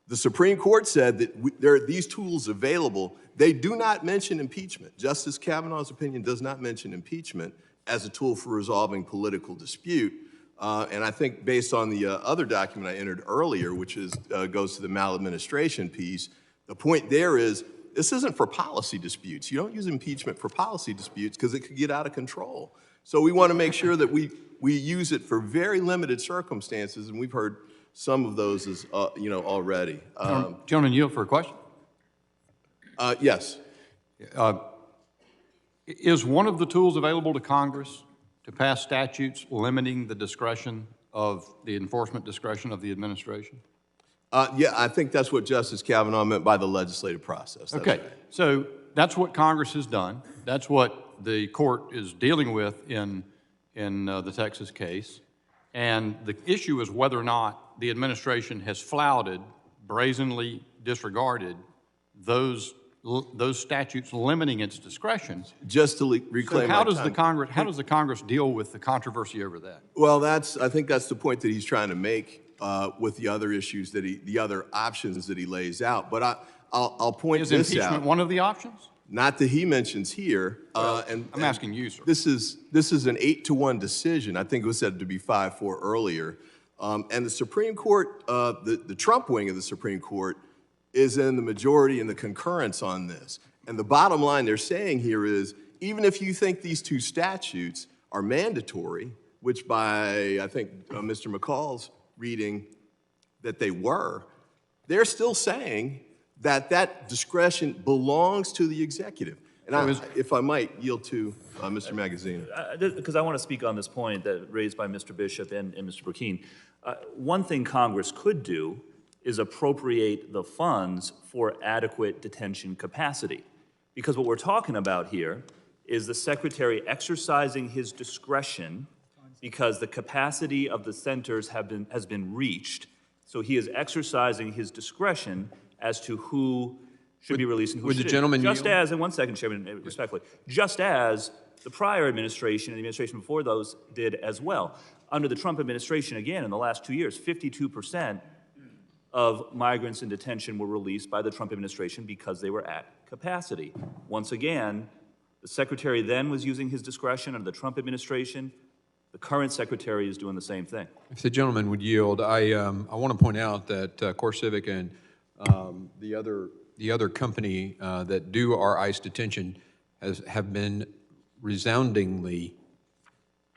the Supreme Court said that there are these tools available. They do not mention impeachment. Justice Kavanaugh's opinion does not mention impeachment as a tool for resolving political dispute. And I think based on the other document I entered earlier, which is, goes to the maladministration piece, the point there is this isn't for policy disputes. You don't use impeachment for policy disputes because it could get out of control. So we want to make sure that we use it for very limited circumstances, and we've heard some of those as, you know, already. Gentleman, yield for a question? Yes. Is one of the tools available to Congress to pass statutes limiting the discretion of the enforcement discretion of the administration? Yeah, I think that's what Justice Kavanaugh meant by the legislative process. That's okay, right. So that's what Congress has done. That's what the court is dealing with in the Texas case. And the issue is whether or not the administration has flouted, brazenly disregarded those statutes limiting its discretion. Just to reclaim so how my does time. how does the Congress deal with the controversy over that? Well, I think that's the point that he's trying to make with the other issues that the other options that he lays out. But I'll point this out. Is impeachment one of the options? Not that he mentions here. I'm asking you, sir. This is an 8-1 decision. I think it was said to be 5-4 earlier. And the Supreme Court, the Trump wing of the Supreme Court, is in the majority and the concurrence on this. And the bottom line they're saying here is, even if you think these two statutes are mandatory, which by, I think, Mr. McCall's reading that they were, they're still saying that that discretion belongs to the executive. And if I might yield to Mr. Magaziner. Because I want to speak on this point that raised by Mr. Bishop and Mr. Burkeen. One thing Congress could do is appropriate the funds for adequate detention capacity. Because what we're talking about here is the Secretary exercising his discretion because the capacity of the centers has been reached. So he is exercising his discretion as to who should be released and who would the shouldn't. gentleman Just yield? as, and one second, Chairman, respectfully, just as the prior administration and the administration before those did as well. Under the Trump administration, again, in the last 2 years, 52% of migrants in detention were released by the Trump administration because they were at capacity. Once again, the Secretary then was using his discretion under the Trump administration. The current Secretary is doing the same thing. If the gentleman would yield, I want to point out that CoreCivic and the other company that do our ICE detention have been resoundingly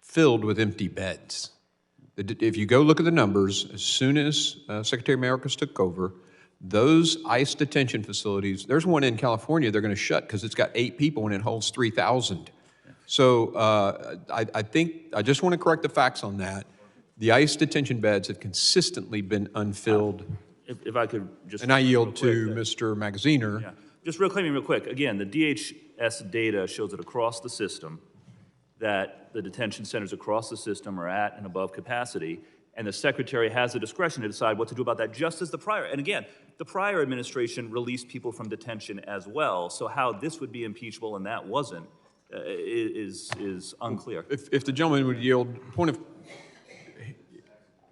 filled with empty beds. If you go look at the numbers, as soon as Secretary Mayorkas took over, those ICE detention facilities, there's one in California they're going to shut because it's got 8 people and it holds 3,000. So I think, I just want to correct the facts on that. The ICE detention beds have consistently been unfilled. If I could just... And I yield to Mr. Magaziner. Yeah. Just real quick. Again, the DHS data shows that across the system, that the detention centers across the system are at and above capacity, and the Secretary has the discretion to decide what to do about that, just as the prior. And again, the prior administration released people from detention as well, so how this would be impeachable and that wasn't is unclear. If the gentleman would yield,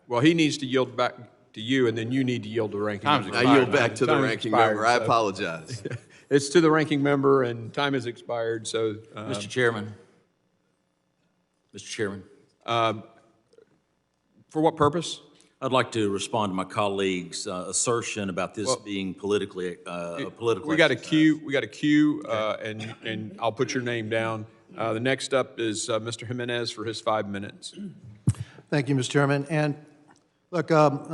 well, he needs to yield back to you, and then you need to yield to the ranking member. I yield back to the Time has ranking expired, member. I so- apologize. It's to the ranking member, and time has expired, so. Mr. Chairman. Mr. Chairman. For what purpose? I'd like to respond to my colleague's assertion about this being politically, a political We got a exercise. queue, and I'll put your name down. The next up is Mr. Jimenez for his 5 minutes. Thank you, Mr. Chairman. And look,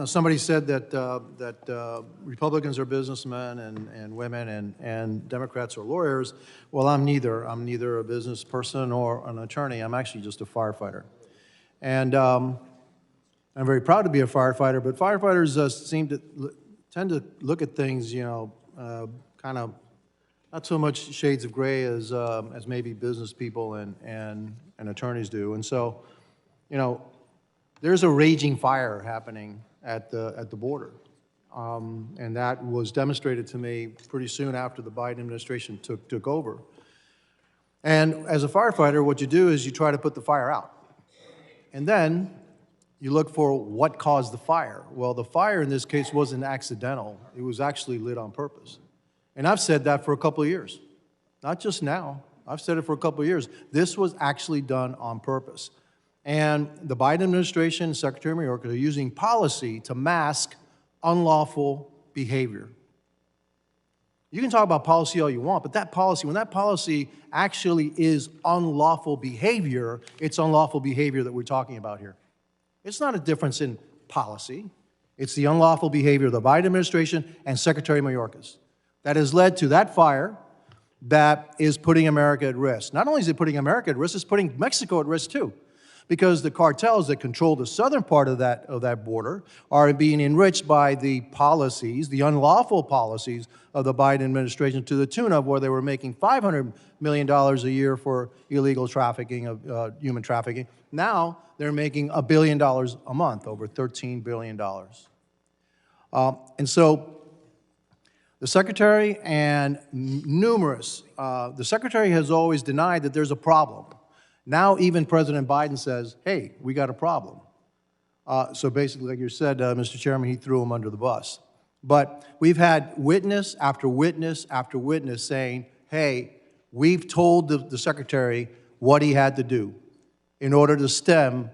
somebody said that Republicans are businessmen and women and Democrats are lawyers. Well, I'm neither. I'm neither a business person or an attorney. I'm actually just a firefighter. And I'm very proud to be a firefighter, but firefighters tend to look at things, kind of not so much shades of gray as maybe business people and attorneys do. And so, there's a raging fire happening at the border, and that was demonstrated to me pretty soon after the Biden administration took over. And as a firefighter, what you do is you try to put the fire out, and then you look for what caused the fire. Well, the fire in this case wasn't accidental. It was actually lit on purpose. And I've said that for a couple of years. Not just now. I've said it for a couple of years. This was actually done on purpose. And the Biden administration and Secretary Mayorkas are using policy to mask unlawful behavior. You can talk about policy all you want, but that policy, when that policy actually is unlawful behavior, it's unlawful behavior that we're talking about here. It's not a difference in policy. It's the unlawful behavior of the Biden administration and Secretary Mayorkas that has led to that fire that is putting America at risk. Not only is it putting America at risk, it's putting Mexico at risk too, because the cartels that control the southern part of that border are being enriched by the policies, the unlawful policies of the Biden administration, to the tune of where they were making $500 million a year for illegal trafficking, of human trafficking. Now they're making $1 billion a month, over $13 billion. And so the Secretary and the Secretary has always denied that there's a problem. Now even President Biden says, hey, we got a problem. So basically, like you said, Mr. Chairman, he threw him under the bus. But we've had witness after witness after witness saying, hey, we've told the Secretary what he had to do in order to stem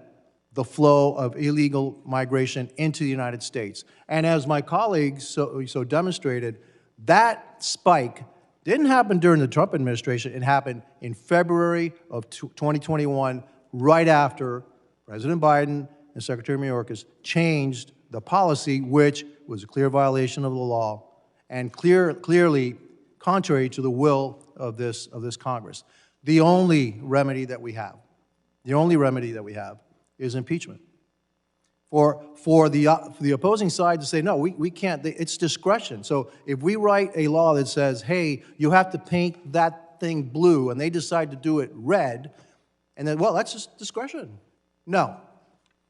the flow of illegal migration into the United States. And as my colleagues so demonstrated, that spike didn't happen during the Trump administration. It happened in February of 2021, right after President Biden and Secretary Mayorkas changed the policy, which was a clear violation of the law and clearly contrary to the will of this Congress. The only remedy that we have is impeachment. For the opposing side to say, no, we can't, it's discretion. So if we write a law that says, hey, you have to paint that thing blue, and they decide to do it red, and then, well, that's just discretion. No.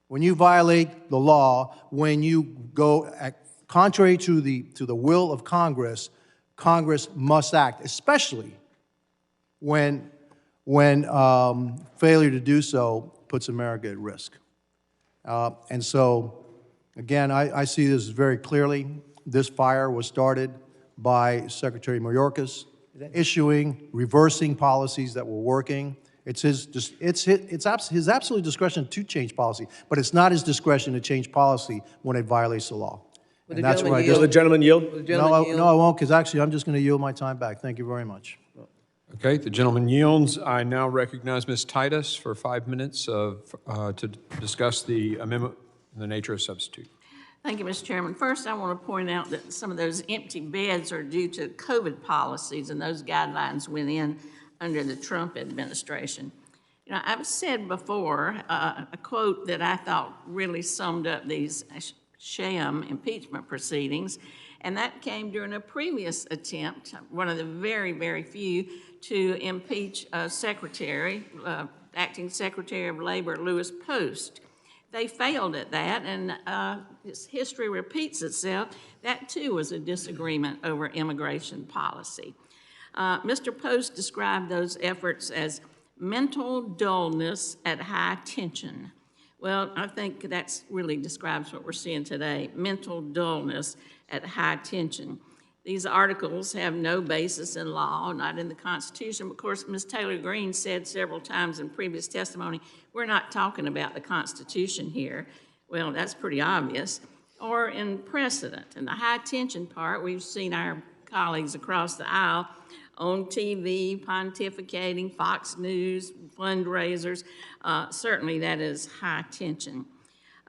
When you violate the law, when you go contrary to the will of Congress, Congress must act, especially when failure to do so puts America at risk. And so, again, I see this very clearly. This fire was started by Secretary Mayorkas, reversing policies that were working. It's his absolute discretion to change policy, but it's not his discretion to change policy when it violates the law. And that's where Will the gentleman yield? No, I won't, because actually I'm just going to yield my time back. Thank you very much. Okay, the gentleman yields. I now recognize Ms. Titus for 5 minutes to discuss the amendment in the nature of substitute. Thank you, Mr. Chairman. First, I want to point out that some of those empty beds are due to COVID policies, and those guidelines went in under the Trump administration. You know, I've said before a quote that I thought really summed up these sham impeachment proceedings, and that came during a previous attempt, one of the very, very few, to impeach Acting Secretary of Labor Louis Post. They failed at that, and history repeats itself. That, too, was a disagreement over immigration policy. Mr. Post described those efforts as mental dullness at high tension. Well, I think that's really describes what we're seeing today, mental dullness at high tension. These articles have no basis in law, not in the Constitution. Of course, Ms. Taylor Greene said several times in previous testimony, we're not talking about the Constitution here. Well, that's pretty obvious. Or in precedent. In the high tension part, we've seen our colleagues across the aisle on TV, pontificating, Fox News, fundraisers. Certainly that is high tension.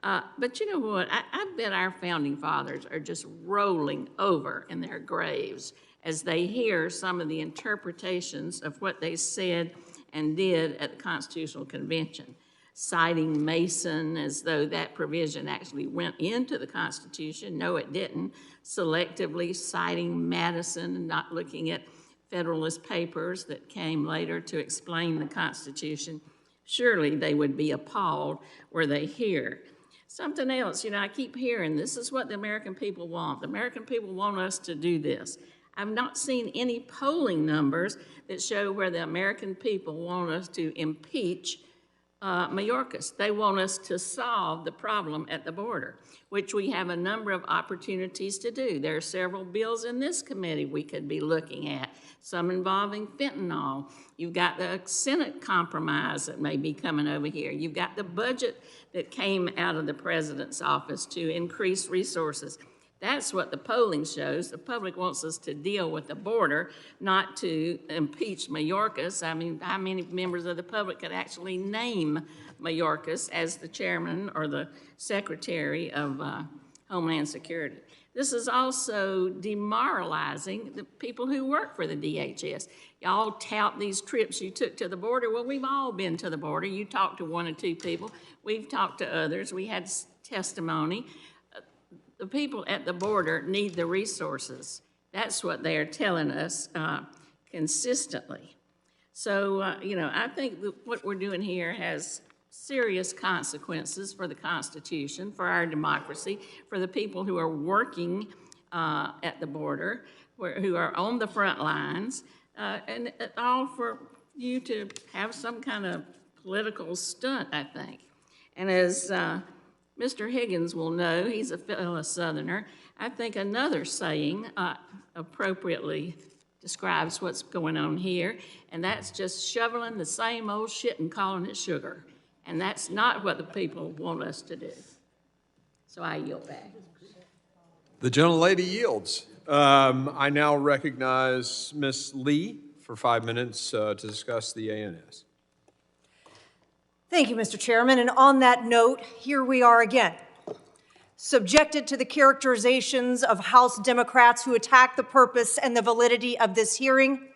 But you know what? I bet our founding fathers are just rolling over in their graves as they hear some of the interpretations of what they said and did at the Constitutional Convention, citing Mason as though that provision actually went into the Constitution. No, it didn't. Selectively citing Madison and not looking at Federalist Papers that came later to explain the Constitution. Surely they would be appalled were they here. Something else, I keep hearing, this is what the American people want. The American people want us to do this. I've not seen any polling numbers that show where the American people want us to impeach Mayorkas. They want us to solve the problem at the border, which we have a number of opportunities to do. There are several bills in this committee we could be looking at, some involving fentanyl. You've got the Senate compromise that may be coming over here. You've got the budget that came out of the president's office to increase resources. That's what the polling shows. The public wants us to deal with the border, not to impeach Mayorkas. I mean, how many members of the public could actually name Mayorkas as the chairman or the secretary of Homeland Security? This is also demoralizing the people who work for the DHS. Y'all tout these trips you took to the border. Well, we've all been to the border. You talked to one or two people. We've talked to others. We had testimony. The people at the border need the resources. That's what they are telling us consistently. So, I think that what we're doing here has serious consequences for the Constitution, for our democracy, for the people who are working at the border, who are on the front lines, and all for you to have some kind of political stunt, I think. And as Mr. Higgins will know, he's a fellow Southerner, I think another saying appropriately describes what's going on here, and that's just shoveling the same old shit and calling it sugar. And that's not what the people want us to do. So I yield back. The gentlelady yields. I now recognize Ms. Lee for 5 minutes to discuss the ANS. Thank you, Mr. Chairman. And on that note, here we are again, subjected to the characterizations of House Democrats who attack the purpose and the validity of this hearing,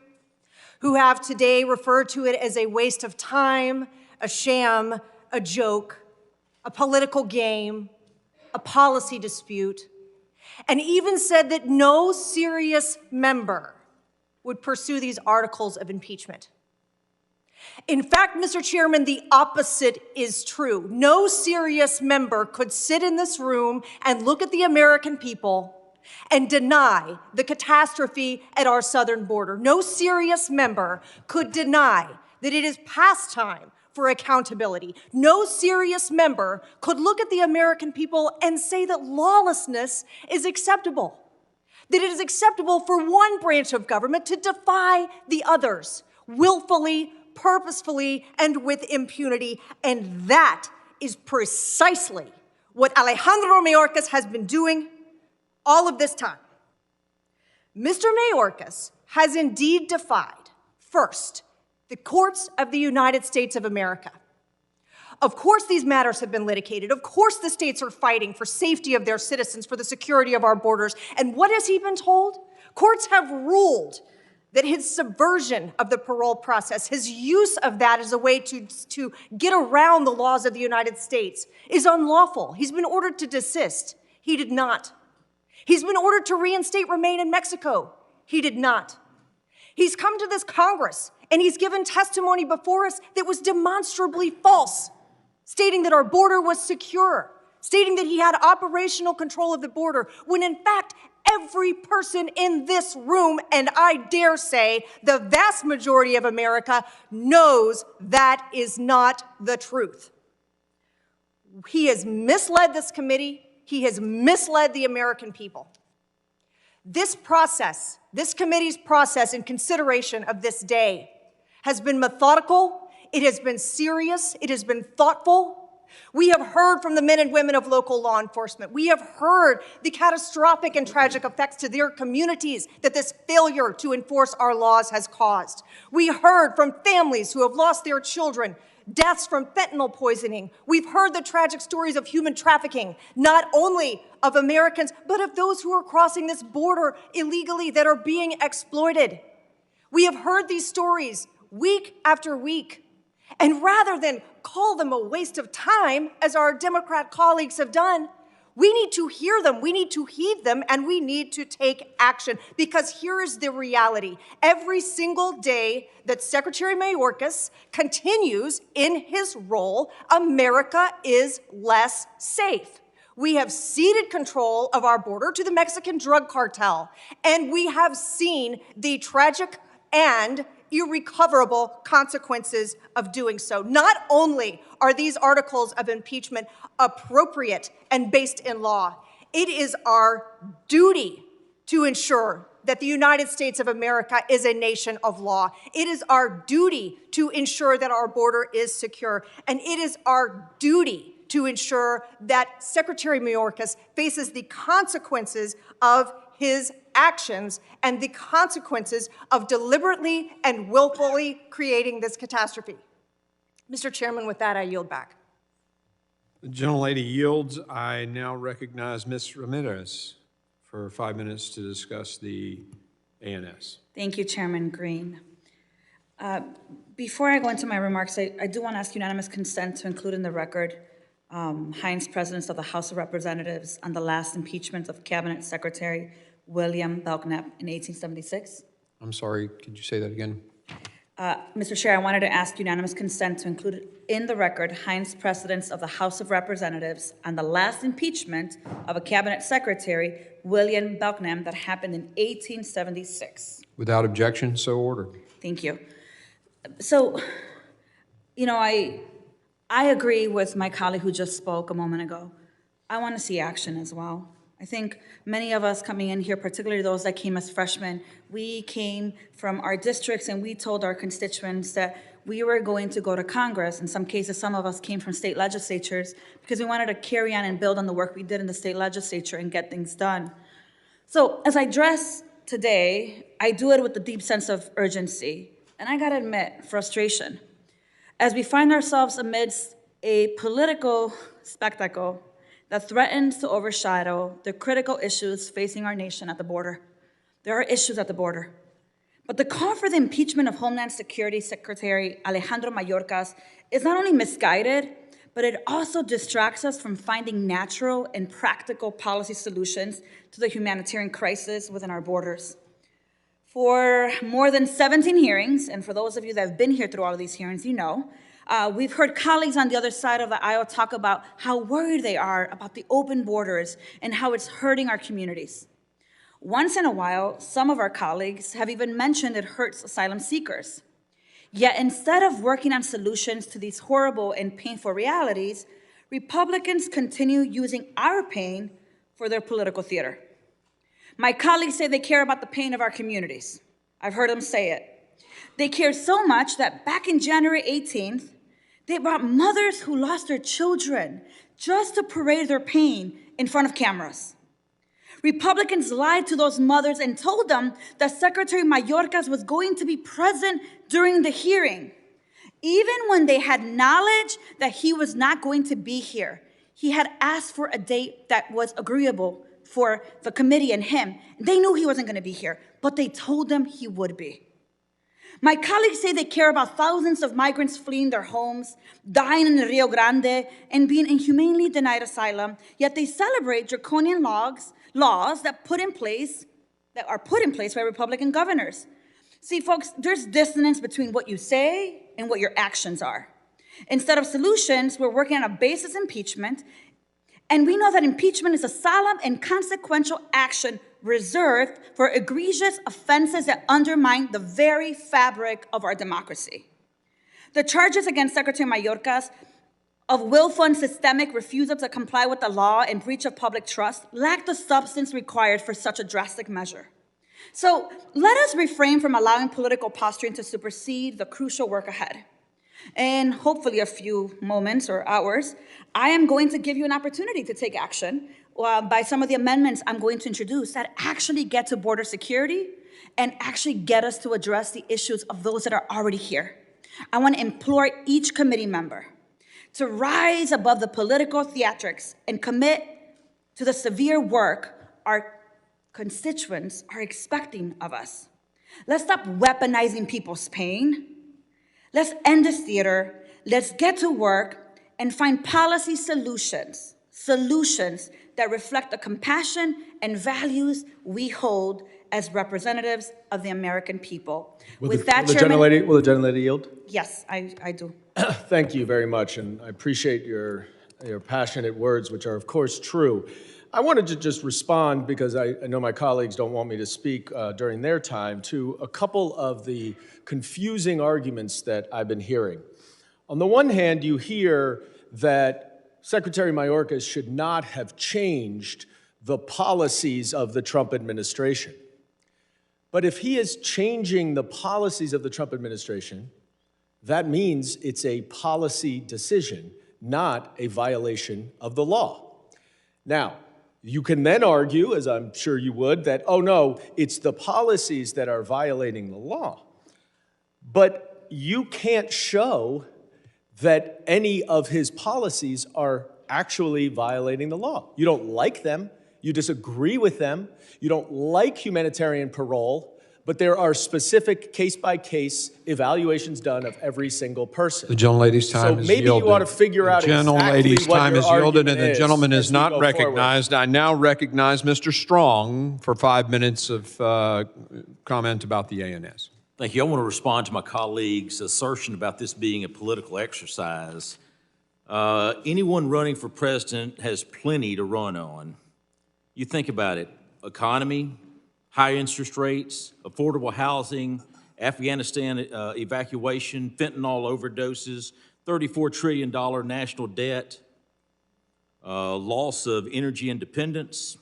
who have today referred to it as a waste of time, a sham, a joke, a political game, a policy dispute, and even said that no serious member would pursue these articles of impeachment. In fact, Mr. Chairman, the opposite is true. No serious member could sit in this room and look at the American people and deny the catastrophe at our southern border. No serious member could deny that it is past time for accountability. No serious member could look at the American people and say that lawlessness is acceptable, that it is acceptable for one branch of government to defy the others willfully, purposefully, and with impunity. And that is precisely what Alejandro Mayorkas has been doing all of this time. Mr. Mayorkas has indeed defied, first, the courts of the United States of America. Of course, these matters have been litigated. Of course, the states are fighting for safety of their citizens, for the security of our borders. And what has he been told? Courts have ruled that his subversion of the parole process, his use of that as a way to get around the laws of the United States is unlawful. He's been ordered to desist. He did not. He's been ordered to reinstate remain in Mexico. He did not. He's come to this Congress and he's given testimony before us that was demonstrably false, stating that our border was secure, stating that he had operational control of the border, when in fact, every person in this room, and I dare say the vast majority of America, knows that is not the truth. He has misled this committee. He has misled the American people. This process, this committee's process in consideration of this day has been methodical, it has been serious, it has been thoughtful. We have heard from the men and women of local law enforcement. We have heard the catastrophic and tragic effects to their communities that this failure to enforce our laws has caused. We heard from families who have lost their children, deaths from fentanyl poisoning. We've heard the tragic stories of human trafficking, not only of Americans, but of those who are crossing this border illegally that are being exploited. We have heard these stories week after week. And rather than call them a waste of time, as our Democrat colleagues have done, we need to hear them, we need to heed them, and we need to take action. Because here is the reality. Every single day that Secretary Mayorkas continues in his role, America is less safe. We have ceded control of our border to the Mexican drug cartel, and we have seen the tragic and irrecoverable consequences of doing so. Not only are these articles of impeachment appropriate and based in law, it is our duty to ensure that the United States of America is a nation of law. It is our duty to ensure that our border is secure. And it is our duty to ensure that Secretary Mayorkas faces the consequences of his actions and the consequences of deliberately and willfully creating this catastrophe. Mr. Chairman, with that, I yield back. The gentlelady yields. I now recognize Ms. Ramirez for 5 minutes to discuss the ANS. Thank you, Chairman Green. Before I go into my remarks, I do want to ask unanimous consent to include in the record Heinz, President of the House of Representatives, on the last impeachment of Cabinet Secretary William Belknap in 1876. I'm sorry, could you say that again? Mr. Chair, I wanted to ask unanimous consent to include in the record Heinz, President of the House of Representatives, on the last impeachment of a Cabinet Secretary, William Belknap, that happened in 1876. Without objection, so ordered. Thank you. So, you know, I agree with my colleague who just spoke a moment ago. I want to see action as well. I think many of us coming in here, particularly those that came as freshmen, we came from our districts and we told our constituents that we were going to go to Congress. In some cases, some of us came from state legislatures because we wanted to carry on and build on the work we did in the state legislature and get things done. So as I address today, I do it with a deep sense of urgency. And I gotta admit, frustration. As we find ourselves amidst a political spectacle that threatens to overshadow the critical issues facing our nation at the border. There are issues at the border. But the call for the impeachment of Homeland Security Secretary Alejandro Mayorkas is not only misguided, but it also distracts us from finding natural and practical policy solutions to the humanitarian crisis within our borders. For more than 17 hearings, and for those of you that have been here through all of these hearings, you know, we've heard colleagues on the other side of the aisle talk about how worried they are about the open borders and how it's hurting our communities. Once in a while, some of our colleagues have even mentioned it hurts asylum seekers. Yet instead of working on solutions to these horrible and painful realities, Republicans continue using our pain for their political theater. My colleagues say they care about the pain of our communities. I've heard them say it. They care so much that back in January 18th, they brought mothers who lost their children just to parade their pain in front of cameras. Republicans lied to those mothers and told them that Secretary Mayorkas was going to be present during the hearing. Even when they had knowledge that he was not going to be here, he had asked for a date that was agreeable for the committee and him. They knew he wasn't going to be here, but they told him he would be. My colleagues say they care about thousands of migrants fleeing their homes, dying in the Rio Grande, and being inhumanely denied asylum, yet they celebrate draconian laws that are put in place by Republican governors. See, folks, there's dissonance between what you say and what your actions are. Instead of solutions, we're working on a basis impeachment, and we know that impeachment is a solemn and consequential action reserved for egregious offenses that undermine the very fabric of our democracy. The charges against Secretary Mayorkas of willful and systemic refusal to comply with the law and breach of public trust lack the substance required for such a drastic measure. So let us refrain from allowing political posturing to supersede the crucial work ahead. In hopefully a few moments or hours, I am going to give you an opportunity to take action by some of the amendments I'm going to introduce that actually get to border security and actually get us to address the issues of those that are already here. I want to implore each committee member to rise above the political theatrics and commit to the severe work our constituents are expecting of us. Let's stop weaponizing people's pain. Let's end this theater. Let's get to work and find policy solutions that reflect the compassion and values we hold as representatives of the American people. With that, Chairman. Will the gentlelady yield? Yes, I do. Thank you very much, and I appreciate your passionate words, which are, of course, true. I wanted to just respond, because I know my colleagues don't want me to speak during their time, to a couple of the confusing arguments that I've been hearing. On the one hand, you hear that Secretary Mayorkas should not have changed the policies of the Trump administration. But if he is changing the policies of the Trump administration, that means it's a policy decision, not a violation of the law. Now, you can then argue, as I'm sure you would, that, oh no, it's the policies that are violating the law. But you can't show that any of his policies are actually violating the law. You don't like them, you disagree with them, you don't like humanitarian parole, but there are specific case-by-case evaluations done of every single person. The gentlelady's time is yielded. So maybe you ought to figure out exactly what gentlelady's time is yielded, and the gentleman is not forward. recognized. I now recognize Mr. Strong for 5 minutes of comment about the ANS. Thank you. I want to respond to my colleague's assertion about this being a political exercise. Anyone running for president has plenty to run on. You think about it: economy, high interest rates, affordable housing, Afghanistan evacuation, fentanyl overdoses, $34 trillion national debt, loss of energy independence,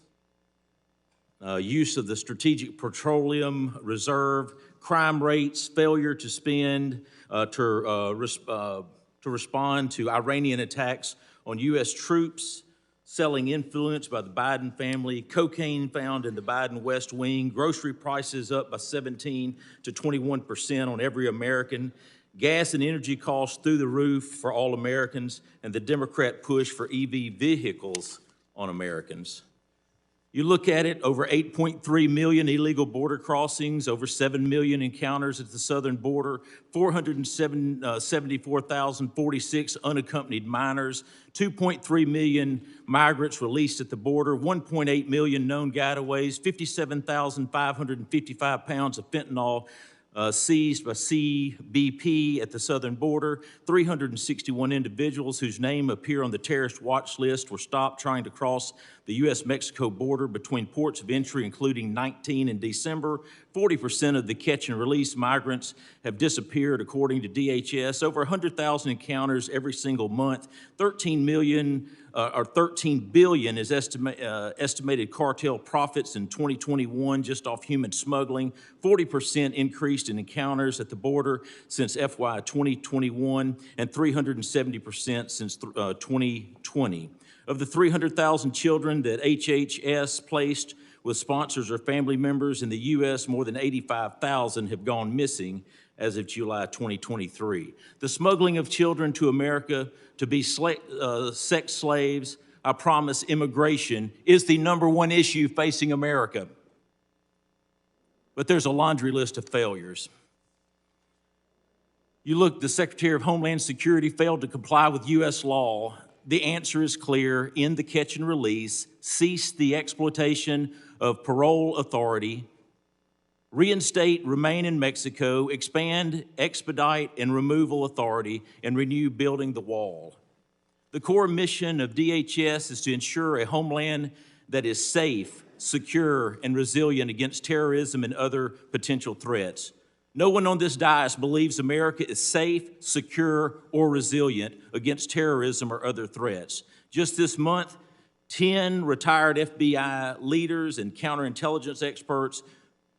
use of the Strategic Petroleum Reserve, crime rates, failure to spend to respond to Iranian attacks on U.S. troops, selling influence by the Biden family, cocaine found in the Biden West Wing, grocery prices up by 17 to 21% on every American, gas and energy costs through the roof for all Americans, and the Democrat push for EV vehicles on Americans. You look at it, over 8.3 million illegal border crossings, over 7 million encounters at the southern border, 474,046 unaccompanied minors, 2.3 million migrants released at the border, 1.8 million known gotaways, 57,555 pounds of fentanyl seized by CBP at the southern border, 361 individuals whose name appear on the terrorist watch list were stopped trying to cross the U.S.-Mexico border between ports of entry, including 19 in December. 40% of the catch and release migrants have disappeared, according to DHS. Over 100,000 encounters every single month. 13 billion is estimated cartel profits in 2021 just off human smuggling. 40% increased in encounters at the border since FY 2021, and 370% since 2020. Of the 300,000 children that HHS placed with sponsors or family members in the U.S., more than 85,000 have gone missing as of July 2023. The smuggling of children to America to be sex slaves, I promise immigration is the #1 issue facing America. But there's a laundry list of failures. You look, the Secretary of Homeland Security failed to comply with U.S. law. The answer is clear: end the catch and release, cease the exploitation of parole authority, reinstate remain in Mexico, expand, expedite, and removal authority, and renew building the wall. The core mission of DHS is to ensure a homeland that is safe, secure, and resilient against terrorism and other potential threats. No one on this dais believes America is safe, secure, or resilient against terrorism or other threats. Just this month, 10 retired FBI leaders and counterintelligence experts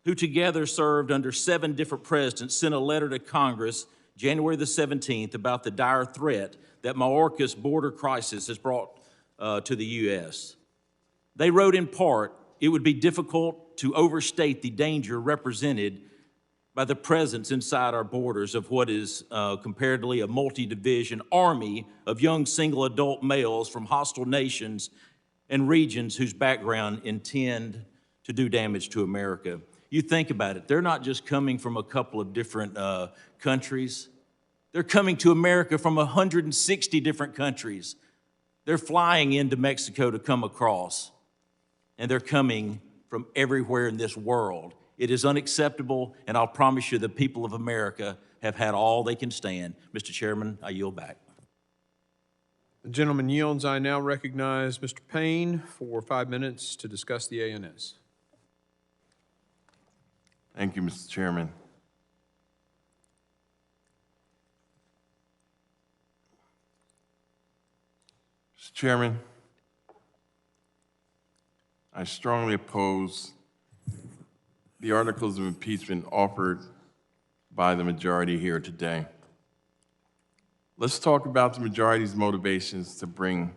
who together served under 7 different presidents sent a letter to Congress January the 17th about the dire threat that Mayorkas border crisis has brought to the U.S. They wrote in part, it would be difficult to overstate the danger represented by the presence inside our borders of what is comparatively a multi-division army of young single adult males from hostile nations and regions whose background intend to do damage to America. You think about it, they're not just coming from a couple of different countries. They're coming to America from 160 different countries. They're flying into Mexico to come across, and they're coming from everywhere in this world. It is unacceptable, and I'll promise you the people of America have had all they can stand. Mr. Chairman, I yield back. The gentleman yields. I now recognize Mr. Payne for 5 minutes to discuss the ANS. Thank you, Mr. Chairman. Mr. Chairman, I strongly oppose the articles of impeachment offered by the majority here today. Let's talk about the majority's motivations to bring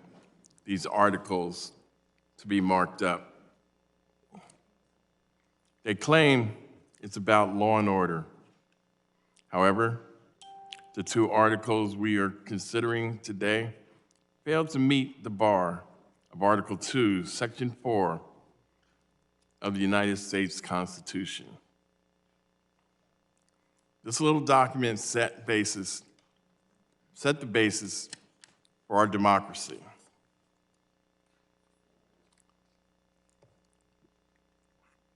these articles to be marked up. They claim it's about law and order. However, the 2 articles we are considering today fail to meet the bar of Article 2, Section 4 of the United States Constitution. This little document set the basis for our democracy.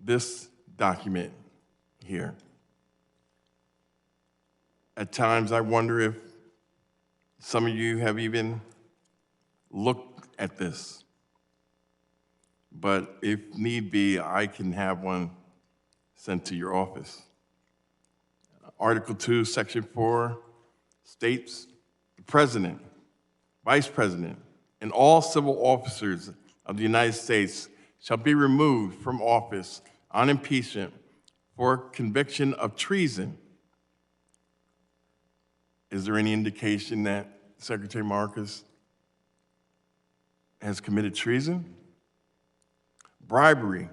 This document here. At times I wonder if some of you have even looked at this. But if need be, I can have one sent to your office. Article 2, Section 4 states the President, Vice President, and all civil officers of the United States shall be removed from office on impeachment for conviction of treason. Is there any indication that Secretary Mayorkas has committed treason? Bribery.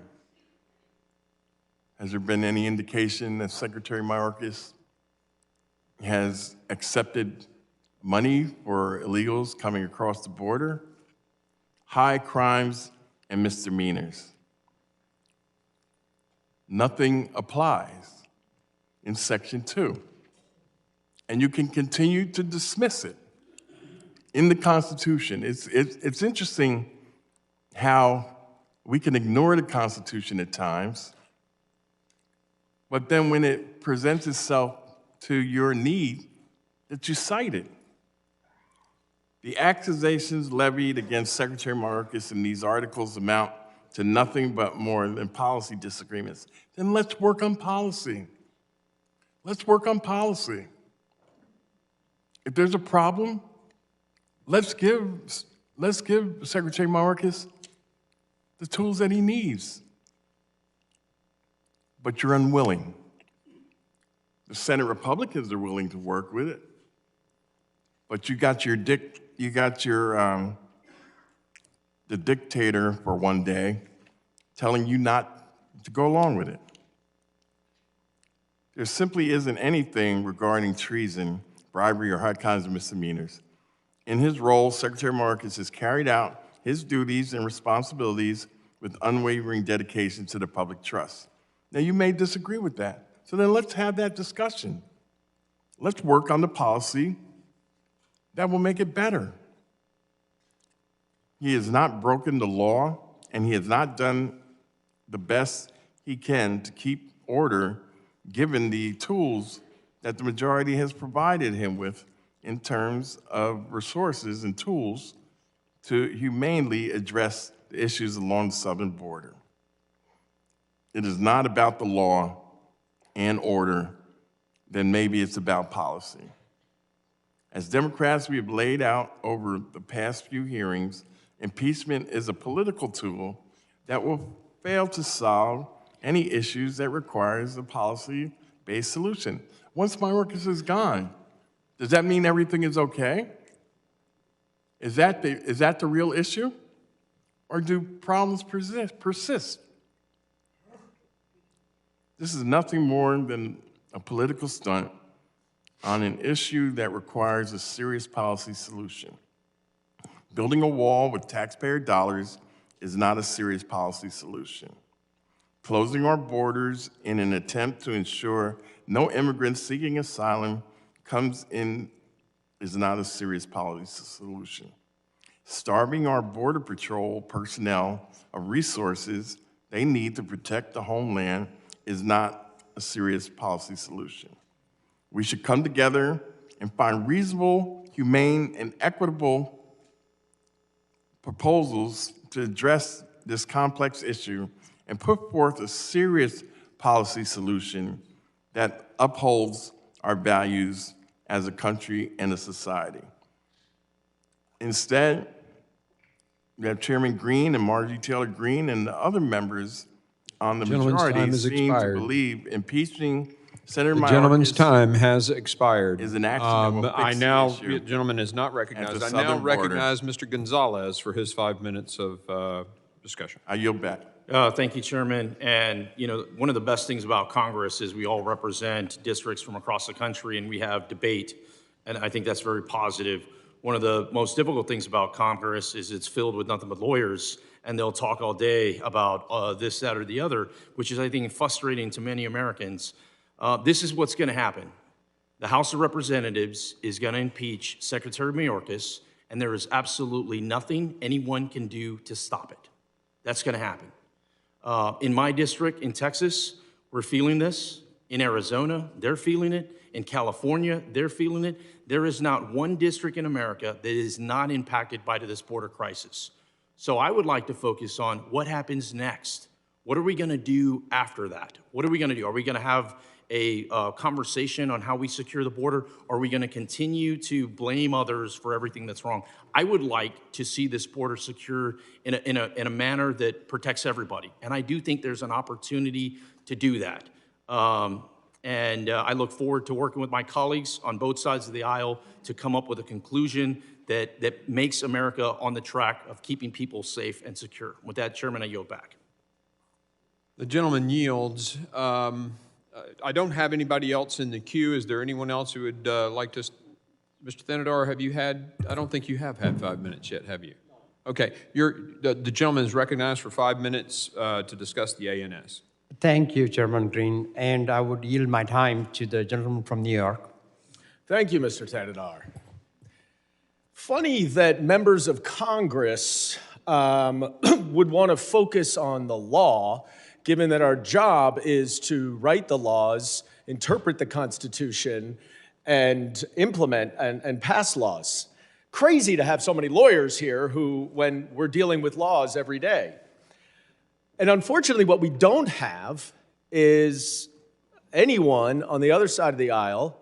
Has there been any indication that Secretary Mayorkas has accepted money for illegals coming across the border? High crimes and misdemeanors. Nothing applies in Section 2. And you can continue to dismiss it in the Constitution. It's interesting how we can ignore the Constitution at times, but then when it presents itself to your need, that you cite it. The accusations levied against Secretary Mayorkas in these articles amount to nothing but more than policy disagreements. Then let's work on policy. Let's work on policy. If there's a problem, let's give Secretary Mayorkas the tools that he needs. But you're unwilling. The Senate Republicans are willing to work with it, but you got the dictator for one day telling you not to go along with it. There simply isn't anything regarding treason, bribery, or high kinds of misdemeanors. In his role, Secretary Mayorkas has carried out his duties and responsibilities with unwavering dedication to the public trust. Now, you may disagree with that, so then let's have that discussion. Let's work on the policy that will make it better. He has not broken the law, and he has not done the best he can to keep order, given the tools that the majority has provided him with in terms of resources and tools to humanely address the issues along the southern border. It is not about the law and order then maybe it's about policy. As Democrats, we have laid out over the past few hearings, impeachment is a political tool that will fail to solve any issues that requires a policy-based solution. Once Mayorkas is gone, does that mean everything is okay? Is that the real issue? Or do problems persist? This is nothing more than a political stunt on an issue that requires a serious policy solution. Building a wall with taxpayer dollars is not a serious policy solution. Closing our borders in an attempt to ensure no immigrants seeking asylum comes in is not a serious policy solution. Starving our Border Patrol personnel of resources they need to protect the homeland is not a serious policy solution. We should come together and find reasonable, humane, and equitable proposals to address this complex issue and put forth a serious policy solution that upholds our values as a country and a society. Instead, we have Chairman Green and Marjorie Taylor Greene and the other members on the majority seem to believe impeaching Senator Mayorkas. The gentleman's time has expired. Is an action that will fix the issue the gentleman is not recognized. at the I now southern border. recognize Mr. Gonzalez for his 5 minutes of discussion. I yield back. Thank you, Chairman. And, you know, one of the best things about Congress is we all represent districts from across the country and we have debate. And I think that's very positive. One of the most difficult things about Congress is it's filled with nothing but lawyers, and they'll talk all day about this, that, or the other, which is, I think, frustrating to many Americans. This is what's going to happen. The House of Representatives is going to impeach Secretary Mayorkas, and there is absolutely nothing anyone can do to stop it. That's going to happen. In my district in Texas, we're feeling this. In Arizona, they're feeling it. In California, they're feeling it. There is not one district in America that is not impacted by this border crisis. So I would like to focus on what happens next. What are we going to do after that? What are we going to do? Are we going to have a conversation on how we secure the border? Or are we going to continue to blame others for everything that's wrong? I would like to see this border secured in a manner that protects everybody. And I do think there's an opportunity to do that. I look forward to working with my colleagues on both sides of the aisle to come up with a conclusion that makes America on the track of keeping people safe and secure. With that, Chairman, I yield back. The gentleman yields. I don't have anybody else in the queue. Is there anyone else who would like to? Mr. Thanadar, have you had? I don't think you have had 5 minutes yet, have you? Okay. The gentleman is recognized for 5 minutes to discuss the ANS. Thank you, Chairman Green, and I would yield my time to the gentleman from New York. Thank you, Mr. Tannadar. Funny that members of Congress would want to focus on the law, given that our job is to write the laws, interpret the Constitution, and implement and pass laws. Crazy to have so many lawyers here who, when we're dealing with laws every day. And unfortunately, what we don't have is anyone on the other side of the aisle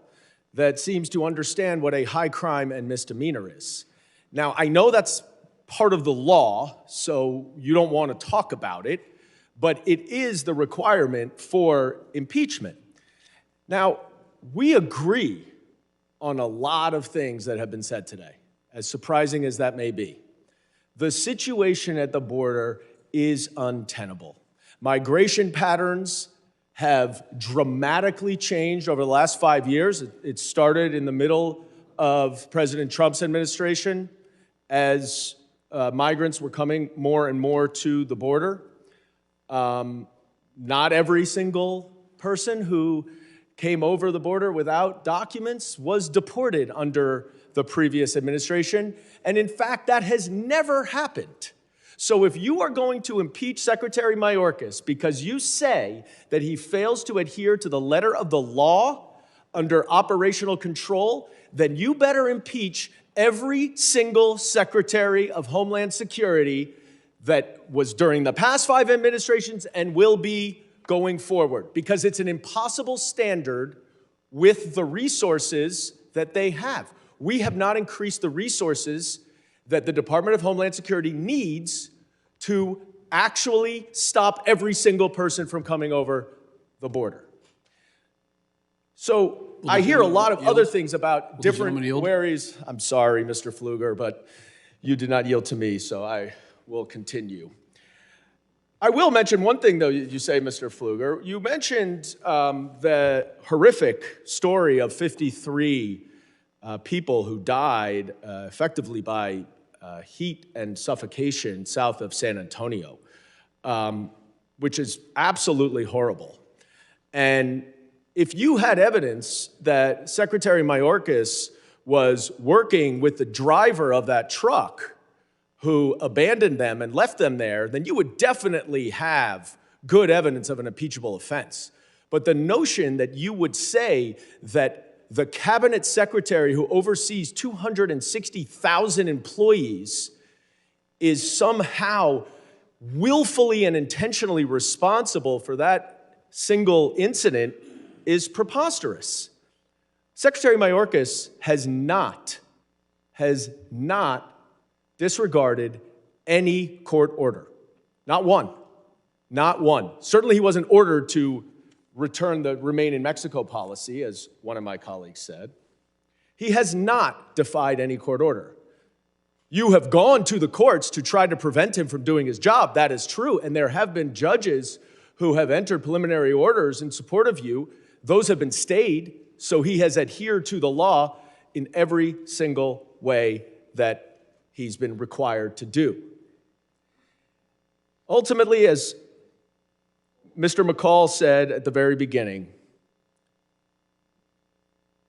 that seems to understand what a high crime and misdemeanor is. Now, I know that's part of the law, so you don't want to talk about it, but it is the requirement for impeachment. Now, we agree on a lot of things that have been said today, as surprising as that may be. The situation at the border is untenable. Migration patterns have dramatically changed over the last 5 years. It started in the middle of President Trump's administration as migrants were coming more and more to the border. Not every single person who came over the border without documents was deported under the previous administration. And in fact, that has never happened. So if you are going to impeach Secretary Mayorkas because you say that he fails to adhere to the letter of the law under operational control, then you better impeach every single Secretary of Homeland Security that was during the past 5 administrations and will be going forward, because it's an impossible standard with the resources that they have. We have not increased the resources that the Department of Homeland Security needs to actually stop every single person from coming over the border. So I hear a lot of other things about different ways. I'm sorry, Mr. Pfluger, but you did not yield to me, so I will continue. I will mention one thing, though, you say, Mr. Pfluger. You mentioned the horrific story of 53 people who died effectively by heat and suffocation south of San Antonio, which is absolutely horrible. And if you had evidence that Secretary Mayorkas was working with the driver of that truck who abandoned them and left them there, then you would definitely have good evidence of an impeachable offense. But the notion that you would say that the cabinet secretary who oversees 260,000 employees is somehow willfully and intentionally responsible for that single incident is preposterous. Secretary Mayorkas has not disregarded any court order. Not one. Not one. Certainly he wasn't ordered to return the Remain in Mexico policy, as one of my colleagues said. He has not defied any court order. You have gone to the courts to try to prevent him from doing his job. That is true. And there have been judges who have entered preliminary orders in support of you. Those have been stayed, so he has adhered to the law in every single way that he's been required to do. Ultimately, as Mr. McCall said at the very beginning,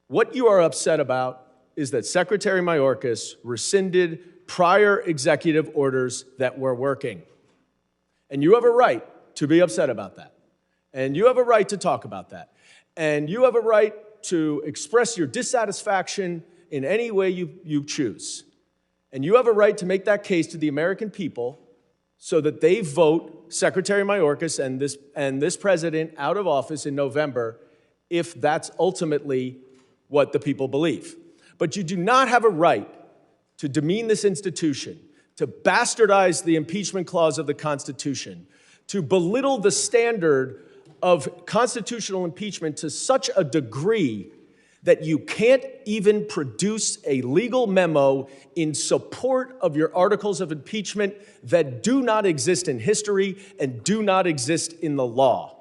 what you are upset about is that Secretary Mayorkas rescinded prior executive orders that were working. And you have a right to be upset about that. And you have a right to talk about that. And you have a right to express your dissatisfaction in any way you choose. And you have a right to make that case to the American people so that they vote Secretary Mayorkas and this president out of office in November if that's ultimately what the people believe. But you do not have a right to demean this institution, to bastardize the impeachment clause of the Constitution, to belittle the standard of constitutional impeachment to such a degree that you can't even produce a legal memo in support of your articles of impeachment that do not exist in history and do not exist in the law.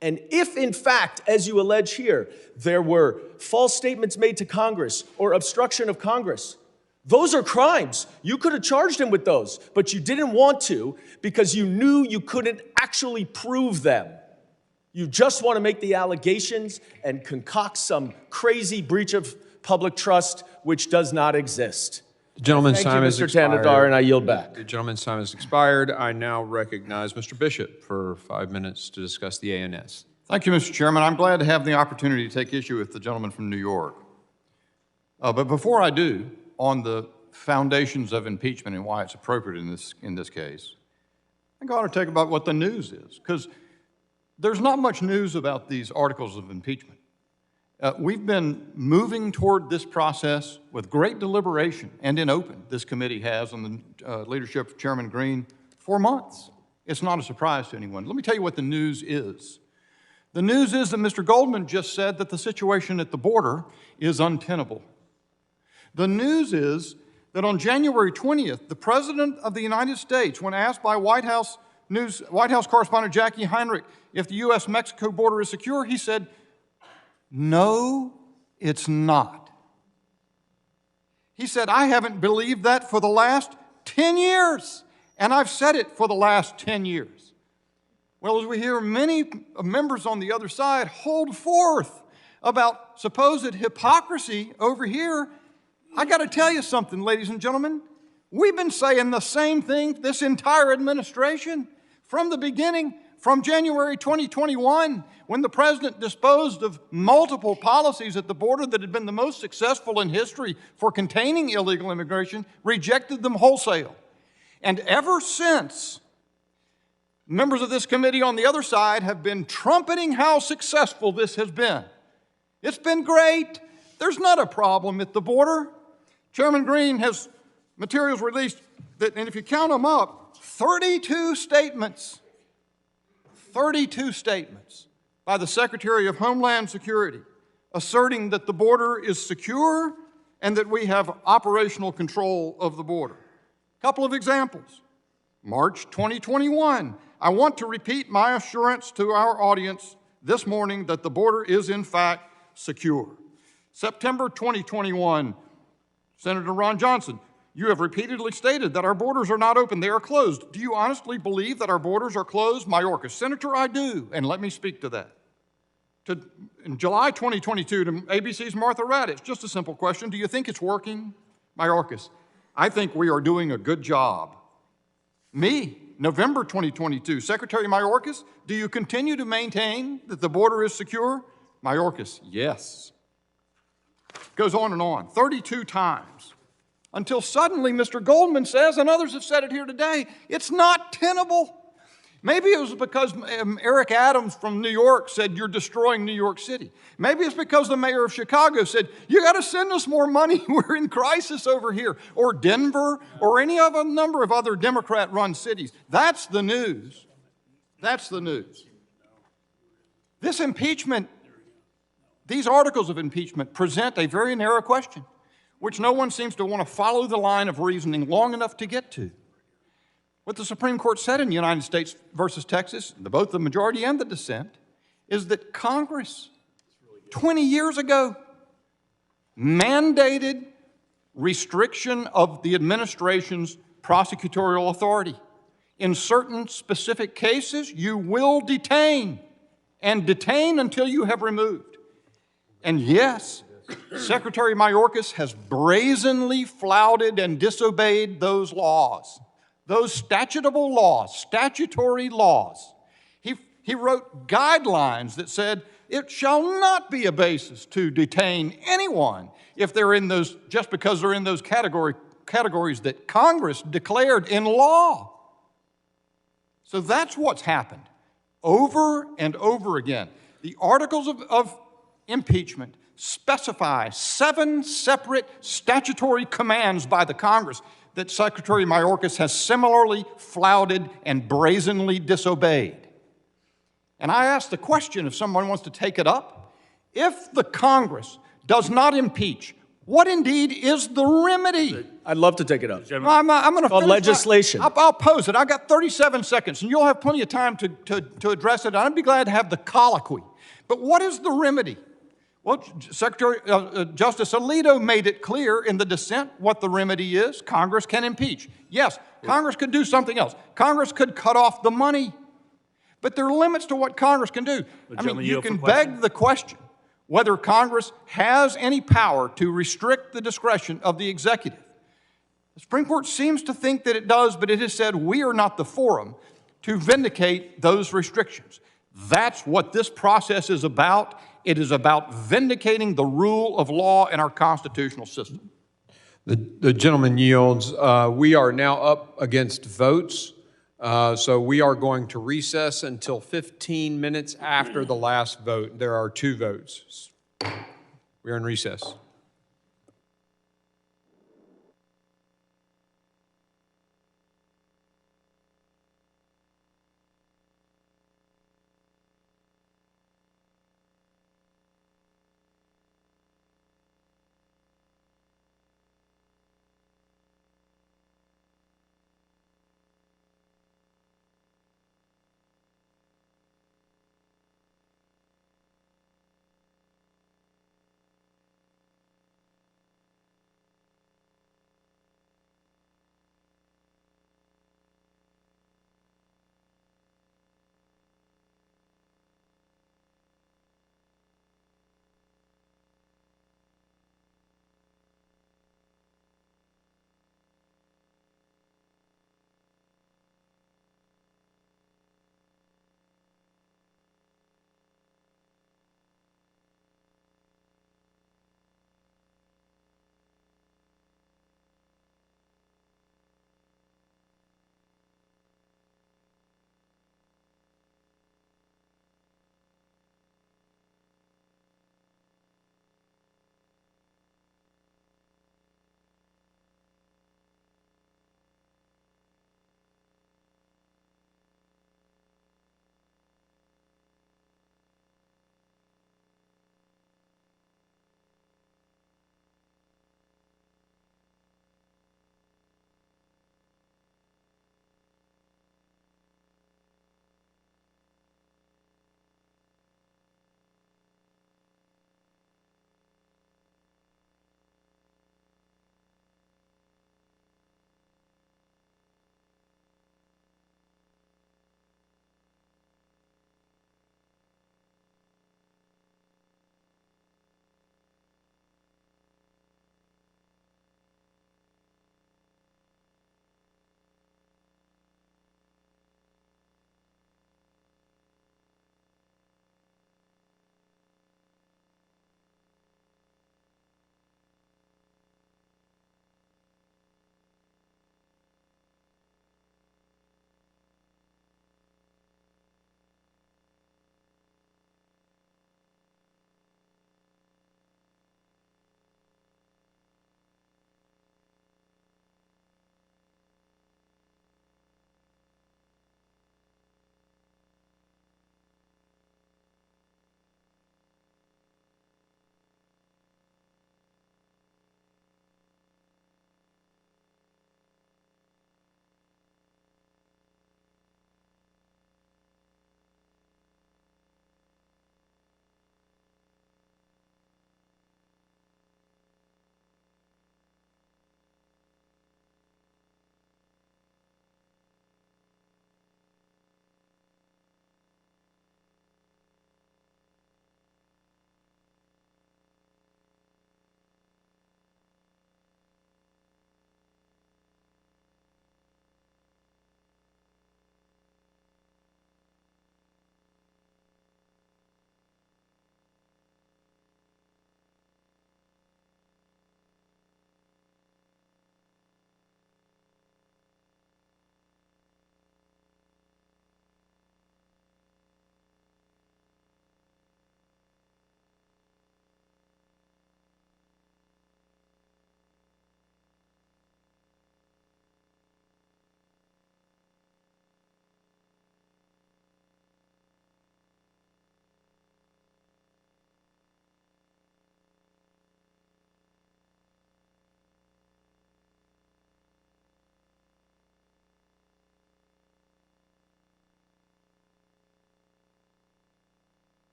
And if, in fact, as you allege here, there were false statements made to Congress or obstruction of Congress, those are crimes. You could have charged him with those, but you didn't want to because you knew you couldn't actually prove them. You just want to make the allegations and concoct some crazy breach of public trust which does not exist. The gentleman's time has expired. Mr. Tanadar, and I yield back. The gentleman's time has expired. I now recognize Mr. Bishop for 5 minutes to discuss the ANS. Thank you, Mr. Chairman. I'm glad to have the opportunity to take issue with the gentleman from New York. But before I do, on the foundations of impeachment and why it's appropriate in this case, I think I ought to talk about what the news is, because there's not much news about these articles of impeachment. We've been moving toward this process with great deliberation and in open. This committee has, on the leadership of Chairman Green, for months. It's not a surprise to anyone. Let me tell you what the news is. The news is that Mr. Goldman just said that the situation at the border is untenable. The news is that on January 20th, the President of the United States, when asked by White House correspondent Jackie Heinrich if the U.S.-Mexico border is secure, he said, "No, it's not." He said, "I haven't believed that for the last 10 years, and I've said it for the last 10 years. Well, as we hear many members on the other side hold forth about supposed hypocrisy over here, I got to tell you something, ladies and gentlemen. We've been saying the same thing this entire administration from the beginning, from January 2021, when the president disposed of multiple policies at the border that had been the most successful in history for containing illegal immigration, rejected them wholesale. And ever since, members of this committee on the other side have been trumpeting how successful this has been. It's been great. There's not a problem at the border. Chairman Green has materials released that, and if you count them up, 32 statements by the Secretary of Homeland Security asserting that the border is secure and that we have operational control of the border. A couple of examples. March 2021, I want to repeat my assurance to our audience this morning that the border is in fact secure. September 2021, Senator Ron Johnson, you have repeatedly stated that our borders are not open, they are closed. Do you honestly believe that our borders are closed? Mayorkas, Senator, I do, and let me speak to that. In July 2022, to ABC's Martha Raddatz, just a simple question, do you think it's working? Mayorkas, I think we are doing a good job. Me, November 2022, Secretary Mayorkas, do you continue to maintain that the border is secure? Mayorkas, yes. Goes on and on, 32 times. Until suddenly Mr. Goldman says, and others have said it here today, it's not tenable. Maybe it was because Eric Adams from New York said, you're destroying New York City. Maybe it's because the mayor of Chicago said, you got to send us more money, we're in crisis over here. Or Denver, or any of a number of other Democrat-run cities. That's the news. That's the news. This impeachment, these articles of impeachment present a very narrow question, which no one seems to want to follow the line of reasoning long enough to get to. What the Supreme Court said in United States versus Texas, both the majority and the dissent, is that Congress, 20 years ago, mandated restriction of the administration's prosecutorial authority. In certain specific cases, you will detain, and detain until you have removed. And yes, Secretary Mayorkas has brazenly flouted and disobeyed those laws. Those statutable laws, statutory laws. He wrote guidelines that said it shall not be a basis to detain anyone if they're in those, just because they're in those categories that Congress declared in law. So that's what's happened over and over again. The articles of impeachment specify 7 separate statutory commands by the Congress that Secretary Mayorkas has similarly flouted and brazenly disobeyed. And I ask the question, if someone wants to take it up, if the Congress does not impeach, what indeed is the remedy? I'd love to take it up. I'm going to called legislation. I'll pose it. I've got 37 seconds, and you'll have plenty of time to address it. I'd be glad to have the colloquy. But what is the remedy? Well, Justice Alito made it clear in the dissent what the remedy is. Congress can impeach. Yes, Congress could do something else. Congress could cut off the money. But there are limits to what Congress can do. I mean, you can beg the question whether Congress has any power to restrict the discretion of the executive. The Supreme Court seems to think that it does, but it has said we are not the forum to vindicate those restrictions. That's what this process is about. It is about vindicating the rule of law in our constitutional system. The gentleman yields. We are now up against votes, so we are going to recess until 15 minutes after the last vote. There are 2 votes. We are in recess.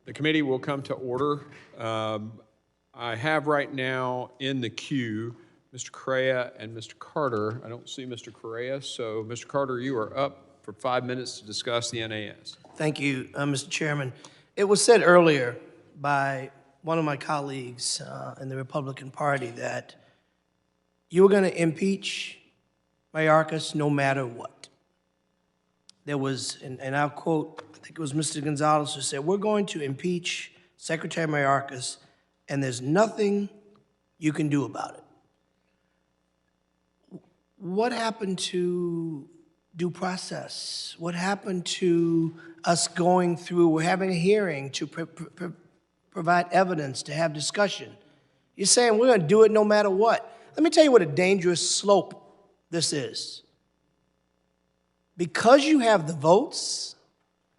The committee will come to order. I have right now in the queue Mr. Correa and Mr. Carter. I don't see Mr. Correa, so Mr. Carter, you are up for 5 minutes to discuss the NAS. Thank you, Mr. Chairman. It was said earlier by one of my colleagues in the Republican Party that you were going to impeach Mayorkas no matter what. There was, and I'll quote, I think it was Mr. Gonzalez who said, we're going to impeach Secretary Mayorkas and there's nothing you can do about it. What happened to due process? What happened to us going through, we're having a hearing to provide evidence, to have discussion? You're saying we're going to do it no matter what. Let me tell you what a dangerous slope this is. Because you have the votes,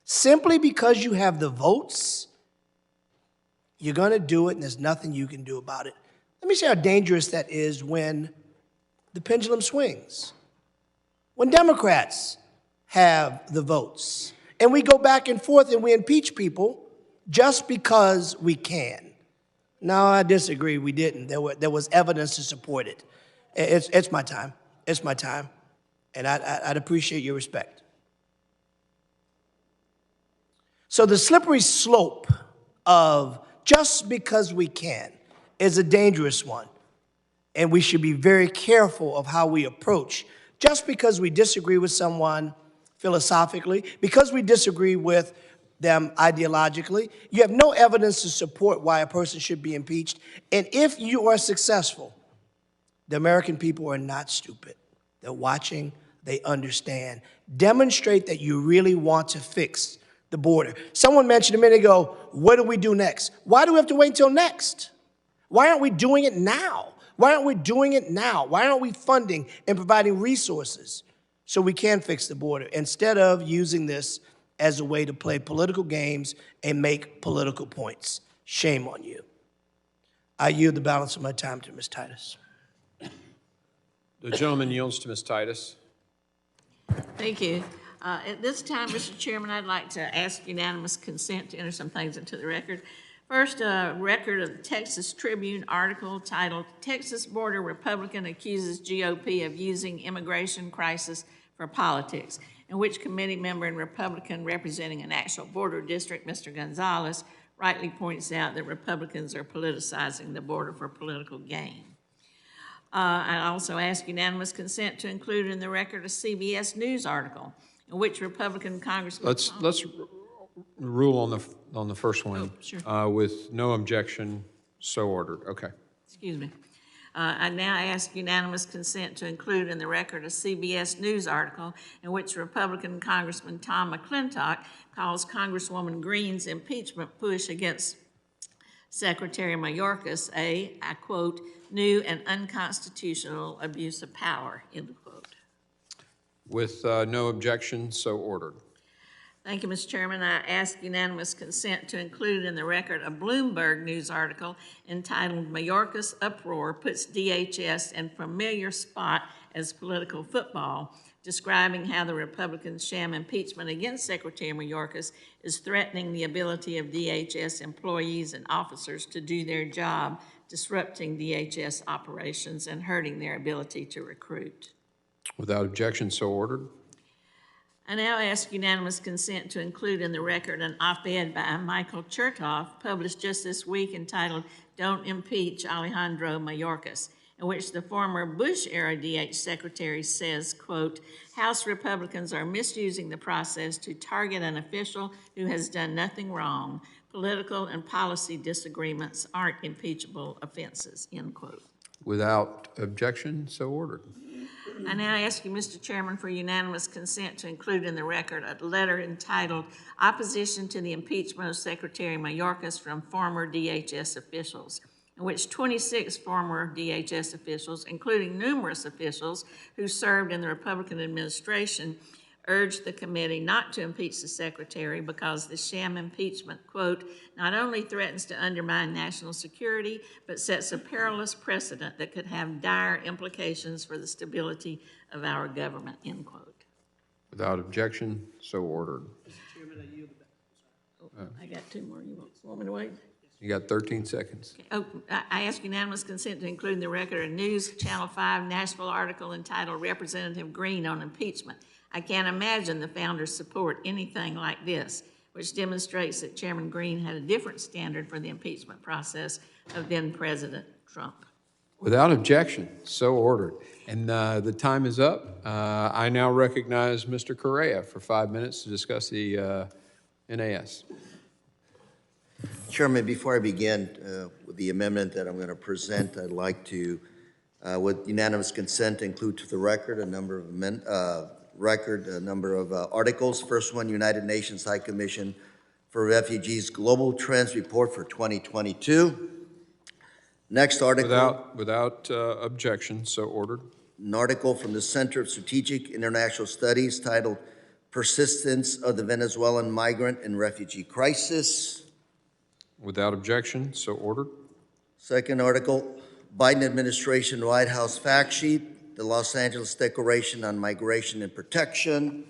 simply because you have the votes, you're going to do it and there's nothing you can do about it. Let me say how dangerous that is when the pendulum swings. When Democrats have the votes and we go back and forth and we impeach people just because we can. No, I disagree. We didn't. There was evidence to support it. It's my time. It's my time. And I'd appreciate your respect. So the slippery slope of just because we can is a dangerous one. And we should be very careful of how we approach. Just because we disagree with someone philosophically, because we disagree with them ideologically, you have no evidence to support why a person should be impeached. And if you are successful, the American people are not stupid. They're watching, they understand. Demonstrate that you really want to fix the border. Someone mentioned a minute ago, what do we do next? Why do we have to wait until next? Why aren't we doing it now? Why aren't we doing it now? Why aren't we funding and providing resources so we can fix the border instead of using this as a way to play political games and make political points? Shame on you. I yield the balance of my time to Ms. Titus. The gentleman yields to Ms. Titus. Thank you. At this time, Mr. Chairman, I'd like to ask unanimous consent to enter some things into the record. First, a record of the Texas Tribune article titled, Texas Border Republican Accuses GOP of Using Immigration Crisis for Politics, in which committee member and Republican representing an actual border district, Mr. Gonzalez, rightly points out that Republicans are politicizing the border for political gain. I also ask unanimous consent to include in the record a CBS News article in which Republican Congressman... Let's rule on the first one. Oh, sure. With no objection, so ordered. Okay. Excuse me. I now ask unanimous consent to include in the record a CBS News article in which Republican Congressman Tom McClintock calls Congresswoman Green's impeachment push against Secretary Mayorkas I quote, new and unconstitutional abuse of power, end quote. With no objection, so ordered. Thank you, Mr. Chairman. I ask unanimous consent to include in the record a Bloomberg News article entitled Mayorkas Uproar Puts DHS in Familiar Spot as Political Football, describing how the Republicans' sham impeachment against Secretary Mayorkas is threatening the ability of DHS employees and officers to do their job, disrupting DHS operations and hurting their ability to recruit. Without objection, so ordered. I now ask unanimous consent to include in the record an op-ed by Michael Chertoff, published just this week, entitled Don't Impeach Alejandro Mayorkas, in which the former Bush-era DH secretary says, quote, House Republicans are misusing the process to target an official who has done nothing wrong. Political and policy disagreements aren't impeachable offenses, end quote. Without objection, so ordered. I now ask you, Mr. Chairman, for unanimous consent to include in the record a letter entitled Opposition to the Impeachment of Secretary Mayorkas from Former DHS Officials, in which 26 former DHS officials, including numerous officials who served in the Republican administration, urged the committee not to impeach the secretary because the sham impeachment, quote, not only threatens to undermine national security, but sets a perilous precedent that could have dire implications for the stability of our government, end quote. Without objection, so ordered. I got two more. You want me to wait? You got 13 seconds. Oh, I ask unanimous consent to include in the record a News Channel 5 Nashville article entitled Representative Green on Impeachment. I can't imagine the founders support anything like this, which demonstrates that Chairman Green had a different standard for the impeachment process of then President Trump. Without objection, so ordered. And the time is up. I now recognize Mr. Correa for 5 minutes to discuss the NAS. Chairman, before I begin with the amendment that I'm going to present, I'd like to, with unanimous consent, include to the record a number of articles. First one, United Nations High Commission for Refugees Global Trends Report for 2022. Next article. Without objection, so ordered. An article from the Center of Strategic International Studies titled Persistence of the Venezuelan Migrant and Refugee Crisis. Without objection, so ordered. Second article, Biden administration White House fact sheet, the Los Angeles Declaration on Migration and Protection.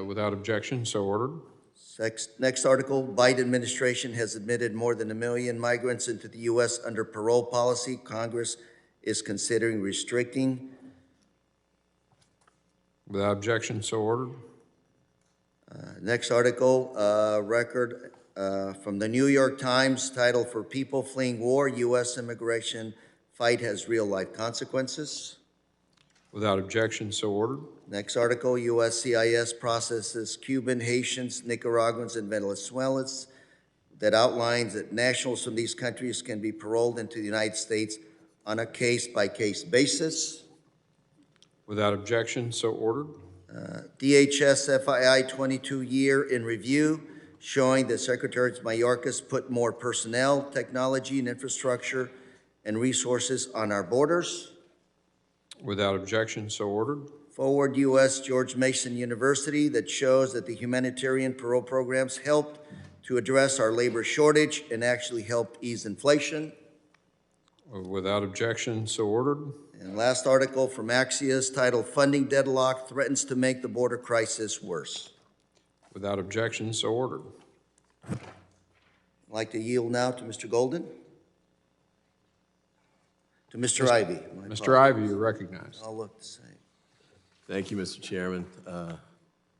Without objection, so ordered. Next article, Biden administration has admitted more than 1 million migrants into the U.S. under parole policy. Congress is considering restricting. Without objection, so ordered. Next article, record from the New York Times, titled For People Fleeing War, U.S. Immigration Fight Has Real-Life Consequences. Without objection, so ordered. Next article, USCIS processes Cuban, Haitians, Nicaraguans, and Venezuelans, that outlines that nationals from these countries can be paroled into the United States on a case-by-case basis. Without objection, so ordered. DHS FII 22-year in review, showing that Secretary Mayorkas put more personnel, technology, and infrastructure and resources on our borders. Without objection, so ordered. Forward U.S. George Mason University, that shows that the humanitarian parole programs helped to address our labor shortage and actually helped ease inflation. Without objection, so ordered. And last article from Axios, titled Funding Deadlock Threatens to Make the Border Crisis Worse. Without objection, so ordered. I'd like to yield now to Mr. Golden. To Mr. Ivey. Mr. Ivey, you're recognized. I'll look the same. Thank you, Mr. Chairman.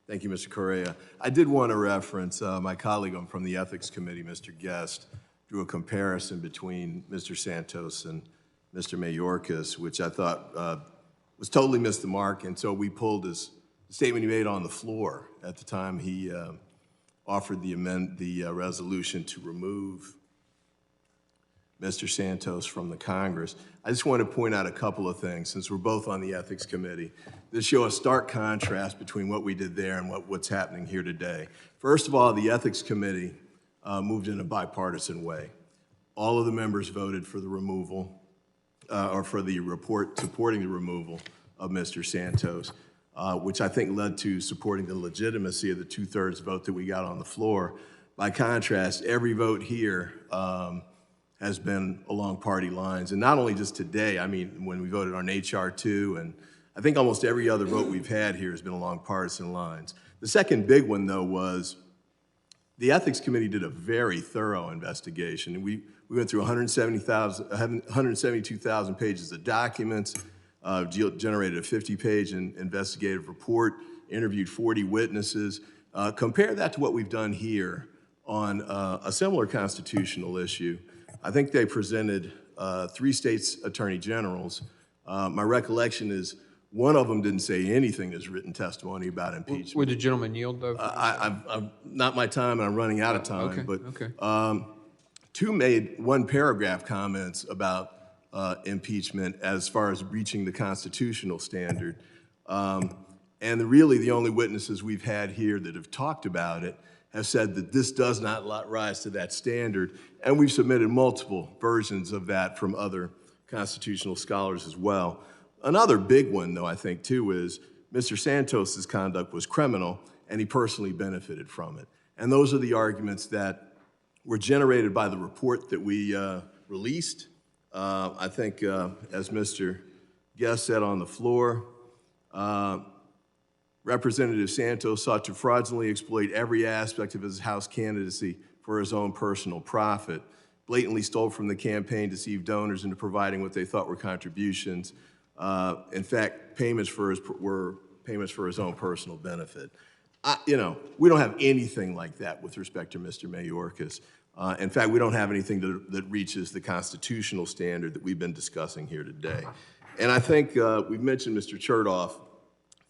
Thank you, Mr. Correa. I did want to reference my colleague from the Ethics Committee, Mr. Guest, drew a comparison between Mr. Santos and Mr. Mayorkas, which I thought was totally missed the mark, and so we pulled his statement he made on the floor at the time he offered the resolution to remove Mr. Santos from the Congress. I just want to point out a couple of things, since we're both on the Ethics Committee, that show a stark contrast between what we did there and what's happening here today. First of all, the Ethics Committee moved in a bipartisan way. All of the members voted for the removal, or for the report supporting the removal of Mr. Santos, which I think led to supporting the legitimacy of the 2/3 vote that we got on the floor. By contrast, every vote here has been along party lines, and not only just today. I mean, when we voted on H.R. 2, and I think almost every other vote we've had here has been along partisan lines. The second big one, though, was the Ethics Committee did a very thorough investigation. And we went through 172,000 pages of documents, generated a 50-page investigative report, interviewed 40 witnesses. Compare that to what we've done here on a similar constitutional issue. I think they presented 3 states' attorney generals. My recollection is one of them didn't say anything as written testimony about impeachment. Would the gentleman yield, though? I'm not my time, and I'm running out of time. Okay, but okay. 2 made one-paragraph comments about impeachment as far as breaching the constitutional standard. And really, the only witnesses we've had here that have talked about it have said that this does not rise to that standard, and we've submitted multiple versions of that from other constitutional scholars as well. Another big one, though, I think, too, is Mr. Santos's conduct was criminal, and he personally benefited from it. And those are the arguments that were generated by the report that we released. I think, as Mr. Guest said on the floor, Representative Santos sought to fraudulently exploit every aspect of his House candidacy for his own personal profit, blatantly stole from the campaign, deceived donors into providing what they thought were contributions. In fact, payments were payments for his own personal benefit. You know, we don't have anything like that with respect to Mr. Mayorkas. In fact, we don't have anything that reaches the constitutional standard that we've been discussing here today. And I think we've mentioned Mr. Chertoff.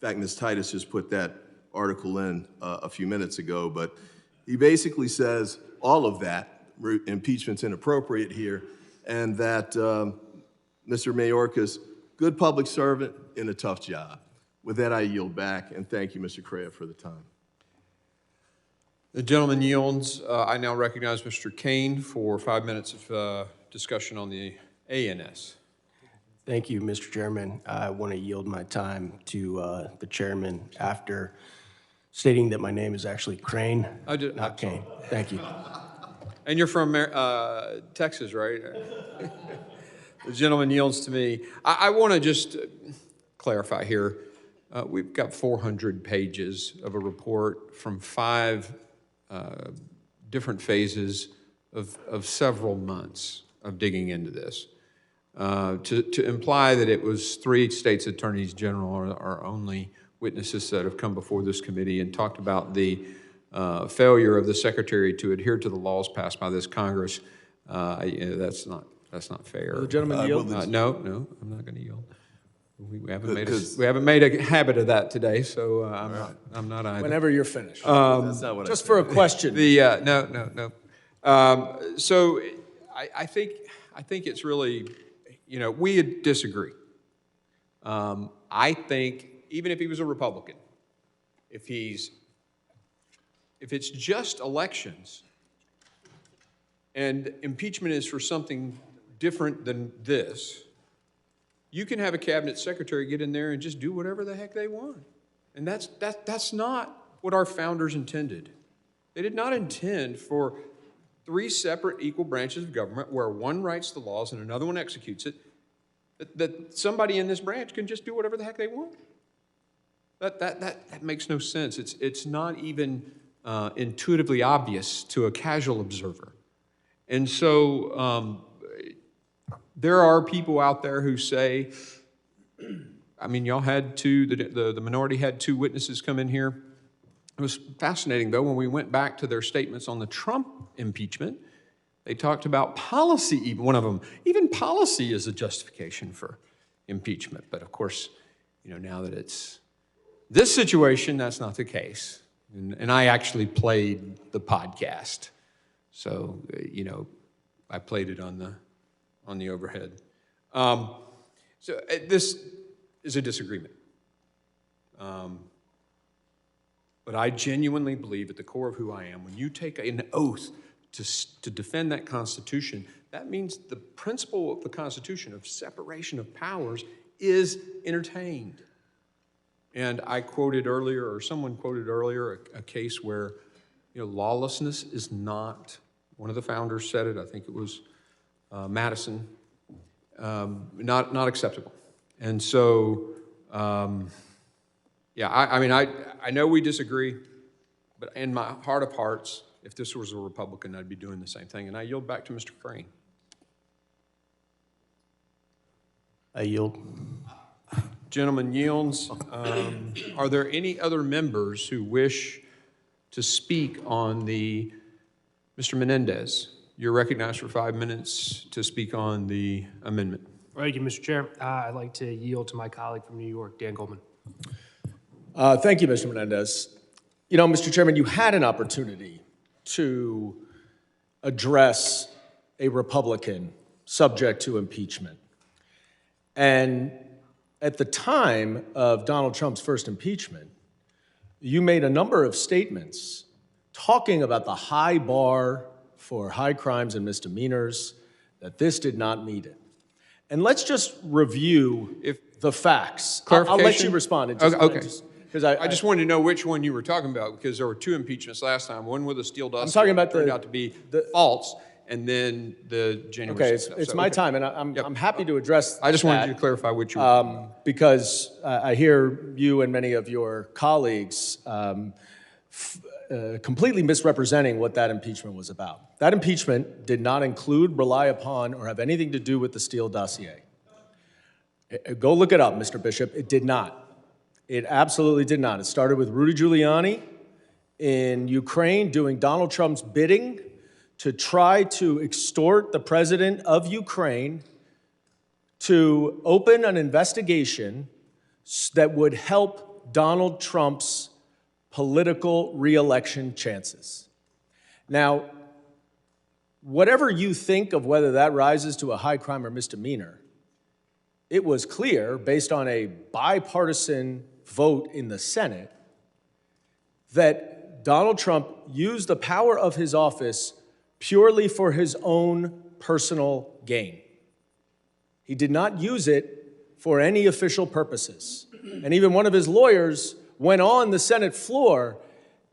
In fact, Ms. Titus just put that article in a few minutes ago, but he basically says all of that, impeachment's inappropriate here, and that Mr. Mayorkas, good public servant in a tough job. With that, I yield back, and thank you, Mr. Crea, for the time. The gentleman yields. I now recognize Mr. Kane for 5 minutes of discussion on the ANS. Thank you, Mr. Chairman. I want to yield my time to the chairman after stating that my name is actually Crane, not Kane. Thank you. And you're from Texas, right? The gentleman yields to me. I want to just clarify here. We've got 400 pages of a report from 5 different phases of several months of digging into this. To imply that it was 3 states' attorneys general are only witnesses that have come before this committee and talked about the failure of the secretary to adhere to the laws passed by this Congress. That's not fair. Will the gentleman yield? No, I'm not going to yield. We haven't made a habit of that today, so I'm not either. Whenever you're finished. That's not what just for a question. No. So I think it's really, you know, we disagree. I think even if he was a Republican, if it's just elections and impeachment is for something different than this, you can have a cabinet secretary get in there and just do whatever the heck they want. And that's not what our founders intended. They did not intend for 3 separate equal branches of government where one writes the laws and another one executes it, that somebody in this branch can just do whatever the heck they want. That makes no sense. It's not even intuitively obvious to a casual observer. And so there are people out there who say, I mean, y'all had the minority had 2 witnesses come in here. It was fascinating, though, when we went back to their statements on the Trump impeachment, they talked about policy, even one of them, even policy is a justification for impeachment. But of course, you know, now that it's this situation, that's not the case. And I actually played the podcast. So, you know, I played it on the overhead. So this is a disagreement. But I genuinely believe at the core of who I am, when you take an oath to defend that Constitution, that means the principle of the Constitution of separation of powers is entertained. And I quoted earlier, or someone quoted earlier, a case where, you know, lawlessness is not, one of the founders said it, I think it was Madison, not acceptable. And so, yeah, I mean, I know we disagree, but in my heart of hearts, if this was a Republican, I'd be doing the same thing. And I yield back to Mr. Crane. I yield. Gentleman yields. Are there any other members who wish to speak on the, Mr. Menendez, you're recognized for 5 minutes to speak on the amendment. Thank you, Mr. Chair. I'd like to yield to my colleague from New York, Dan Goldman. Thank you, Mr. Menendez. You know, Mr. Chairman, you had an opportunity to address a Republican subject to impeachment. And at the time of Donald Trump's first impeachment, you made a number of statements talking about the high bar for high crimes and misdemeanors, that this did not meet it. And let's just review the facts. I'll let you respond in just a minute. Okay. Because I just wanted to know which one you were talking about, because there were 2 impeachments last time, one with a steel dust. I'm talking about turned out to be false, and then the January Okay, 6th. it's So, my okay. time, and I'm happy to address I just wanted that, you to clarify what you were talking about. because I hear you and many of your colleagues completely misrepresenting what that impeachment was about. That impeachment did not include, rely upon, or have anything to do with the Steele dossier. Go look it up, Mr. Bishop. It did not. It absolutely did not. It started with Rudy Giuliani in Ukraine doing Donald Trump's bidding to try to extort the president of Ukraine to open an investigation that would help Donald Trump's political reelection chances. Now, whatever you think of whether that rises to a high crime or misdemeanor, it was clear, based on a bipartisan vote in the Senate, that Donald Trump used the power of his office purely for his own personal gain. He did not use it for any official purposes. And even one of his lawyers went on the Senate floor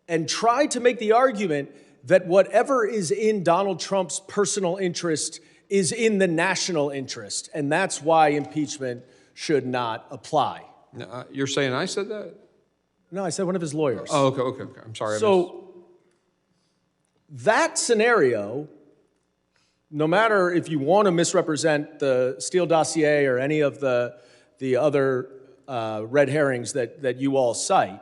and tried to make the argument that whatever is in Donald Trump's personal interest is in the national interest, and that's why impeachment should not apply. Now, you're saying I said that? No, I said one of his lawyers. Oh, okay. I'm sorry. So that scenario, no matter if you want to misrepresent the Steele dossier or any of the other red herrings that you all cite,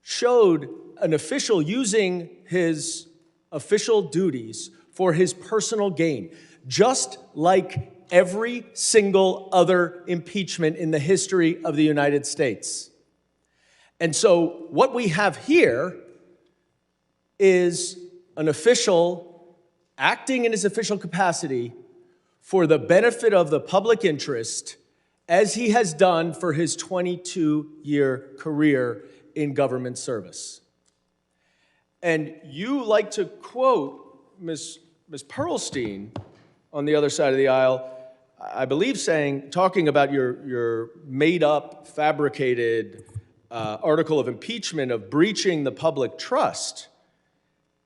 showed an official using his official duties for his personal gain, just like every single other impeachment in the history of the United States. And so what we have here is an official acting in his official capacity for the benefit of the public interest, as he has done for his 22-year career in government service. And you like to quote Ms. Pearlstein on the other side of the aisle, I believe talking about your made-up, fabricated article of impeachment of breaching the public trust,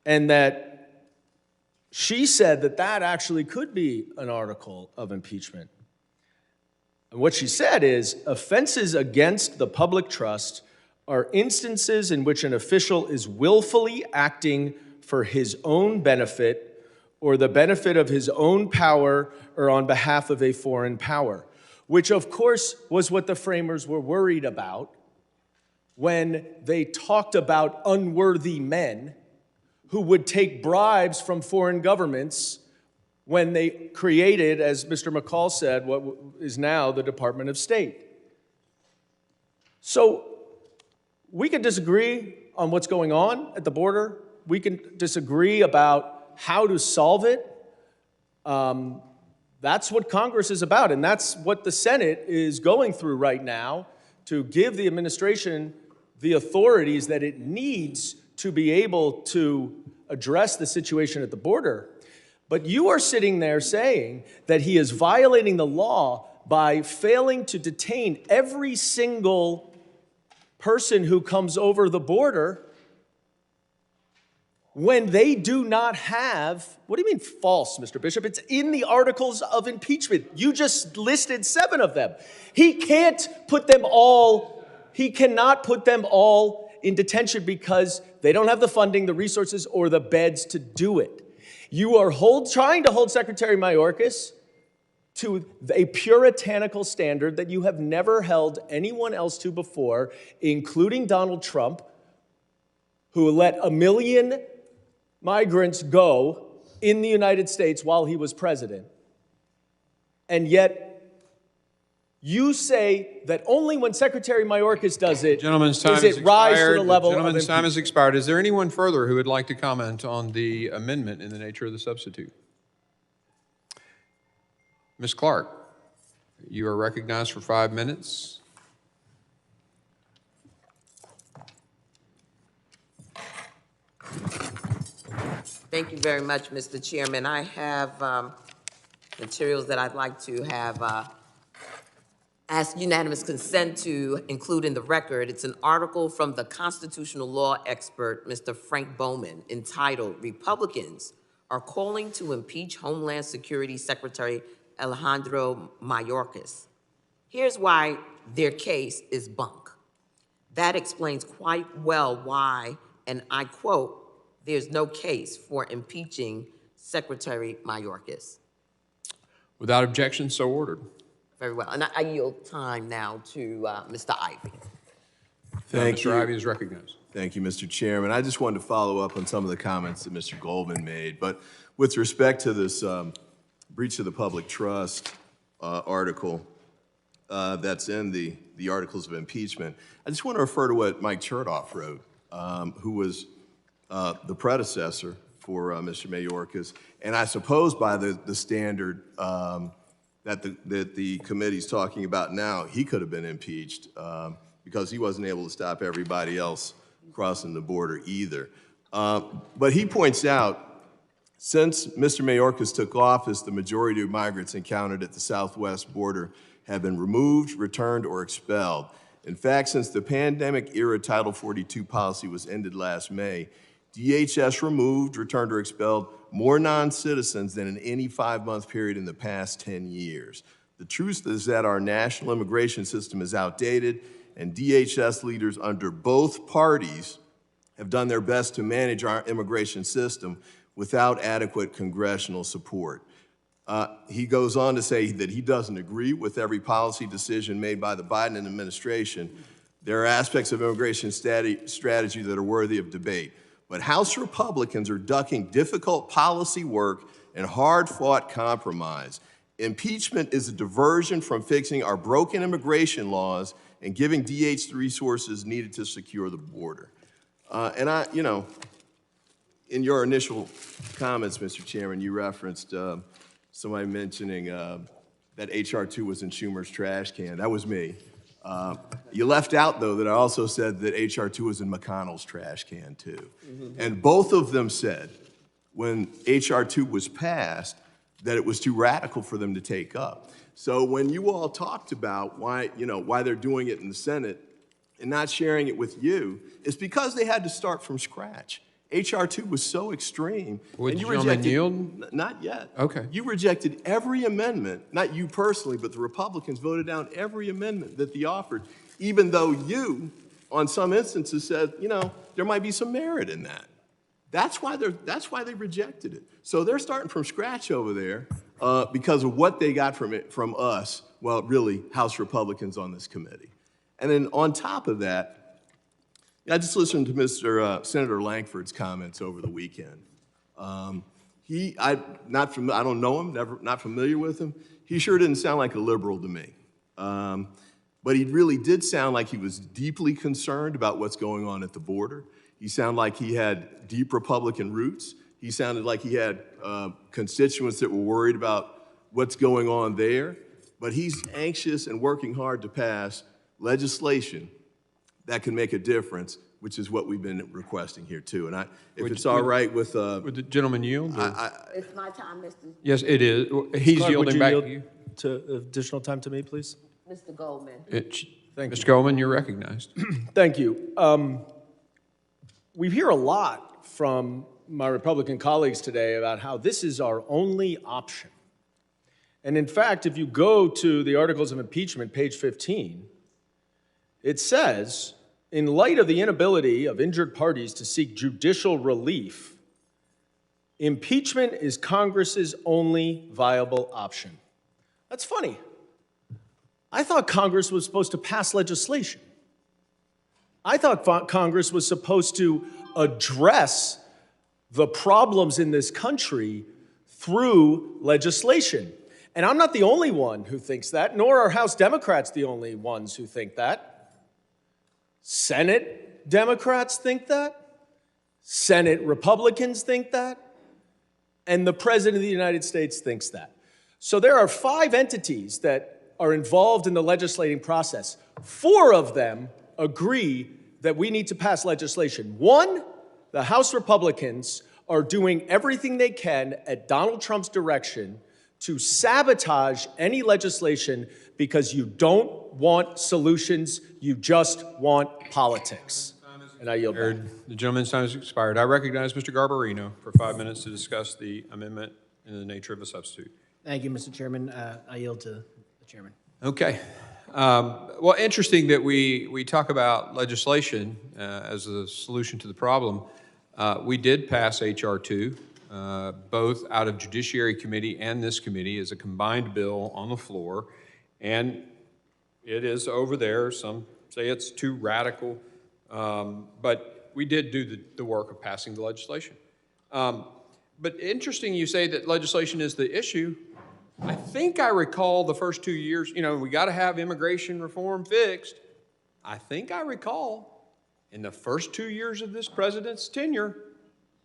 and that she said that actually could be an article of impeachment. And what she said is, offenses against the public trust are instances in which an official is willfully acting for his own benefit or the benefit of his own power or on behalf of a foreign power, which of course was what the framers were worried about when they talked about unworthy men who would take bribes from foreign governments when they created, as Mr. McCall said, what is now the Department of State. So we can disagree on what's going on at the border. We can disagree about how to solve it. That's what Congress is about, and that's what the Senate is going through right now, to give the administration the authorities that it needs to be able to address the situation at the border. But you are sitting there saying that he is violating the law by failing to detain every single person who comes over the border when they do not have, what do you mean false, Mr. Bishop? It's in the articles of impeachment. You just listed 7 of them. He cannot put them all in detention because they don't have the funding, the resources, or the beds to do it. You are trying to hold Secretary Mayorkas to a puritanical standard that you have never held anyone else to before, including Donald Trump, who let 1 million migrants go in the United States while he was president. And yet, you say that only when Secretary Mayorkas does it, Gentleman's time does has it rise to expired. the level of Gentleman's time has impeachment. expired. Is there anyone further who would like to comment on the amendment in the nature of the substitute? Ms. Clark, you are recognized for 5 minutes. Thank you very much, Mr. Chairman. I have materials that I'd like to have ask unanimous consent to include in the record. It's an article from the constitutional law expert, Mr. Frank Bowman, entitled "Republicans are calling to impeach Homeland Security Secretary Alejandro Mayorkas. Here's why their case is bunk. That explains quite well why, and I quote, "There's no case for impeaching Secretary Mayorkas." Without objection, so ordered. Very well. And I yield time now to Mr. Ivey. Thank you. Mr. Ivey is recognized. Thank you, Mr. Chairman. I just wanted to follow up on some of the comments that Mr. Goldman made. But with respect to this breach of the public trust article that's in the articles of impeachment, I just want to refer to what Mike Chertoff wrote, who was the predecessor for Mr. Mayorkas. And I suppose by the standard that the committee's talking about now, he could have been impeached because he wasn't able to stop everybody else crossing the border either. But he points out, since Mr. Mayorkas took office, the majority of migrants encountered at the southwest border have been removed, returned, or expelled. In fact, since the pandemic-era Title 42 policy was ended last May, DHS removed, returned, or expelled more non-citizens than in any 5-month period in the past 10 years. The truth is that our national immigration system is outdated, and DHS leaders under both parties have done their best to manage our immigration system without adequate congressional support. He goes on to say that he doesn't agree with every policy decision made by the Biden administration. There are aspects of immigration strategy that are worthy of debate. But House Republicans are ducking difficult policy work and hard-fought compromise. Impeachment is a diversion from fixing our broken immigration laws and giving DH the resources needed to secure the border. In your initial comments, Mr. Chairman, you referenced somebody mentioning that H.R. 2 was in Schumer's trash can. That was me. You left out, though, that I also said that H.R. 2 was in McConnell's trash can, too. And both of them said, when H.R. 2 was passed, that it was too radical for them to take up. So when you all talked about why they're doing it in the Senate and not sharing it with you, it's because they had to start from scratch. H.R. 2 was so extreme. Would and the you gentleman rejected, yield? Not yet. Okay. You rejected every amendment, not you personally, but the Republicans voted down every amendment that they offered, even though you, on some instances, said, there might be some merit in that. That's why they rejected it. So they're starting from scratch over there because of what they got from us, well, really, House Republicans on this committee. And then on top of that, I just listened to Senator Langford's comments over the weekend. I don't know him, not familiar with him. He sure didn't sound like a liberal to me. But he really did sound like he was deeply concerned about what's going on at the border. He sounded like he had deep Republican roots. He sounded like he had constituents that were worried about what's going on there. But he's anxious and working hard to pass legislation that can make a difference, which is what we've been requesting here, too. And if it's all right with... Would the gentleman yield? It's my time, Mr. Yes, it is. He's Clark, yielding back yield to you. To additional time to me, please? Mr. Goldman. Thank you. Mr. Goldman, you're recognized. Thank you. We hear a lot from my Republican colleagues today about how this is our only option. And in fact, if you go to the Articles of Impeachment, page 15, it says, in light of the inability of injured parties to seek judicial relief, impeachment is Congress's only viable option. That's funny. I thought Congress was supposed to pass legislation. I thought Congress was supposed to address the problems in this country through legislation. And I'm not the only one who thinks that, nor are House Democrats the only ones who think that. Senate Democrats think that. Senate Republicans think that. And the President of the United States thinks that. So there are 5 entities that are involved in the legislating process. 4 of them agree that we need to pass legislation. 1, the House Republicans are doing everything they can at Donald Trump's direction to sabotage any legislation because you don't want solutions, you just want politics. And I yield back. The gentleman's time has expired. I recognize Mr. Garbarino for 5 minutes to discuss the amendment in the nature of a substitute. Thank you, Mr. Chairman. I yield to the chairman. Okay. Well, interesting that we talk about legislation as a solution to the problem. We did pass H.R. 2, both out of Judiciary Committee and this committee as a combined bill on the floor. And it is over there. Some say it's too radical. But we did do the work of passing the legislation. But interesting you say that legislation is the issue. I think I recall the first 2 years, we got to have immigration reform fixed. I think I recall in the first 2 years of this president's tenure,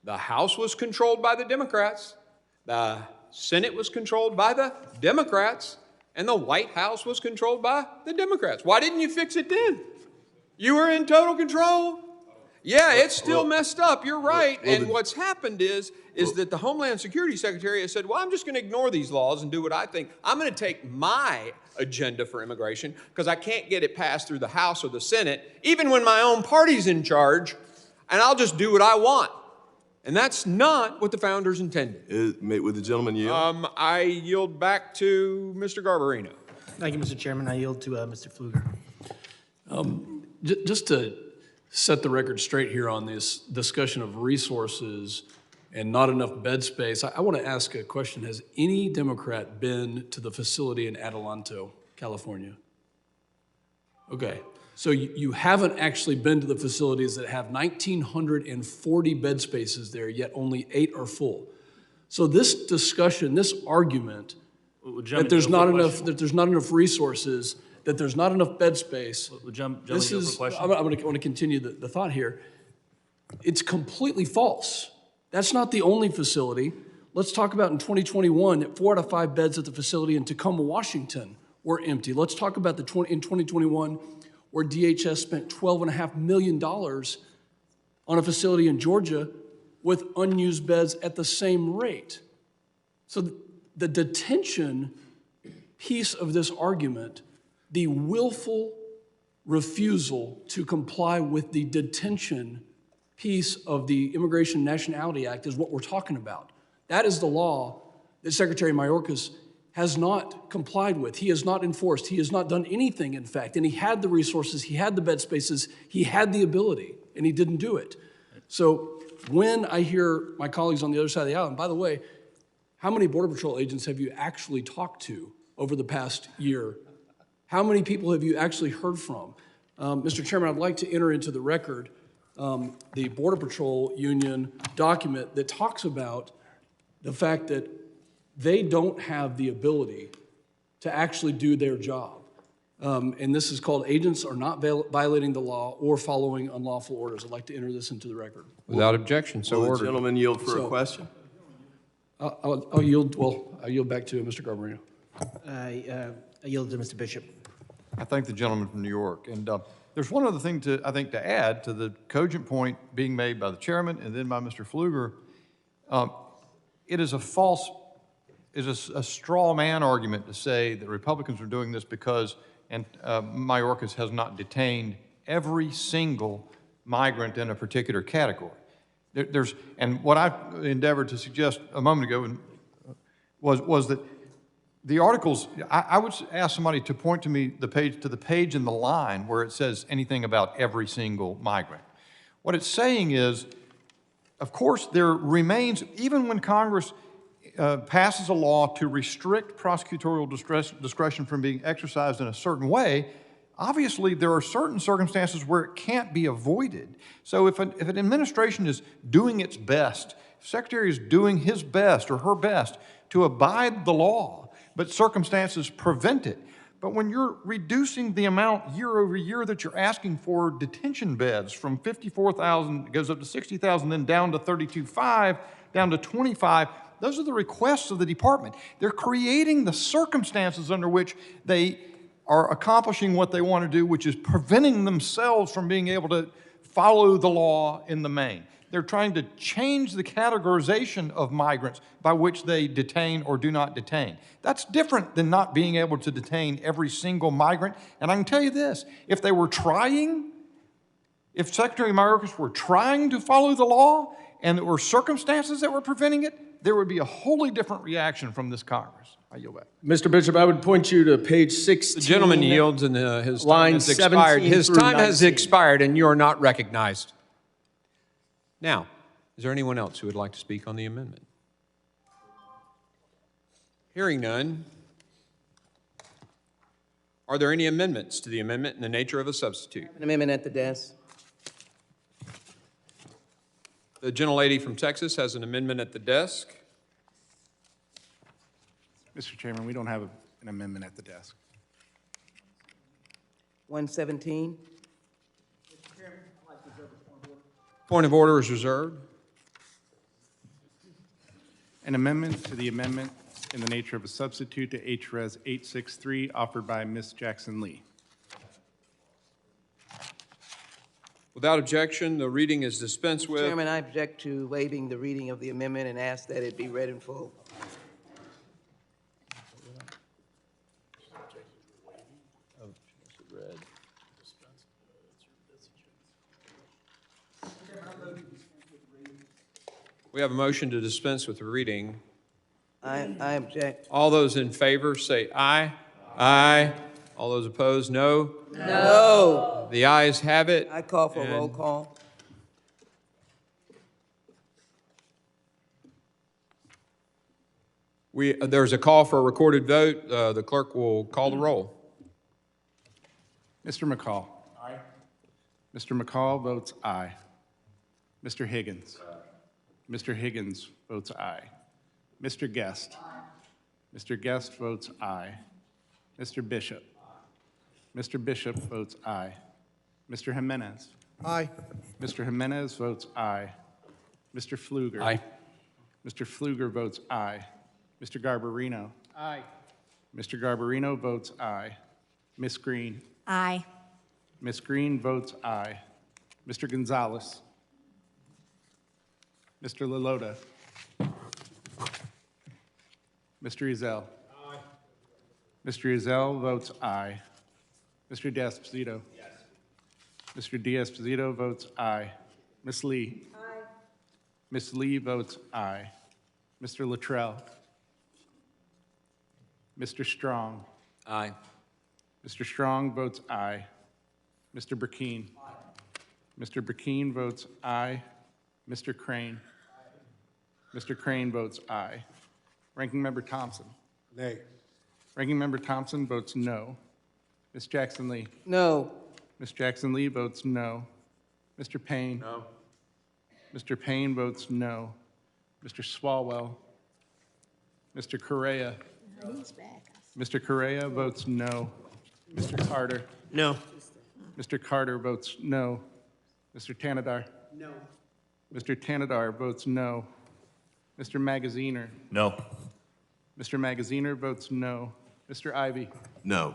the House was controlled by the Democrats, the Senate was controlled by the Democrats, and the White House was controlled by the Democrats. Why didn't you fix it then? You were in total control. Yeah, it's still messed up. You're right. And what's happened is that the Homeland Security Secretary has said, well, I'm just going to ignore these laws and do what I think. I'm going to take my agenda for immigration because I can't get it passed through the House or the Senate, even when my own party's in charge, and I'll just do what I want. And that's not what the founders intended. Would the gentleman yield? I yield back to Mr. Garbarino. Thank you, Mr. Chairman. I yield to Mr. Pfluger. Just to set the record straight here on this discussion of resources and not enough bed space, I want to ask a question. Has any Democrat been to the facility in Adelanto, California? Okay, so you haven't actually been to the facilities that have 1,940 bed spaces there, yet only 8 are full. So this discussion, this argument that there's not enough resources, that there's not enough bed space. This is, I want to continue the thought here. It's completely false. That's not the only facility. Let's talk about in 2021 that 4 out of 5 beds at the facility in Tacoma, Washington were empty. Let's talk about in 2021 where DHS spent $12.5 million on a facility in Georgia with unused beds at the same rate. So the detention piece of this argument, the willful refusal to comply with the detention piece of the Immigration and Nationality Act is what we're talking about. That is the law that Secretary Mayorkas has not complied with. He has not enforced. He has not done anything, in fact. And he had the resources, he had the bed spaces, he had the ability, and he didn't do it. So when I hear my colleagues on the other side of the aisle, and by the way, how many Border Patrol agents have you actually talked to over the past year? How many people have you actually heard from? Mr. Chairman, I'd like to enter into the record the Border Patrol Union document that talks about the fact that they don't have the ability to actually do their job. And this is called Agents Are Not Violating the Law or Following Unlawful Orders. I'd like to enter this into the record. Without objection, so ordered. Will the gentleman yield for a question? I'll yield back to Mr. Garbarino. I yield to Mr. Bishop. I thank the gentleman from New York. And there's one other thing to add to the cogent point being made by the chairman and then by Mr. Pfluger. It is a straw man argument to say that Republicans are doing this because Mayorkas has not detained every single migrant in a particular category. And what I endeavored to suggest a moment ago was that the articles, I would ask somebody to point to me the page in the line where it says anything about every single migrant. What it's saying is, of course, there remains, even when Congress passes a law to restrict prosecutorial discretion from being exercised in a certain way, obviously there are certain circumstances where it can't be avoided. So if an administration is doing its best, if the Secretary is doing his best or her best to abide the law, but circumstances prevent it. But when you're reducing the amount year over year that you're asking for detention beds from 54,000, it goes up to 60,000, then down to 32,500, down to 25, those are the requests of the department. They're creating the circumstances under which they are accomplishing what they want to do, which is preventing themselves from being able to follow the law in the main. They're trying to change the categorization of migrants by which they detain or do not detain. That's different than not being able to detain every single migrant. And I can tell you this, if they were trying If Secretary Mayorkas were trying to follow the law and there were circumstances that were preventing it, there would be a wholly different reaction from this Congress. I yield back. Mr. Bishop, I would point you to page 16. The gentleman yields and his time line has expired. 17 His through time has 19. expired and you are not recognized. Now, is there anyone else who would like to speak on the amendment? Hearing none. Are there any amendments to the amendment in the nature of a substitute? An amendment at the desk. The gentlelady from Texas has an amendment at the desk. Mr. Chairman, we don't have an amendment at the desk. 117. Point of order is reserved. An amendment to the amendment in the nature of a substitute to HRes 863 offered by Ms. Jackson Lee. Without objection, the reading is dispensed Mr. with. Chairman, I object to waiving the reading of the amendment and ask that it be read in full. We have a motion to dispense with the reading. I object. All those in favor say aye. Aye. All those opposed, no. No. The ayes have it. I call for a roll call. There's a call for a recorded vote. The clerk will call the roll. Mr. McCall. Aye. Mr. McCall votes aye. Mr. Higgins. Mr. Higgins votes aye. Mr. Guest. Mr. Guest votes aye. Mr. Bishop. Mr. Bishop votes aye. Mr. Jimenez. Aye. Mr. Jimenez votes aye. Mr. Pfluger. Aye. Mr. Pfluger votes aye. Mr. Garbarino. Aye. Mr. Garbarino votes aye. Ms. Green. Aye. Ms. Green votes aye. Mr. Gonzalez. Mr. Lalota. Mr. Ezell. Aye. Mr. Ezell votes aye. Mr. D'Esposito. Yes. Mr. D'Esposito votes aye. Ms. Lee. Aye. Ms. Lee votes aye. Mr. Luttrell. Mr. Strong. Aye. Mr. Strong votes aye. Mr. Burkeen. Aye. Mr. Burkeen votes aye. Mr. Crane. Aye. Mr. Crane votes aye. Ranking Member Thompson. Nay. Ranking Member Thompson votes no. Ms. Jackson Lee. No. Ms. Jackson Lee votes no. Mr. Payne. No. Mr. Payne votes no. Mr. Swalwell. Mr. Correa. He's back. Mr. Correa votes no. Mr. Carter. No. Mr. Carter votes no. Mr. Tanadar. No. Mr. Tanadar votes no. Mr. Magaziner. No. Mr. Magaziner votes no. Mr. Ivy. No.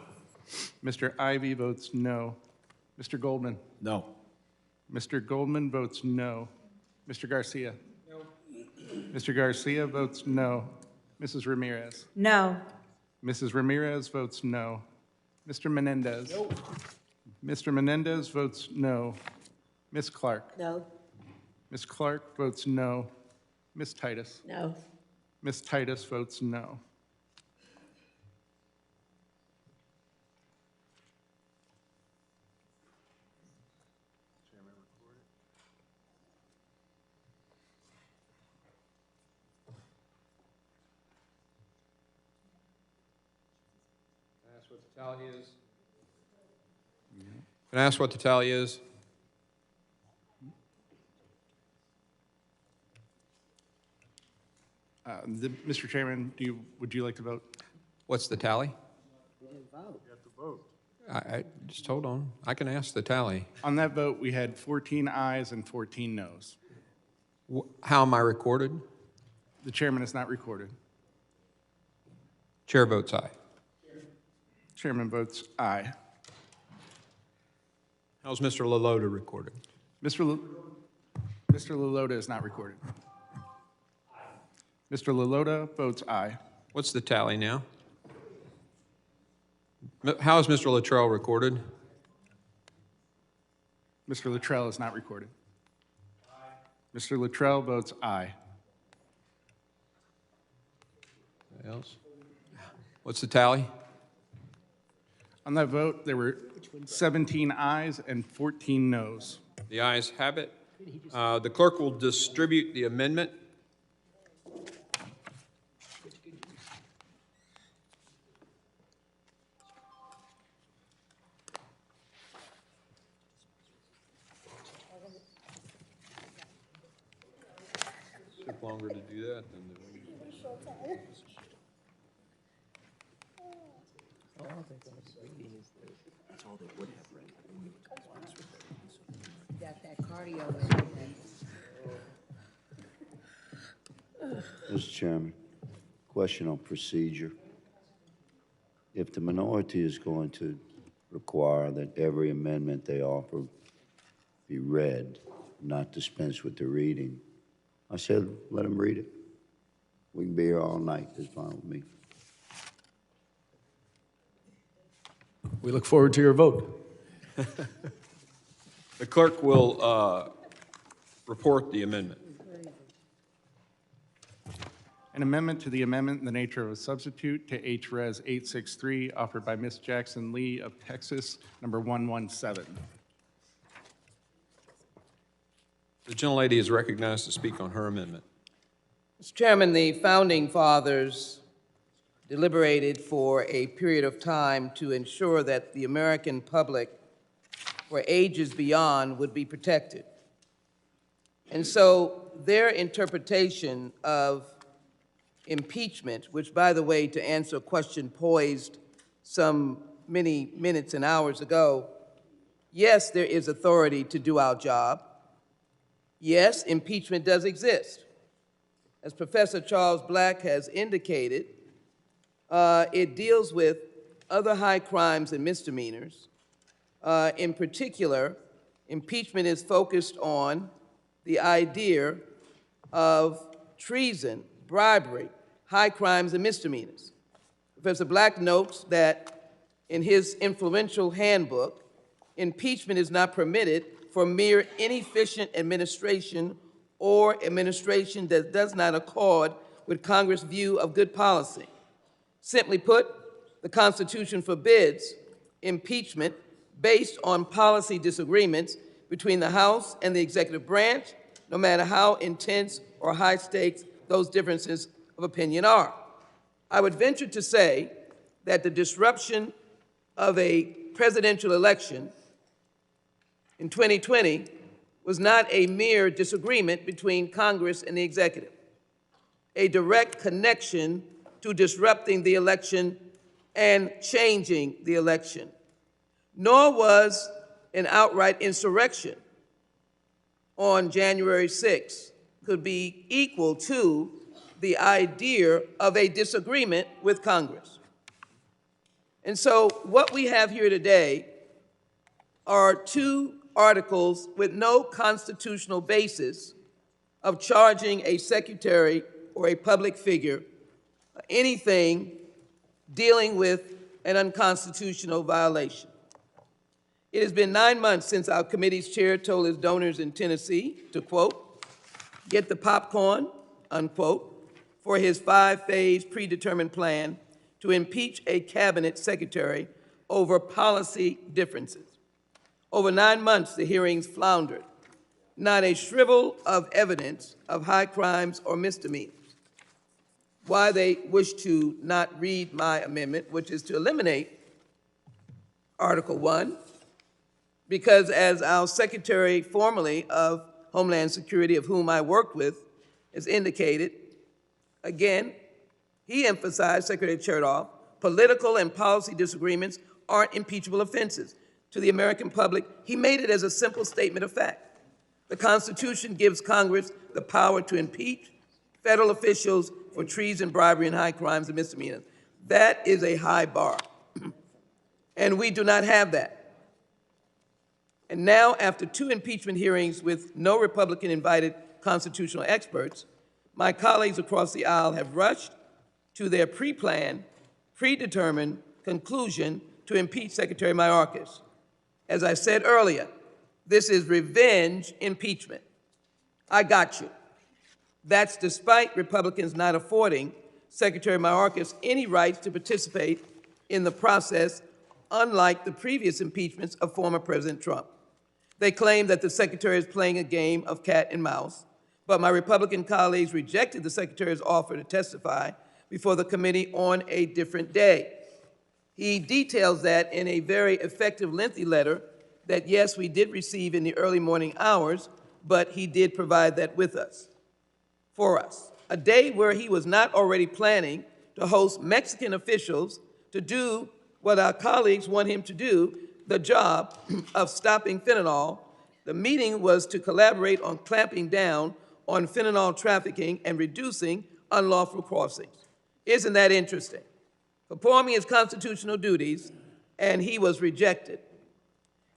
Mr. Ivy votes no. Mr. Goldman. No. Mr. Goldman votes no. Mr. Garcia. No. Mr. Garcia votes no. Mrs. Ramirez. No. Mrs. Ramirez votes no. Mr. Menendez. No. Mr. Menendez votes no. Ms. Clark. No. Ms. Clark votes no. Ms. Titus. No. Ms. Titus votes no. What the tally is? Can I ask what the tally is? Mr. Chairman, would you like to vote? What's the tally? You have to vote. I just hold on. I can ask the tally. On that vote, we had 14 ayes and 14 noes. How am I recorded? The chairman is not recorded. Chair votes aye. Chairman votes aye. How's Mr. Lalota recorded? Mr. Lalota is not recorded. Mr. Lalota votes aye. What's the tally now? How is Mr. Luttrell recorded? Mr. Luttrell is not recorded. Mr. Luttrell votes aye. Anything else? What's the tally? On that vote, there were 17 ayes and 14 noes. The ayes have it. The clerk will distribute the amendment. Took longer to do that than the. That's all they would have read. Got that cardio. Mr. Chairman, question on procedure. If the minority is going to require that every amendment they offer be read, not dispense with the reading, I said, let them read it. We can be here all night. It's fine with me. We look forward to your vote. The clerk will report the amendment. An amendment to the amendment in the nature of a substitute to H-Res 863 offered by Ms. Jackson Lee of Texas, number 117. The gentlelady is recognized to speak on her amendment. Mr. Chairman, the Founding Fathers deliberated for a period of time to ensure that the American public for ages beyond would be protected. And so their interpretation of impeachment, which, by the way, to answer a question posed some many minutes and hours ago, yes, there is authority to do our job. Yes, impeachment does exist. As Professor Charles Black has indicated, it deals with other high crimes and misdemeanors. In particular, impeachment is focused on the idea of treason, bribery, high crimes and misdemeanors. Professor Black notes that in his influential handbook, impeachment is not permitted for mere inefficient administration or administration that does not accord with Congress' view of good policy. Simply put, the Constitution forbids impeachment based on policy disagreements between the House and the executive branch, no matter how intense or high stakes those differences of opinion are. I would venture to say that the disruption of a presidential election in 2020 was not a mere disagreement between Congress and the executive, a direct connection to disrupting the election and changing the election, nor was an outright insurrection on January 6th could be equal to the idea of a disagreement with Congress. And so what we have here today are two articles with no constitutional basis of charging a secretary or a public figure anything dealing with an unconstitutional violation. It has been 9 months since our committee's chair told his donors in Tennessee to, quote, get the popcorn, unquote, for his 5-phase predetermined plan to impeach a cabinet secretary over policy differences. Over 9 months, the hearings floundered. Not a shrivel of evidence of high crimes or misdemeanors. Why they wish to not read my amendment, which is to eliminate Article 1, because as our Secretary formerly of Homeland Security, of whom I worked with, has indicated, again, he emphasized, Secretary Chertoff, political and policy disagreements aren't impeachable offenses. To the American public, he made it as a simple statement of fact. The Constitution gives Congress the power to impeach federal officials for treason, bribery, and high crimes and misdemeanors. That is a high bar, and we do not have that. And now, after 2 impeachment hearings with no Republican-invited constitutional experts, my colleagues across the aisle have rushed to their pre-planned, predetermined conclusion to impeach Secretary Mayorkas. As I said earlier, This is revenge impeachment. I got you. That's despite Republicans not affording Secretary Mayorkas any rights to participate in the process, unlike the previous impeachments of former President Trump. They claim that the Secretary is playing a game of cat and mouse, but my Republican colleagues rejected the Secretary's offer to testify before the committee on a different day. He details that in a very effective, lengthy letter that, yes, we did receive in the early morning hours, but he did provide that with us, for us. A day where he was not already planning to host Mexican officials to do what our colleagues want him to do, the job of stopping fentanyl. The meeting was to collaborate on clamping down on fentanyl trafficking and reducing unlawful crossings. Isn't that interesting? Performing his constitutional duties, and he was rejected.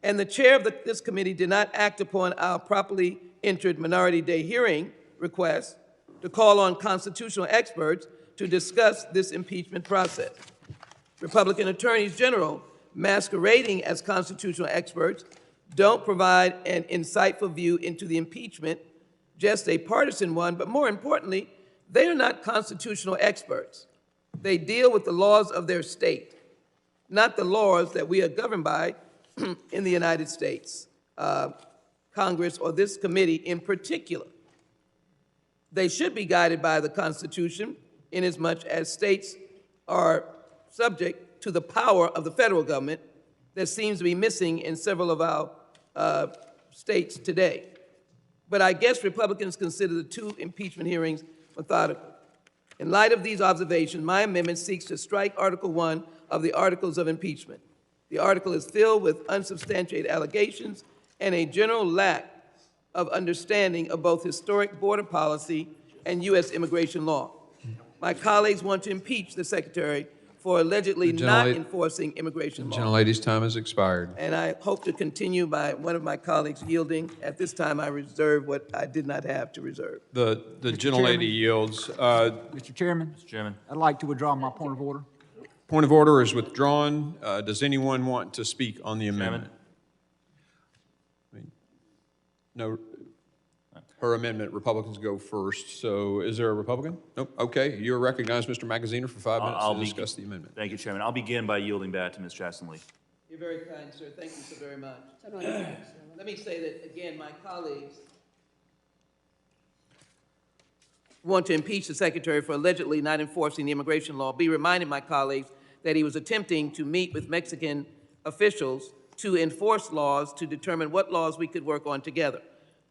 And the chair of this committee did not act upon our properly entered Minority Day hearing request to call on constitutional experts to discuss this impeachment process. Republican attorneys general masquerading as constitutional experts don't provide an insightful view into the impeachment, just a partisan one, but more importantly, they are not constitutional experts. They deal with the laws of their state, not the laws that we are governed by in the United States, Congress or this committee in particular. They should be guided by the Constitution inasmuch as states are subject to the power of the federal government that seems to be missing in several of our states today. But I guess Republicans consider the two impeachment hearings methodical. In light of these observations, my amendment seeks to strike Article 1 of the Articles of Impeachment. The article is filled with unsubstantiated allegations and a general lack of understanding of both historic border policy and U.S. immigration law. My colleagues want to impeach the Secretary for allegedly not enforcing immigration law. The gentlelady's time has expired. And I hope to continue by one of my colleagues yielding. At this time, I reserve what I did not have to reserve. The gentlelady yields. Mr. Chairman? Mr. Chairman. I'd like to withdraw my point of order. Point of order is withdrawn. Does anyone want to speak on the amendment? No. Her amendment, Republicans go first. So is there a Republican? Nope. Okay. You're recognized, Mr. Magaziner, for 5 minutes to discuss the amendment. Thank you, Chairman. I'll begin by yielding back to Ms. Jackson-Lee. You're very kind, sir. Thank you so very much. Let me say that, again, my colleagues want to impeach the Secretary for allegedly not enforcing the immigration law. Be reminded, my colleagues, that he was attempting to meet with Mexican officials to enforce laws to determine what laws we could work on together,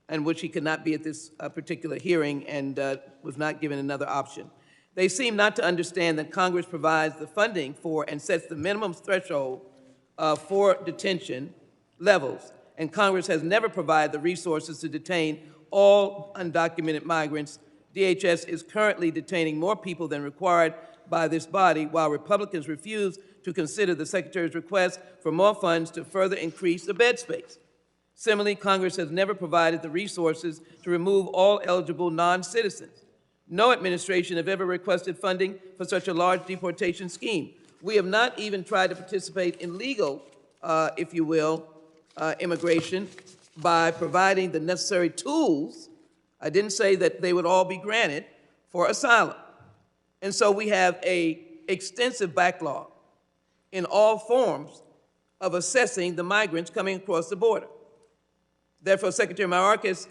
and which he could not be at this particular hearing and was not given another option. They seem not to understand that Congress provides the funding for and sets the minimum threshold for detention levels, and Congress has never provided the resources to detain all undocumented migrants. DHS is currently detaining more people than required by this body, while Republicans refuse to consider the Secretary's request for more funds to further increase the bed space. Similarly, Congress has never provided the resources to remove all eligible non-citizens. No administration have ever requested funding for such a large deportation scheme. We have not even tried to participate in legal, if you will, immigration by providing the necessary tools. I didn't say that they would all be granted for asylum. And so we have an extensive backlog in all forms of assessing the migrants coming across the border. Therefore, Secretary Mayorkas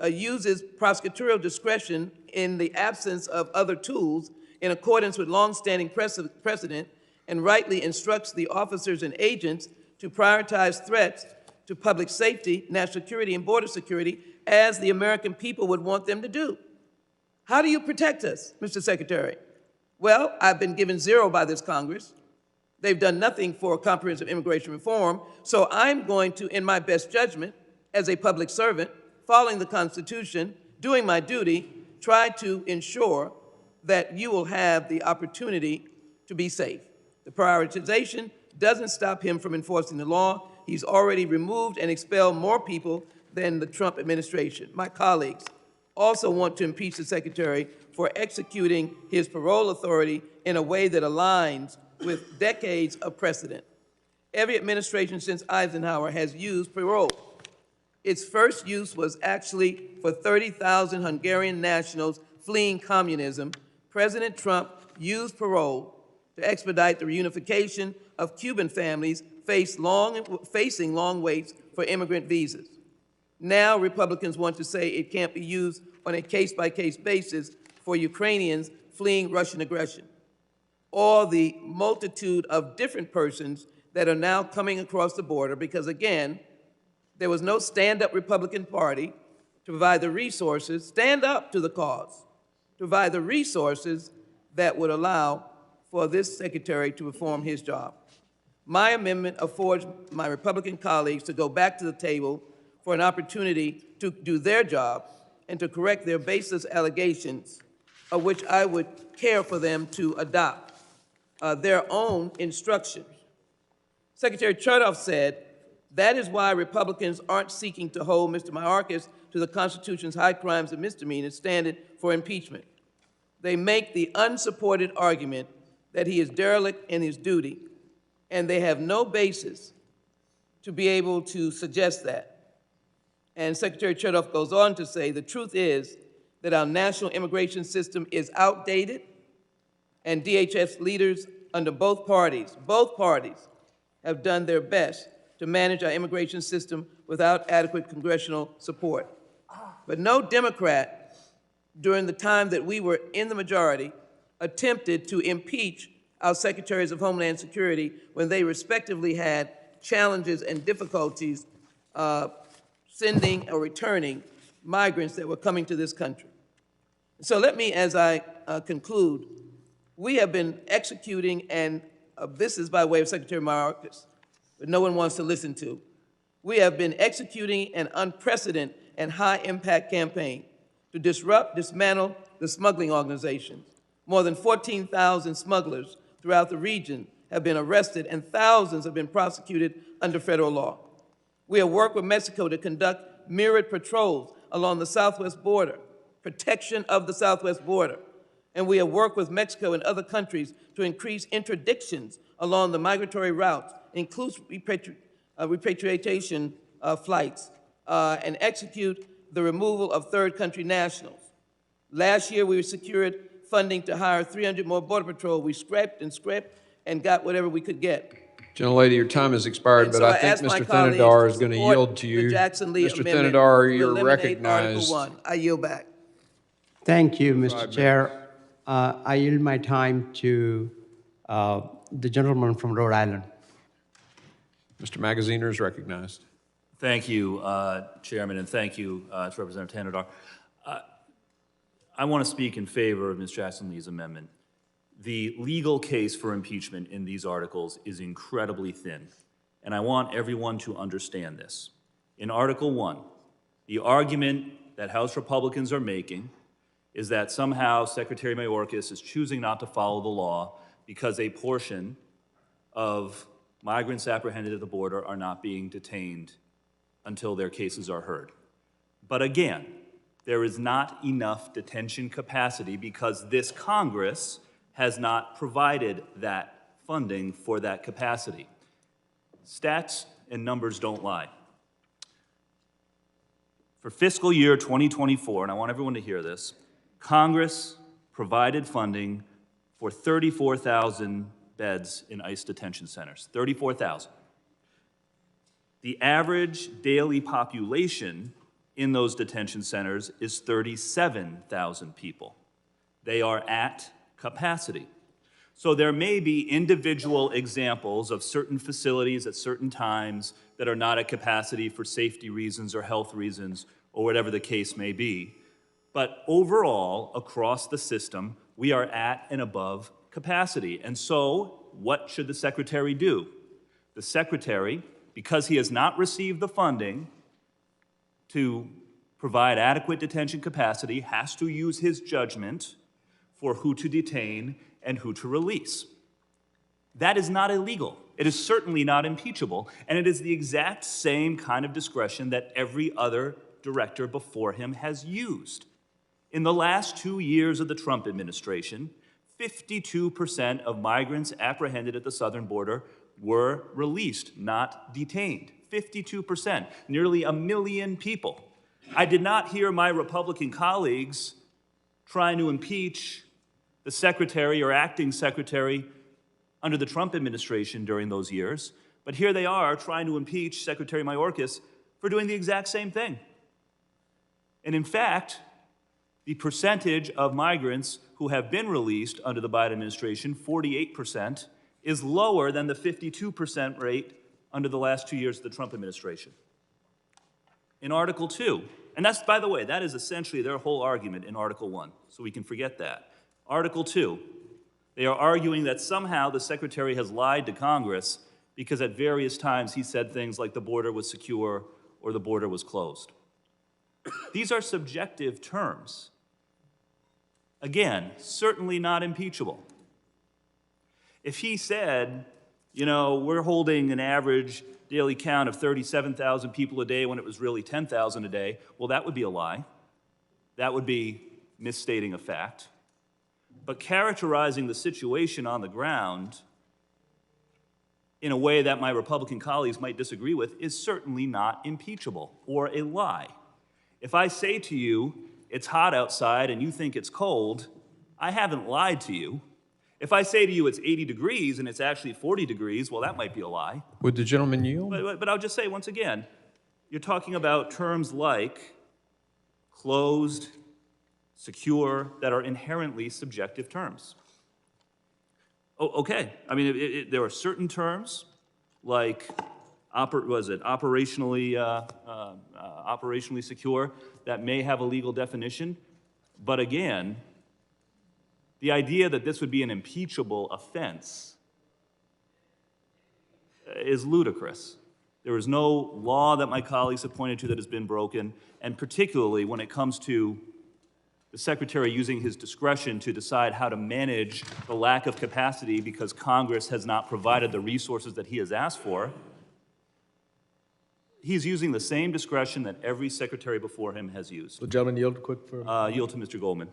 uses prosecutorial discretion in the absence of other tools in accordance with longstanding precedent and rightly instructs the officers and agents to prioritize threats to public safety, national security, and border security as the American people would want them to do. How do you protect us, Mr. Secretary? Well, I've been given zero by this Congress. They've done nothing for comprehensive immigration reform, so I'm going to, in my best judgment, as a public servant, following the Constitution, doing my duty, try to ensure that you will have the opportunity to be safe. The prioritization doesn't stop him from enforcing the law. He's already removed and expelled more people than the Trump administration. My colleagues also want to impeach the Secretary for executing his parole authority in a way that aligns with decades of precedent. Every administration since Eisenhower has used parole. Its first use was actually for 30,000 Hungarian nationals fleeing communism. President Trump used parole to expedite the reunification of Cuban families facing long waits for immigrant visas. Now Republicans want to say it can't be used on a case-by-case basis for Ukrainians fleeing Russian aggression, or the multitude of different persons that are now coming across the border because, again, there was no stand-up Republican Party to provide the resources, stand up to the cause, to provide the resources that would allow for this secretary to perform his job. My amendment affords my Republican colleagues to go back to the table for an opportunity to do their job and to correct their baseless allegations, of which I would care for them to adopt their own instructions. Secretary Chertoff said, that is why Republicans aren't seeking to hold Mr. Mayorkas to the Constitution's high crimes and misdemeanors standard for impeachment. They make the unsupported argument that he is derelict in his duty, and they have no basis to be able to suggest that. And Secretary Chertoff goes on to say, the truth is that our national immigration system is outdated, and DHS leaders under both parties have done their best to manage our immigration system without adequate congressional support. But no Democrat, during the time that we were in the majority, attempted to impeach our Secretaries of Homeland Security when they respectively had challenges and difficulties sending or returning migrants that were coming to this country. So let me, as I conclude, we have been executing, and this is by way of Secretary Mayorkas, but no one wants to listen to. We have been executing an unprecedented and high-impact campaign to disrupt, dismantle the smuggling organizations. More than 14,000 smugglers throughout the region have been arrested, and thousands have been prosecuted under federal law. We have worked with Mexico to conduct mirrored patrols along the southwest border, protection of the southwest border. And we have worked with Mexico and other countries to increase interdictions along the migratory routes, include repatriation flights, and execute the removal of third country nationals. Last year, we secured funding to hire 300 more Border Patrol. We scrapped and got whatever we could get. Gentlelady, your time has expired, but I think Mr. Thinidar is going to yield to you. Mr. Thinidar, you're recognized. Article 1. I yield back. Thank you, Mr. Chair. I yield my time to the gentleman from Rhode Island. Mr. Magaziner is recognized. Thank you, Chairman, and thank you to Representative Thinidar. I want to speak in favor of Ms. Jackson-Lee's amendment. The legal case for impeachment in these articles is incredibly thin, and I want everyone to understand this. In Article 1, the argument that House Republicans are making is that somehow Secretary Mayorkas is choosing not to follow the law because a portion of migrants apprehended at the border are not being detained until their cases are heard. But again, there is not enough detention capacity because this Congress has not provided that funding for that capacity. Stats and numbers don't lie. For fiscal year 2024, and I want everyone to hear this, Congress provided funding for 34,000 beds in ICE detention centers, 34,000. The average daily population in those detention centers is 37,000 people. They are at capacity. So there may be individual examples of certain facilities at certain times that are not at capacity for safety reasons or health reasons or whatever the case may be. But overall, across the system, we are at and above capacity. And so what should the Secretary do? The Secretary, because he has not received the funding to provide adequate detention capacity, has to use his judgment for who to detain and who to release. That is not illegal. It is certainly not impeachable, and it is the exact same kind of discretion that every other director before him has used. In the last 2 years of the Trump administration, 52% of migrants apprehended at the southern border were released, not detained. 52%, nearly 1 million people. I did not hear my Republican colleagues trying to impeach the secretary or acting secretary under the Trump administration during those years, but here they are trying to impeach Secretary Mayorkas for doing the exact same thing. And in fact, the percentage of migrants who have been released under the Biden administration, 48%, is lower than the 52% rate under the last 2 years of the Trump administration. In Article 2, and that's, by the way, that is essentially their whole argument in Article 1, so we can forget that. Article 2, they are arguing that somehow the Secretary has lied to Congress because at various times he said things like the border was secure or the border was closed. These are subjective terms. Again, certainly not impeachable. If he said, you know, we're holding an average daily count of 37,000 people a day when it was really 10,000 a day, well, that would be a lie. That would be misstating a fact. But characterizing the situation on the ground in a way that my Republican colleagues might disagree with is certainly not impeachable or a lie. If I say to you, it's hot outside and you think it's cold, I haven't lied to you. If I say to you it's 80 degrees and it's actually 40 degrees, well, that might be a lie. Would the gentleman yield? But I'll just say once again, you're talking about terms like closed, secure, that are inherently subjective terms. Oh, okay, I mean, there are certain terms like operationally secure that may have a legal definition, but again, the idea that this would be an impeachable offense is ludicrous. There is no law that my colleagues have pointed to that has been broken, and particularly when it comes to the Secretary using his discretion to decide how to manage the lack of capacity because Congress has not provided the resources that he has asked for. He's using the same discretion that every secretary before him has used. The gentleman yield quick for... Yield to Mr. Goldman.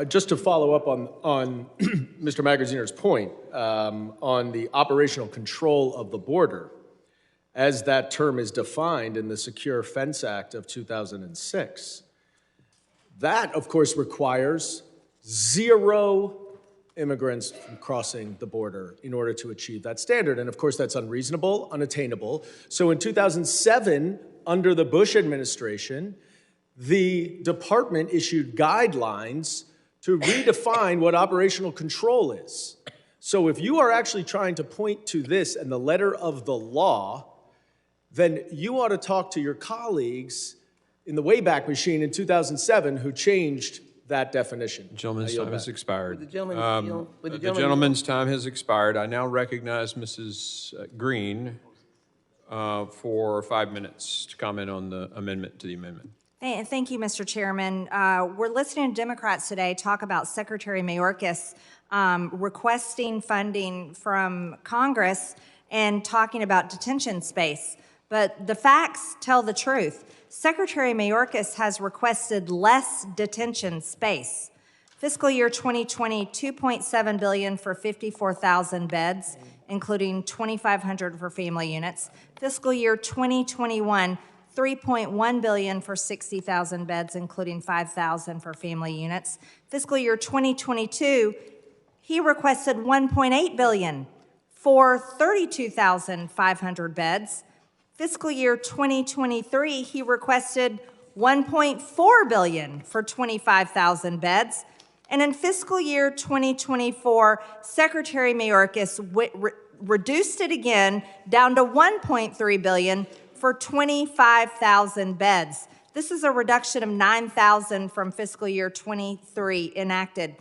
Just to follow up on Mr. Magaziner's point on the operational control of the border, as that term is defined in the Secure Fence Act of 2006, that, of course, requires 0 immigrants from crossing the border in order to achieve that standard. And of course, that's unreasonable, unattainable. So in 2007, under the Bush administration, the department issued guidelines to redefine what operational control is. So if you are actually trying to point to this and the letter of the law, then you ought to talk to your colleagues in the Wayback Machine in 2007 who changed that definition. The gentleman's time has expired. Would the gentleman yield? The gentleman's time has expired. I now recognize Mrs. Green for 5 minutes to comment on the amendment to the amendment. Thank you, Mr. Chairman. We're listening to Democrats today talk about Secretary Mayorkas requesting funding from Congress and talking about detention space. But the facts tell the truth. Secretary Mayorkas has requested less detention space. Fiscal year 2020, $2.7 billion for 54,000 beds, including 2,500 for family units. Fiscal year 2021, $3.1 billion for 60,000 beds, including 5,000 for family units. Fiscal year 2022, he requested $1.8 billion for 32,500 beds. Fiscal year 2023, he requested $1.4 billion for 25,000 beds. And in fiscal year 2024, Secretary Mayorkas reduced it again down to $1.3 billion for 25,000 beds. This is a reduction of 9,000 from fiscal year 23 enacted.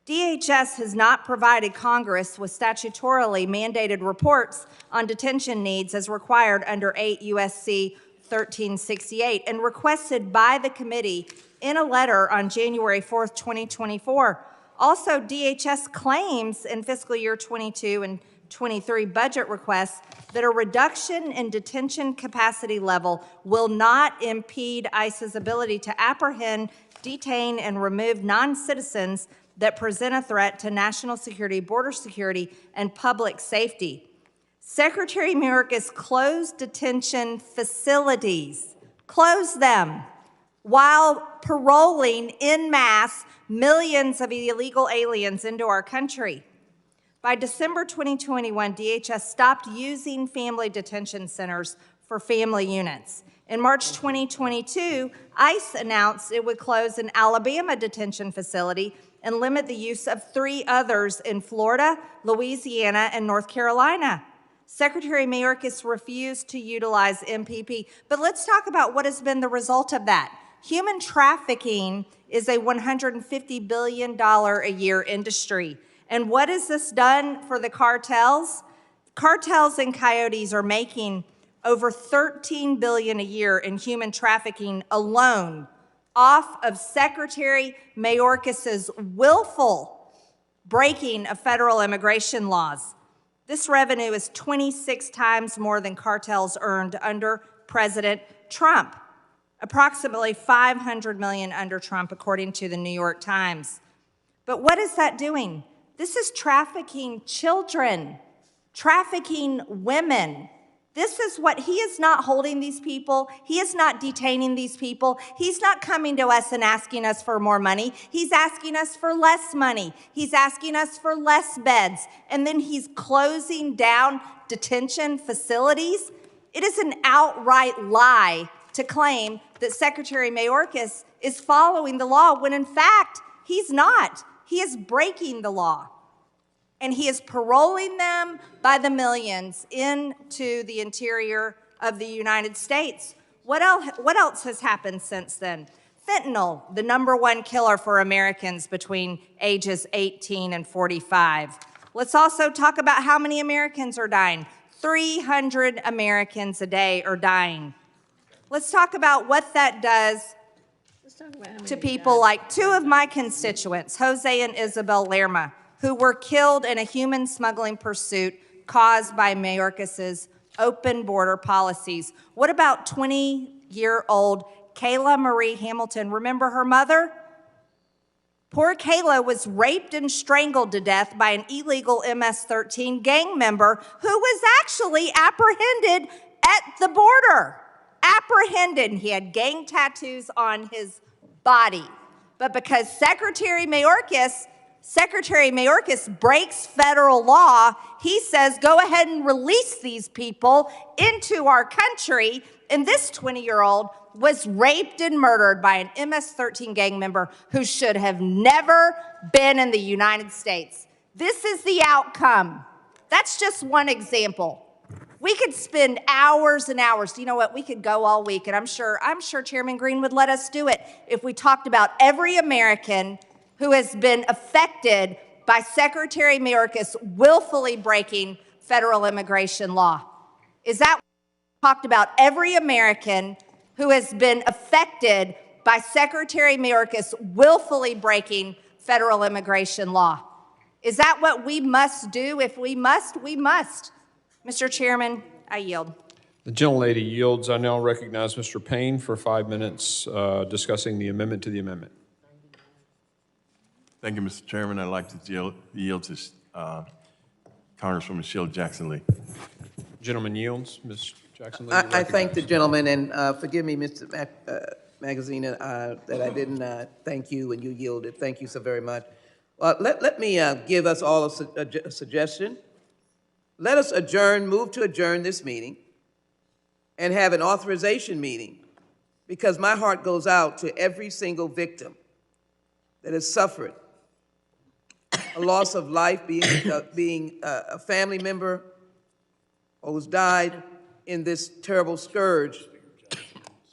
DHS has not provided Congress with statutorily mandated reports on detention needs as required under 8 U.S.C. 1368 and requested by the committee in a letter on January 4th, 2024. Also, DHS claims in fiscal year 22 and 23 budget requests that a reduction in detention capacity level will not impede ICE's ability to apprehend, detain, and remove non-citizens that present a threat to national security, border security, and public safety. Secretary Mayorkas closed detention facilities, closed them, while paroling en masse millions of illegal aliens into our country. By December 2021, DHS stopped using family detention centers for family units. In March 2022, ICE announced it would close an Alabama detention facility and limit the use of 3 others in Florida, Louisiana, and North Carolina. Secretary Mayorkas refused to utilize MPP. But let's talk about what has been the result of that. Human trafficking is a $150 billion a year industry. And what has this done for the cartels? Cartels and coyotes are making over $13 billion a year in human trafficking alone off of Secretary Mayorkas's willful breaking of federal immigration laws. This revenue is 26 times more than cartels earned under President Trump, approximately $500 million under Trump, according to the New York Times. But what is that doing? This is trafficking children, trafficking women. This is what he is not holding these people. He is not detaining these people. He's not coming to us and asking us for more money. He's asking us for less money. He's asking us for less beds. And then he's closing down detention facilities. It is an outright lie to claim that Secretary Mayorkas is following the law when in fact he's not. He is breaking the law. And he is paroling them by the millions into the interior of the United States. What else has happened since then? Fentanyl, the #1 killer for Americans between ages 18 and 45. Let's also talk about how many Americans are dying. 300 Americans a day are dying. Let's talk about what that does to people like 2 of my constituents, Jose and Isabel Lerma, who were killed in a human smuggling pursuit caused by Mayorkas's open border policies. What about 20-year-old Kayla Marie Hamilton? Remember her mother? Poor Kayla was raped and strangled to death by an illegal MS-13 gang member who was actually apprehended at the border. Apprehended. He had gang tattoos on his body. But because Secretary Mayorkas breaks federal law, he says, go ahead and release these people into our country. And this 20-year-old was raped and murdered by an MS-13 gang member who should have never been in the United States. This is the outcome. That's just one example. We could spend hours and hours. You know what? We could go all week, and I'm sure Chairman Green would let us do it if we talked about every American who has been affected by Secretary Mayorkas willfully breaking federal immigration law. Is that what we talked about? Every American who has been affected by Secretary Mayorkas willfully breaking federal immigration law. Is that what we must do? If we must, we must. Mr. Chairman, I yield. The gentlelady yields. I now recognize Mr. Payne for 5 minutes discussing the amendment to the amendment. Thank you, Mr. Chairman. I'd like to yield to Congresswoman Sheila Jackson-Lee. Gentleman yields. Ms. Jackson-Lee. I thank the gentleman, and forgive me, Mr. Magazine, that I didn't thank you and you yielded. Thank you so very much. Let me give us all a suggestion. Let us move to adjourn this meeting and have an authorization meeting, because my heart goes out to every single victim that has suffered a loss of life, being a family member or who's died in this terrible scourge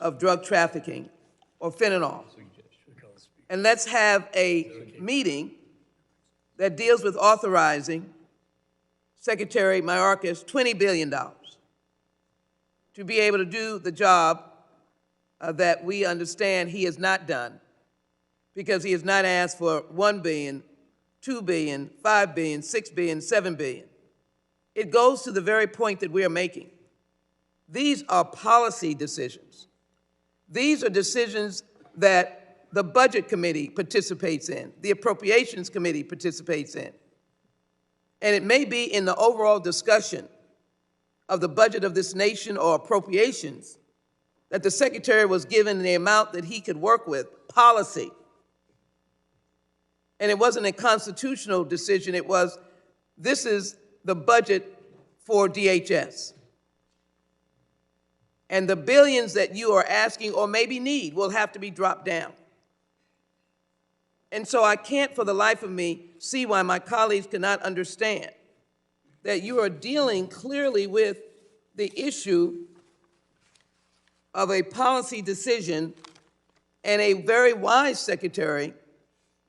of drug trafficking or fentanyl. And let's have a meeting that deals with authorizing Secretary Mayorkas $20 billion to be able to do the job that we understand he has not done, because he has not asked for $1 billion, $2 billion, $5 billion, $6 billion, $7 billion. It goes to the very point that we are making. These are policy decisions. These are decisions that the Budget Committee participates in, the Appropriations Committee participates in. And it may be in the overall discussion of the budget of this nation or appropriations, that the Secretary was given the amount that he could work with, policy. And it wasn't a constitutional decision, it was, this is the budget for DHS. And the billions that you are asking or maybe need will have to be dropped down. And so I can't for the life of me see why my colleagues cannot understand that you are dealing clearly with the issue of a policy decision and a very wise secretary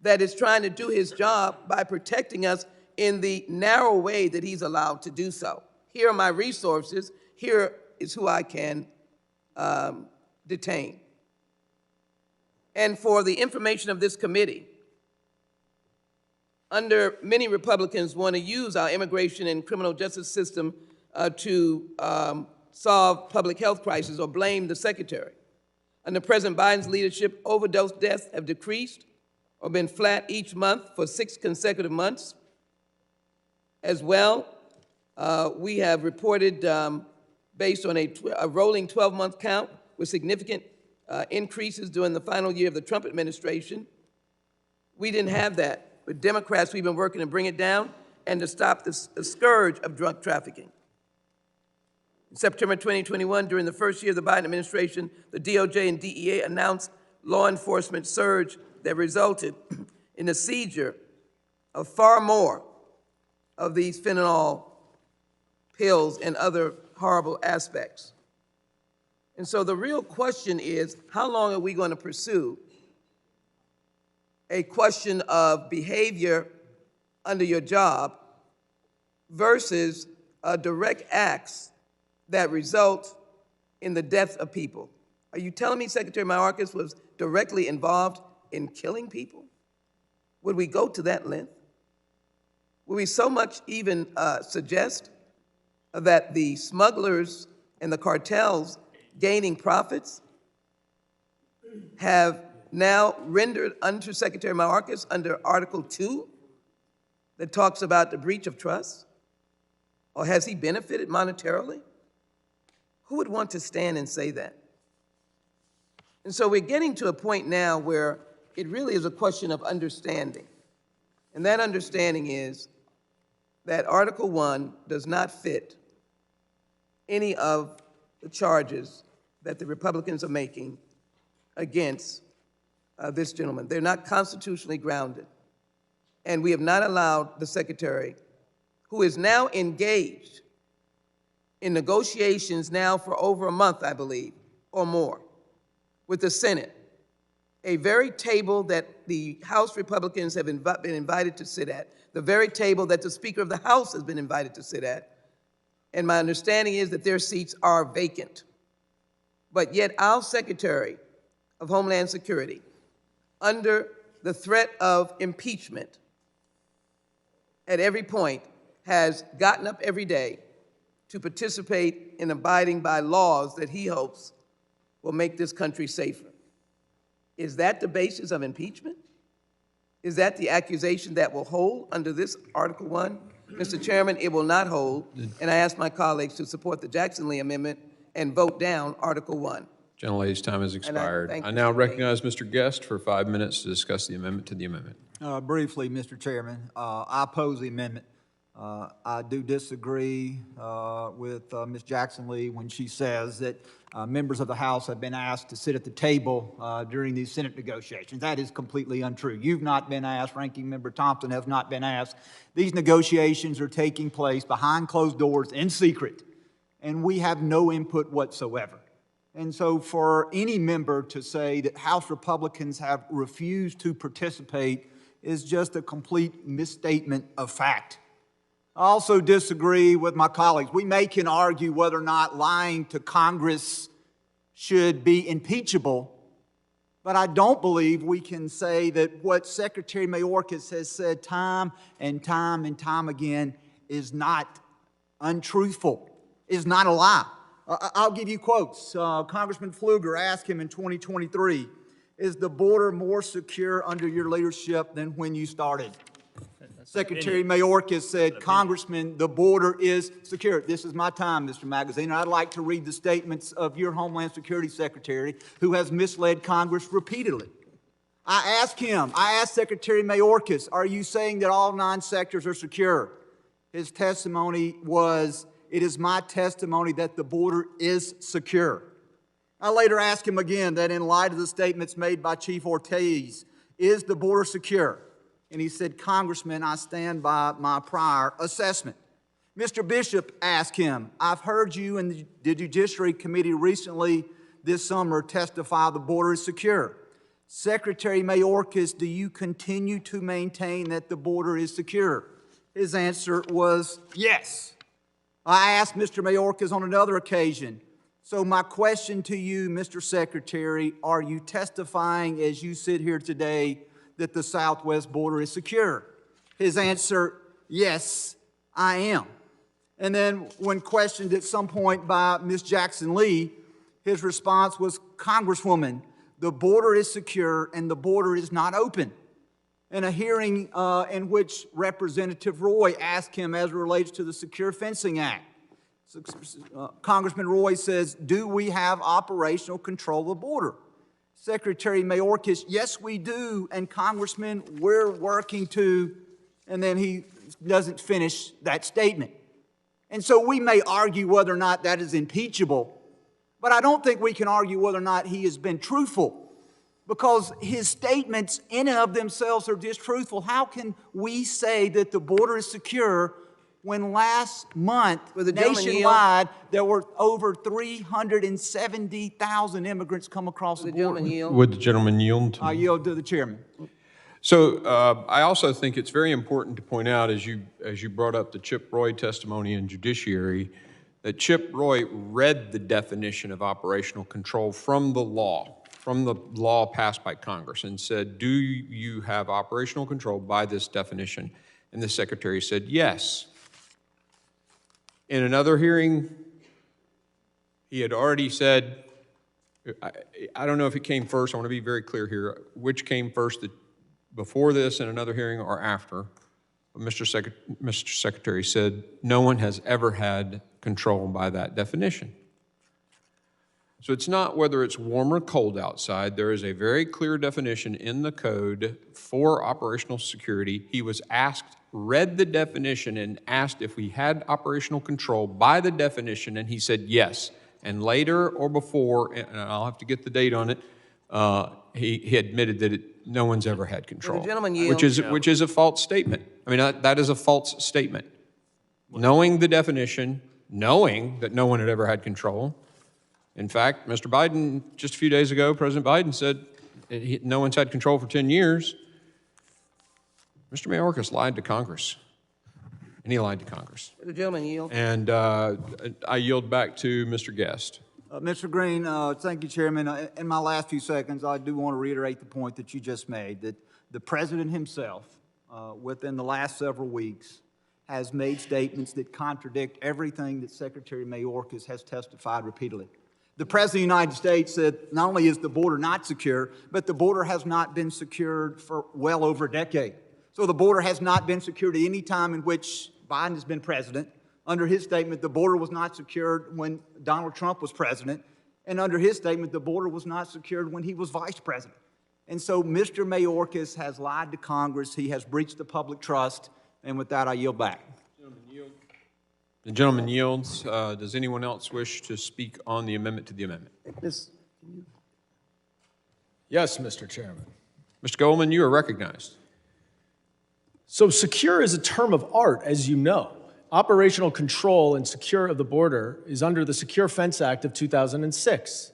that is trying to do his job by protecting us in the narrow way that he's allowed to do so. Here are my resources. Here is who I can detain. And for the information of this committee, many Republicans want to use our immigration and criminal justice system to solve public health crisis or blame the secretary. Under President Biden's leadership, overdose deaths have decreased or been flat each month for 6 consecutive months. As well, we have reported, based on a rolling 12-month count, with significant increases during the final year of the Trump administration. We didn't have that. With Democrats, we've been working to bring it down and to stop the scourge of drug trafficking. In September 2021, during the first year of the Biden administration, the DOJ and DEA announced law enforcement surge that resulted in the seizure of far more of these fentanyl pills and other horrible aspects. And so the real question is, how long are we going to pursue a question of behavior under your job versus direct acts that result in the death of people? Are you telling me Secretary Mayorkas was directly involved in killing people? Would we go to that length? Would we so much even suggest that the smugglers and the cartels gaining profits have now rendered under Secretary Mayorkas under Article 2 that talks about the breach of trust? Or has he benefited monetarily? Who would want to stand and say that? And so we're getting to a point now where it really is a question of understanding. And that understanding is that Article 1 does not fit any of the charges that the Republicans are making against this gentleman. They're not constitutionally grounded. And we have not allowed the Secretary, who is now engaged in negotiations now for over a month, I believe, or more, with the Senate, a very table that the House Republicans have been invited to sit at, the very table that the Speaker of the House has been invited to sit at. And my understanding is that their seats are vacant. But yet our Secretary of Homeland Security, under the threat of impeachment at every point, has gotten up every day to participate in abiding by laws that he hopes will make this country safer. Is that the basis of impeachment? Is that the accusation that will hold under this Article 1? Mr. Chairman, it will not hold, and I ask my colleagues to support the Jackson-Lee Amendment and vote down Article 1. Gentlelady's time has expired. thank I you, now Mr. recognize Mr. Guest for 5 minutes to discuss the amendment to the amendment. Briefly, Mr. Chairman, I oppose the amendment. I do disagree with Ms. Jackson-Lee when she says that members of the House have been asked to sit at the table during these Senate negotiations. That is completely untrue. You've not been asked. Ranking Member Thompson has not been asked. These negotiations are taking place behind closed doors in secret, and we have no input whatsoever. And so for any member to say that House Republicans have refused to participate is just a complete misstatement of fact. I also disagree with my colleagues. We can argue whether or not lying to Congress should be impeachable, but I don't believe we can say that what Secretary Mayorkas has said time and time and time again is not untruthful, is not a lie. I'll give you quotes. Congressman Pfluger asked him in 2023, is the border more secure under your leadership than when you started? Secretary Mayorkas said, Congressman, the border is secure. This is my time, Mr. Magazine. I'd like to read the statements of your Homeland Security Secretary, who has misled Congress repeatedly. I asked Secretary Mayorkas, are you saying that all 9 sectors are secure? His testimony was, it is my testimony that the border is secure. I later asked him again that in light of the statements made by Chief Ortiz, is the border secure? And he said, Congressman, I stand by my prior assessment. Mr. Bishop asked him, I've heard you in the Judiciary Committee recently this summer testify the border is secure. Secretary Mayorkas, do you continue to maintain that the border is secure? His answer was yes. I asked Mr. Mayorkas on another occasion, so my question to you, Mr. Secretary, are you testifying as you sit here today that the southwest border is secure? His answer, yes, I am. And then when questioned at some point by Ms. Jackson Lee, his response was, Congresswoman, the border is secure and the border is not open. In a hearing in which Representative Roy asked him as it relates to the Secure Fencing Act, Congressman Roy says, do we have operational control of the border? Secretary Mayorkas, yes, we do, and Congressman, we're working to, and then he doesn't finish that statement. And so we may argue whether or not that is impeachable, but I don't think we can argue whether or not he has been truthful, because his statements in and of themselves are distruthful. How can we say that the border is secure when last month, nationwide, there were over 370,000 immigrants come across the border? Would the gentleman yield? I yield to the chairman. So I also think it's very important to point out, as you brought up the Chip Roy testimony in Judiciary, that Chip Roy read the definition of operational control from the law passed by Congress, and said, do you have operational control by this definition? And the Secretary said, yes. In another hearing, he had already said, I don't know if it came first, I want to be very clear here, which came first, before this in another hearing or after. But Mr. Secretary said, no one has ever had control by that definition. So it's not whether it's warm or cold outside. There is a very clear definition in the code for operational security. He was asked, read the definition and asked if we had operational control by the definition, and he said yes. And later or before, and I'll have to get the date on it, he admitted that no one's ever had control, which is a false statement. I mean, that is a false statement. Knowing the definition, knowing that no one had ever had control. In fact, Mr. Biden, just a few days ago, President Biden said no one's had control for 10 years. Mr. Mayorkas lied to Congress, and he lied to Congress. The gentleman yield. And I yield back to Mr. Guest. Mr. Green, thank you, Chairman. In my last few seconds, I do want to reiterate the point that you just made, that the President himself, within the last several weeks, has made statements that contradict everything that Secretary Mayorkas has testified repeatedly. The President of the United States said not only is the border not secure, but the border has not been secured for well over a decade. So the border has not been secured at any time in which Biden has been president. Under his statement, the border was not secured when Donald Trump was president. And under his statement, the border was not secured when he was vice president. And so Mr. Mayorkas has lied to Congress. He has breached the public trust. And with that, I yield back. The gentleman yields. Does anyone else wish to speak on the amendment to the amendment? Yes, Mr. Chairman. Mr. Goldman, you are recognized. So secure is a term of art, as you know. Operational control and secure of the border is under the Secure Fence Act of 2006.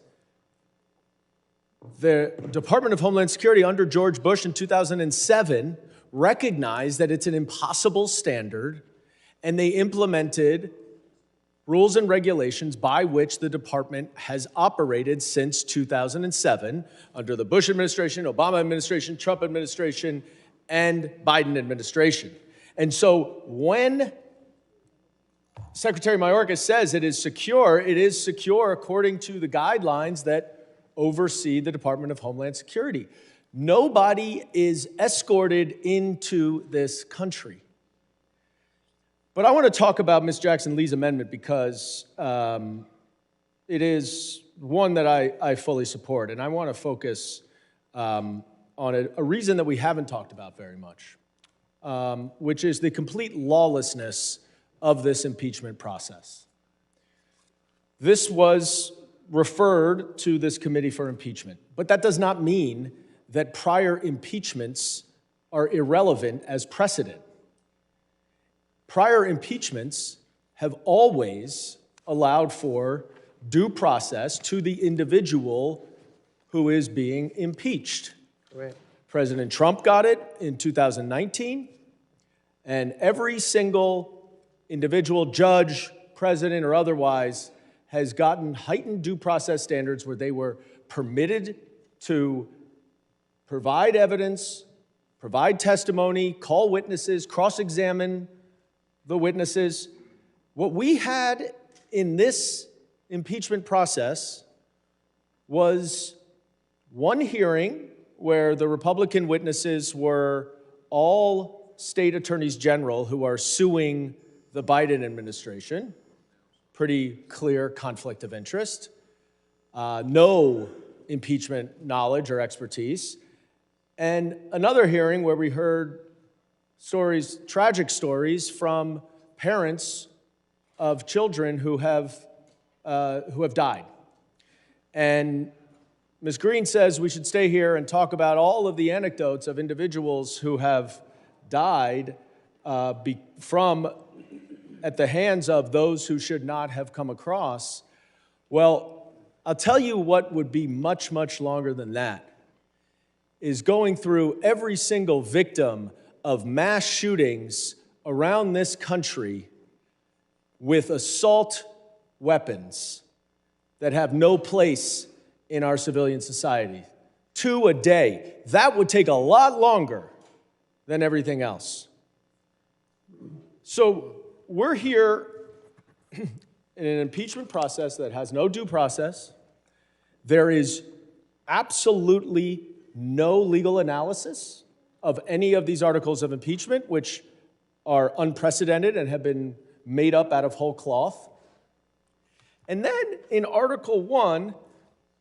The Department of Homeland Security under George Bush in 2007 recognized that it's an impossible standard, and they implemented rules and regulations by which the department has operated since 2007 under the Bush administration, Obama administration, Trump administration, and Biden administration. And so when Secretary Mayorkas says it is secure according to the guidelines that oversee the Department of Homeland Security. Nobody is escorted into this country. But I want to talk about Ms. Jackson-Lee's amendment because it is one that I fully support, and I want to focus on a reason that we haven't talked about very much, which is the complete lawlessness of this impeachment process. This was referred to this committee for impeachment, but that does not mean that prior impeachments are irrelevant as precedent. Prior impeachments have always allowed for due process to the individual who is being impeached. Correct. President Trump got it in 2019, and every single individual judge, president, or otherwise has gotten heightened due process standards where they were permitted to provide evidence, provide testimony, call witnesses, cross-examine the witnesses. What we had in this impeachment process was one hearing where the Republican witnesses were all state attorneys general who are suing the Biden administration. Pretty clear conflict of interest. No impeachment knowledge or expertise. And another hearing where we heard stories, tragic stories from parents of children who have died. And Ms. Green says we should stay here and talk about all of the anecdotes of individuals who have died from at the hands of those who should not have come across. Well, I'll tell you what would be much, much longer than that, is going through every single victim of mass shootings around this country with assault weapons that have no place in our civilian society. 2 a day. That would take a lot longer than everything else. So we're here in an impeachment process that has no due process. There is absolutely no legal analysis of any of these articles of impeachment, which are unprecedented and have been made up out of whole cloth. And then in Article 1,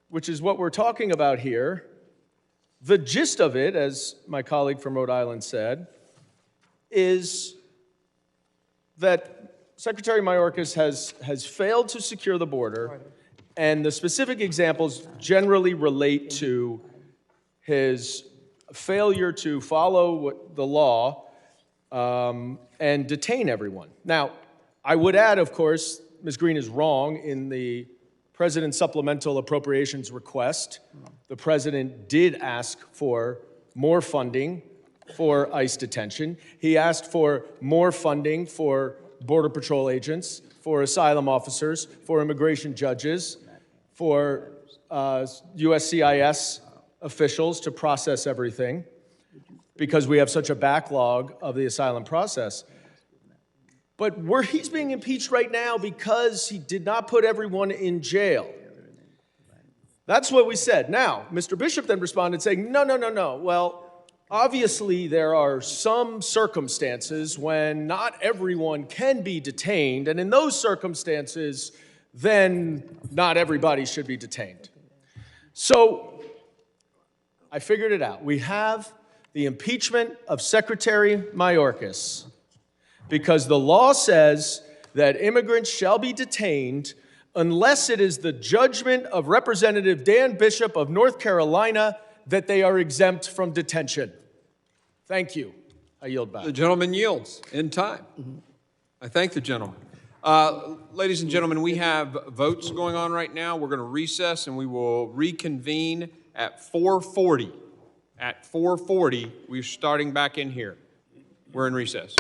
which is what we're talking about here, the gist of it, as my colleague from Rhode Island said, is that Secretary Mayorkas has failed to secure the border, and the specific examples generally relate to his failure to follow the law and detain everyone. Now, I would add, of course, Ms. Green is wrong in the President's supplemental appropriations request. The President did ask for more funding for ICE detention. He asked for more funding for Border Patrol agents, for asylum officers, for immigration judges, for USCIS officials to process everything, because we have such a backlog of the asylum process. But he's being impeached right now because he did not put everyone in jail. That's what we said. Now, Mr. Bishop then responded saying, no. Well, obviously there are some circumstances when not everyone can be detained, and in those circumstances, then not everybody should be detained. So I figured it out. We have the impeachment of Secretary Mayorkas, because the law says that immigrants shall be detained unless it is the judgment of Representative Dan Bishop of North Carolina that they are exempt from detention. Thank you. I yield back. The gentleman yields in time. I thank the gentleman. Ladies and gentlemen, we have votes going on right now. We're going to recess and we will reconvene at 4:40. At 4:40, we're starting back in here. We're in recess.